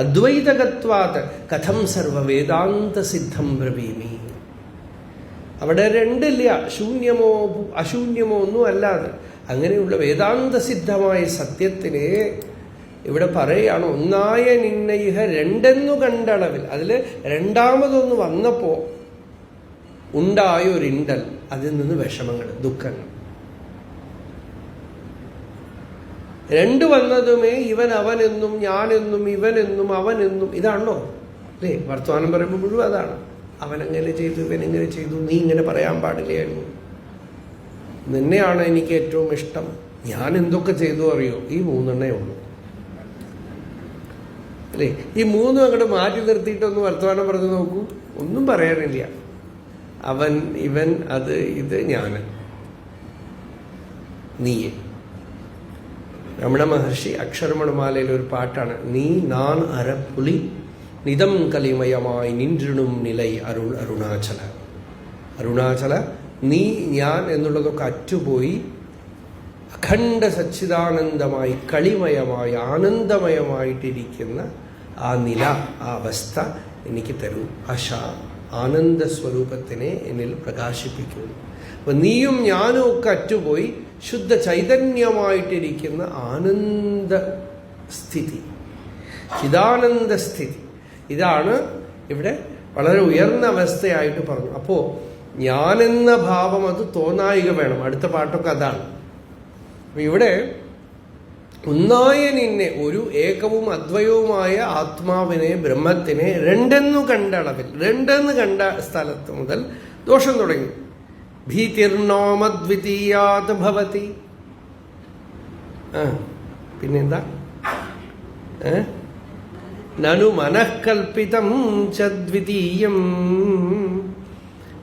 അദ്വൈതകത്വാത് കഥം സർവവേദാന്ത സിദ്ധം ബ്രവീമി. അവിടെ രണ്ടില്ല, ശൂന്യമോ അശൂന്യമോ ഒന്നും അല്ലാതെ അങ്ങനെയുള്ള വേദാന്ത സിദ്ധമായ സത്യത്തിനെ ഇവിടെ പറയുകയാണ്. ഒന്നായ നിന്നയിഹ രണ്ടെന്നു കണ്ടളവിൽ. അതിൽ രണ്ടാമതൊന്ന് വന്നപ്പോ ഉണ്ടായ ഒരിണ്ടൽ, അതിൽ നിന്ന് വിഷമങ്ങൾ, ദുഃഖങ്ങൾ. രണ്ട് വന്നതുമേ ഇവൻ അവനെന്നും ഞാനെന്നും ഇവനെന്നും അവനെന്നും, ഇതാണല്ലോ അല്ലേ വർത്തമാനം പറയുമ്പോൾ മുഴുവൻ അതാണ്. അവനെങ്ങനെ ചെയ്തു, ഇവനെങ്ങനെ ചെയ്തു, നീ ഇങ്ങനെ പറയാൻ പാടില്ലായിരുന്നു, നിന്നെയാണ് എനിക്ക് ഏറ്റവും ഇഷ്ടം, ഞാൻ എന്തൊക്കെ ചെയ്തു അറിയോ. ഈ മൂന്നെണ്ണേ ഉള്ളൂ അല്ലേ. ഈ മൂന്നും അങ്ങോട്ട് മാറ്റി നിർത്തിയിട്ടൊന്ന് വർത്തമാനം പറഞ്ഞു നോക്കൂ, ഒന്നും പറയാനില്ല. അവൻ, ഇവൻ, അത്, ഇത്, ഞാൻ, നീയെ. രമണ മഹർഷി അക്ഷരമണമാലയിൽ ഒരു പാട്ടാണ്, നീ നാൻ അരപ്പുലി നിതം കലിമയമായി നിன்றுணும் നിലൈ അരുൾ അരുണാചല. അരുണാചല, നീ ഞാൻ എന്നുള്ളതൊക്കെ അറ്റുപോയി അഖണ്ഡ സച്ചിദാനന്ദമായി കളിമയമായി ആനന്ദമയമായിട്ടിരിക്കുന്ന ആ നില, ആ അവസ്ഥ എനിക്ക് തരൂ. ആനന്ദ സ്വരൂപത്തിനെ എന്നിൽ പ്രകാശിപ്പിക്കൂ. അപ്പൊ നീയും ഞാനും ഒക്കെ അറ്റുപോയി ശുദ്ധ ചൈതന്യമായിട്ടിരിക്കുന്ന ആനന്ദ സ്ഥിതി, ചിദാനന്ദ സ്ഥിതി, ഇതാണ് ഇവിടെ വളരെ ഉയർന്ന അവസ്ഥയായിട്ട് പറഞ്ഞു. അപ്പോ ഞാനെന്ന ഭാവം അത് തോന്നായിക വേണം. അടുത്ത പാട്ടൊക്കെ അതാണ്. അപ്പൊ ഇവിടെ ഒന്നായ നിന്നെ, ഒരു ഏകവും അദ്വയവുമായ ആത്മാവിനെ, ബ്രഹ്മത്തിനെ രണ്ടെന്നു കണ്ട അളവിൽ, രണ്ടെന്ന് കണ്ട സ്ഥലത്ത് മുതൽ ദോഷം തുടങ്ങി. ഭീതിർനോമദ്വിതീയാത് ഭവതി. പിന്നെന്താ? നനു മനഃകൽപ്പിതം ച ദ്വിതീയം.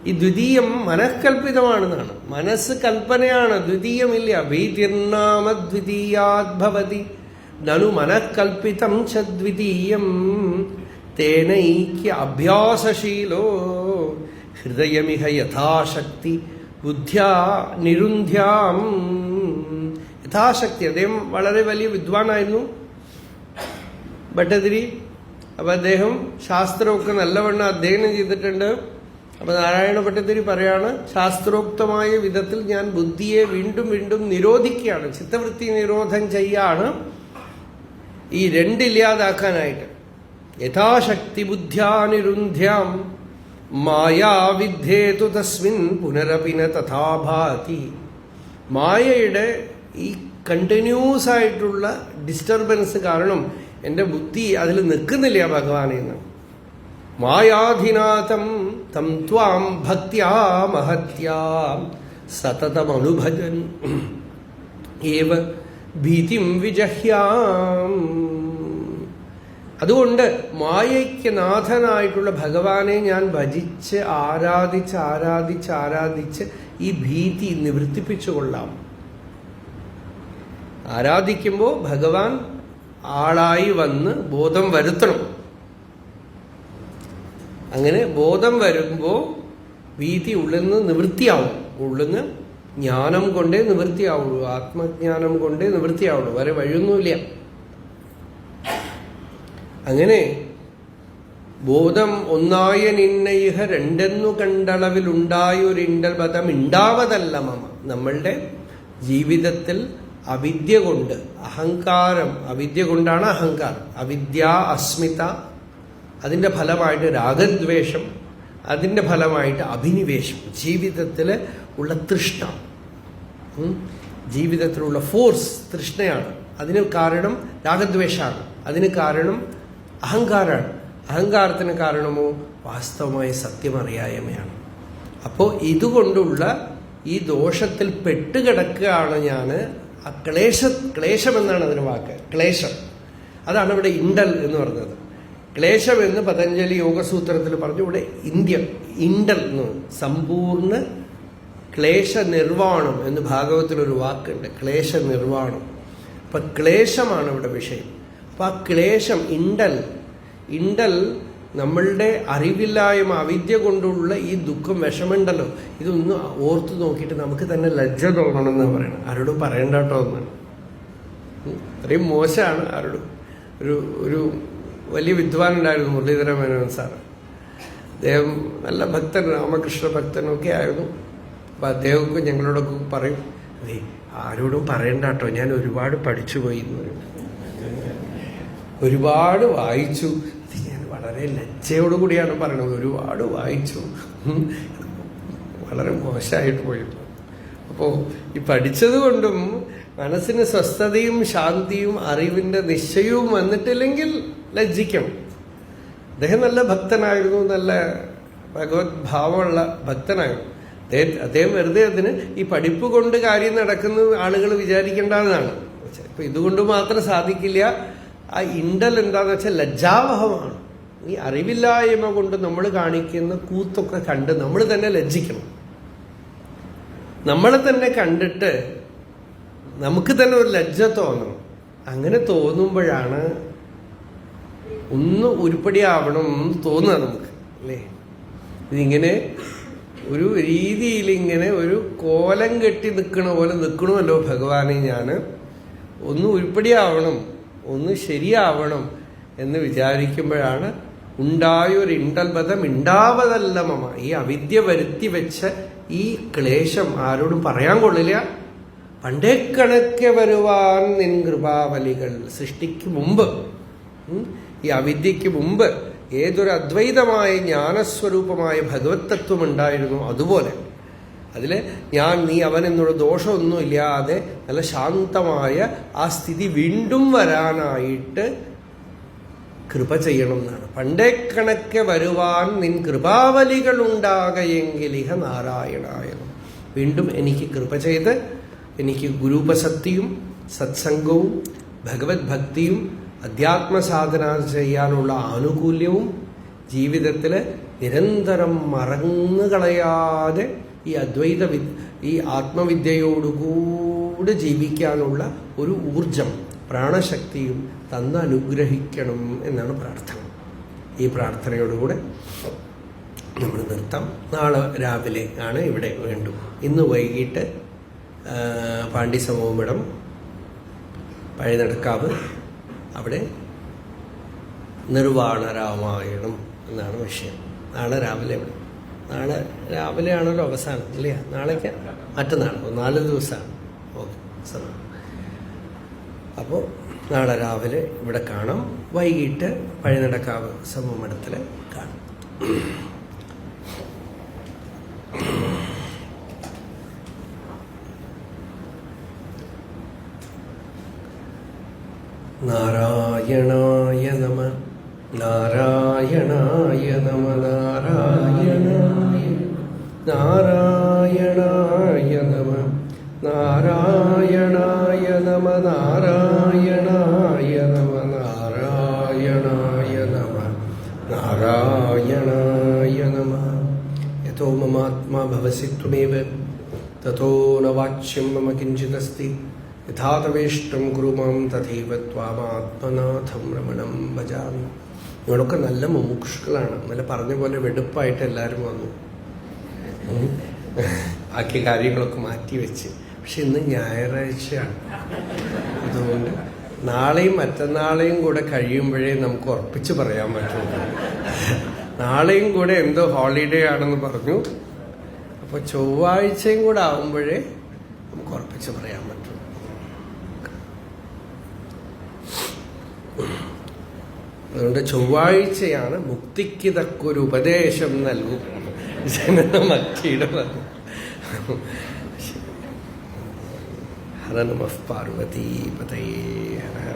ഈ ദ്വിതീയം മനഃകൽപ്പിതമാണെന്നാണ്. മനസ്സ് കൽപ്പനയാണ്, ദ്വിതീയമില്ല. ഭീതിർനാമദ്വിതീയാത് ഭവതി നനു മനഃകൽപ്പിതം ച ദ്വിതീയം തേനൈക്യ അഭ്യാസശീലോ ഹൃദയമിഹ യഥാശക്തി ബുദ്ധ്യാ നിരുന്ധ്യാം. യഥാശക്തി. അദ്ദേഹം വളരെ വലിയ വിദ്വാനായിരുന്നു, ഭട്ടതിരി. അപ്പൊ അദ്ദേഹം ശാസ്ത്രമൊക്കെ നല്ലവണ്ണം അധ്യയനം ചെയ്തിട്ടുണ്ട്. അപ്പൊ നാരായണ ഭട്ടതിരി പറയാണ്, ശാസ്ത്രോക്തമായ വിധത്തിൽ ഞാൻ ബുദ്ധിയെ വീണ്ടും വീണ്ടും നിരോധിക്കുകയാണ്, ചിത്തവൃത്തി നിരോധം ചെയ്യാണ്, ഈ രണ്ടില്ലാതാക്കാനായിട്ട്. യഥാശക്തി ബുദ്ധ്യാനിരുന്ധ്യാം മായാവിദ്ധേതു തസ്മിൻ പുനരപിന തഥാഭാതി. മായയുടെ ഈ കണ്ടിന്യൂസ് ആയിട്ടുള്ള ഡിസ്റ്റർബൻസ് കാരണം എൻ്റെ ബുദ്ധി അതിൽ നിൽക്കുന്നില്ല ഭഗവാനെന്ന്. മായാധിനാഥം തം ത്വാം ഭക്ത്യാ മഹത്യാ സതതമനുഭജൻ ഏവ ഭീതിം വിജഹ്യാം. അതുകൊണ്ട് മായയ്ക്ക് നാഥനായിട്ടുള്ള ഭഗവാനെ ഞാൻ ഭജിച്ച് ആരാധിച്ച് ആരാധിച്ച് ആരാധിച്ച് ഈ ഭീതി നിവർത്തിപ്പിച്ചുകൊള്ളാം. ആരാധിക്കുമ്പോൾ ഭഗവാൻ ആളായി വന്ന് ബോധം വരുത്തണം. അങ്ങനെ ബോധം വരുമ്പോൾ ഭീതി ഉള്ളിന്ന് നിവൃത്തിയാവും. ഉള്ളിന്ന് ജ്ഞാനം കൊണ്ടേ നിവൃത്തിയാവുള്ളൂ, ആത്മജ്ഞാനം കൊണ്ടേ നിവൃത്തിയാവുള്ളൂ, വേറെ വഴിയൊന്നുമില്ല. അങ്ങനെ ബോധം ഒന്നായ നിന്നയിഹ രണ്ടെന്നു കണ്ടളവിലുണ്ടായൊരിണ്ടൽ പദം ഉണ്ടാവതല്ല മമ. നമ്മളുടെ ജീവിതത്തിൽ അവിദ്യ കൊണ്ട്, അഹങ്കാരം, അവിദ്യ കൊണ്ടാണ് അഹങ്കാരം, അവിദ്യ, അസ്മിത, അതിൻ്റെ ഫലമായിട്ട് രാഗദ്വേഷം, അതിൻ്റെ ഫലമായിട്ട് അഭിനിവേശം, ജീവിതത്തിൽ ഉള്ള തൃഷ്ണ, ജീവിതത്തിലുള്ള ഫോഴ്സ് തൃഷ്ണയാണ്. അതിന് കാരണം രാഗദ്വേഷമാണ്, അതിന് കാരണം അഹങ്കാരമാണ്. അഹങ്കാരത്തിന് കാരണമോ വാസ്തവമായ സത്യമറിയായ്മയാണ്. അപ്പോൾ ഇതുകൊണ്ടുള്ള ഈ ദോഷത്തിൽ പെട്ടുകിടക്കുകയാണ് ഞാൻ. ആ ക്ലേശം എന്നാണ് അതിന് വാക്ക്, ക്ലേശം. അതാണ് ഇവിടെ ഇണ്ടൽ എന്ന് പറഞ്ഞത്. ക്ലേശം എന്ന് പതഞ്ജലി യോഗസൂത്രത്തിൽ പറഞ്ഞു. ഇവിടെ ഇണ്ടൽ എന്ന് സമ്പൂർണ്ണ ക്ലേശ നിർവാണം എന്ന് ഭാഗവത്തിലൊരു വാക്കുണ്ട്, ക്ലേശ നിർവാണം. അപ്പൊ ക്ലേശമാണ് ഇവിടെ വിഷയം. അപ്പൊ ആ ക്ലേശം, ഇണ്ടൽ നമ്മളുടെ അറിവില്ലായ്മ, അവിദ്യ കൊണ്ടുള്ള ഈ ദുഃഖം, വിഷമുണ്ടല്ലോ, ഇതൊന്ന് ഓർത്തു നോക്കിയിട്ട് നമുക്ക് തന്നെ ലജ്ജ തോന്നണം എന്നാണ് പറയണം. ആരോടും പറയണ്ട കേട്ടോ എന്നാണ്. അത്രയും മോശമാണ് ആരോടും. ഒരു വലിയ വിദ്വാൻ ഉണ്ടായിരുന്നു, മുരളീധര മേനോൻ സാറ്. അദ്ദേഹം നല്ല ഭക്തൻ, രാമകൃഷ്ണ ഭക്തനൊക്കെ ആയിരുന്നു. അപ്പം അദ്ദേഹമൊക്കെ ഞങ്ങളോടൊക്കെ പറയും, അതെ ആരോടും പറയണ്ട കേട്ടോ, ഞാൻ ഒരുപാട് പഠിച്ചു പോയി എന്ന് പറയും, ഒരുപാട് വായിച്ചു. അത് ഞാൻ വളരെ ലജ്ജയോടു കൂടിയാണ് പറയണത്, ഒരുപാട് വായിച്ചു, വളരെ മോശമായിട്ട് പോയി. അപ്പോൾ ഈ പഠിച്ചത് കൊണ്ടും മനസ്സിന് സ്വസ്ഥതയും ശാന്തിയും അറിവിൻ്റെ നിശ്ചയവും വന്നിട്ടില്ലെങ്കിൽ ലജ്ജിക്കണം. അദ്ദേഹം നല്ല ഭക്തനായിരുന്നു, നല്ല ഭഗവത് ഭാവമുള്ള ഭക്തനായിരുന്നു. അദ്ദേഹം വെറുതെ അതിന് ഈ പഠിപ്പ് കൊണ്ട് കാര്യം നടക്കുന്ന ആളുകൾ വിചാരിക്കേണ്ടതാണ്. ഇപ്പൊ ഇതുകൊണ്ട് മാത്രം സാധിക്കില്ല. ആ ഇണ്ടൽ എന്താന്ന് വെച്ചാൽ ലജ്ജാവഹമാണ്. ഈ അറിവില്ലായ്മ കൊണ്ട് നമ്മൾ കാണിക്കുന്ന കൂത്തൊക്കെ കണ്ട് നമ്മൾ തന്നെ ലജ്ജിക്കണം. നമ്മളെ തന്നെ കണ്ടിട്ട് നമുക്ക് തന്നെ ഒരു ലജ്ജ തോന്നണം. അങ്ങനെ തോന്നുമ്പോഴാണ് ഒന്ന് ഉരുപ്പടിയാവണം എന്ന് തോന്നുക നമുക്ക്, അല്ലേ? ഇതിങ്ങനെ ഒരു രീതിയിൽ ഇങ്ങനെ ഒരു കോലം കെട്ടി നിൽക്കണ പോലെ നിൽക്കണമല്ലോ ഭഗവാനെ. ഞാൻ ഒന്ന് ഉരുപ്പടിയാവണം, ഒന്ന് ശരിയാവണം എന്ന് വിചാരിക്കുമ്പോഴാണ് ഉണ്ടായൊരിണ്ടൽബദ്ധം ഉണ്ടാവതല്ല മമ. ഈ അവിദ്യ വരുത്തി വെച്ച ഈ ക്ലേശം ആരോടും പറയാൻ കൊള്ളില്ല. പണ്ടേ കണക്കെ വരുവാൻ നിൻ കൃപാവലികൾ. സൃഷ്ടിക്ക് മുമ്പ്, ഈ അവിദ്യക്ക് മുമ്പ് ഏതൊരു അദ്വൈതമായ ജ്ഞാനസ്വരൂപമായ ഭഗവത് തത്വം ഉണ്ടായിരുന്നു, അതുപോലെ അതില് ഞാൻ നീ അവൻ എന്നുള്ള ദോഷമൊന്നും ഇല്ലാതെ നല്ല ശാന്തമായ ആ സ്ഥിതി വീണ്ടും വരാനായിട്ട് കൃപ ചെയ്യണം എന്നാണ്. പണ്ടേ കണക്കെ വരുവാൻ നിൻ കൃപാവലികൾ ഉണ്ടാകയെങ്കിലിഹ നാരായണായനം. വീണ്ടും എനിക്ക് കൃപ ചെയ്ത് എനിക്ക് ഗുരുപസക്തിയും സത്സംഗവും ഭഗവത് ഭക്തിയും അധ്യാത്മസാധന ചെയ്യാനുള്ള ആനുകൂല്യവും ജീവിതത്തിൽ നിരന്തരം മറന്നുകളയാതെ ഈ ഈ ആത്മവിദ്യയോടുകൂടെ ജീവിക്കാനുള്ള ഒരു ഊർജം, പ്രാണശക്തിയും തന്ന് അനുഗ്രഹിക്കണം എന്നാണ് പ്രാർത്ഥന. ഈ പ്രാർത്ഥനയോടുകൂടെ നമ്മൾ നിർത്താം. നാളെ രാവിലെ ആണ് ഇവിടെ വേണ്ടു. ഇന്ന് വൈകിട്ട് പാണ്ഡിസമോമിടം പഴയനടക്കാവ്, അവിടെ നിർവാണ രാമായണം എന്നാണ് വിഷയം. നാളെ രാവിലെ ഇവിടെ. നാളെ രാവിലെ ആണല്ലോ അവസാനം, ഇല്ല? നാളേക്ക് മറ്റന്നാൾ 4 ദിവസമാണ്. ഓക്കെ, സമയം. അപ്പോൾ നാളെ രാവിലെ ഇവിടെ കാണാം, വൈകിട്ട് പഴയനടക്കാവ് സമൂഹമഠത്തിൽ കാണാം. നാരായണായ നമ, നാരായണായ നമ, നാരായണായ നാരായണായ നമ, നാരായണായ നമ, നാരായണായ നമ, നാരായണായ നമ, നാരായണായ നമ. യതോ മമാത്മാ ഭവസി ത്വമേവ തതോ ന വാച്യം മമ കിഞ്ചിദസ്തി യഥാ തവേഷ്ടം കുരു മാം തഥൈവ ത്വാമാത്മനാഥം രമണം ഭജാമി. നിങ്ങളൊക്കെ നല്ല മുമുക്ഷുക്കളാണ്. നല്ല പറഞ്ഞ പോലെ വെടുപ്പായിട്ട് എല്ലാവരും വന്നു. ബാക്കി കാര്യങ്ങളൊക്കെ മാറ്റി വെച്ച്. പക്ഷെ ഇന്ന് ഞായറാഴ്ചയാണ്. അതുകൊണ്ട് നാളെയും മറ്റന്നാളെയും കൂടെ കഴിയുമ്പോഴേ നമുക്ക് ഉറപ്പിച്ച് പറയാൻ പറ്റുള്ളൂ. നാളെയും കൂടെ എന്തോ ഹോളിഡേ ആണെന്ന് പറഞ്ഞു. അപ്പോൾ ചൊവ്വാഴ്ചയും കൂടെ ആവുമ്പോഴേ നമുക്ക് ഉറപ്പിച്ച് പറയാൻ പറ്റും. അതുകൊണ്ട് ചൊവ്വാഴ്ചയാണ് മുക്തിക്ക് തക്കൊരു ഉപദേശം നൽകും ജനനമക്കിയുടെ പറഞ്ഞു. ഹര നമഃ പാർവതീപതയേ ഹര.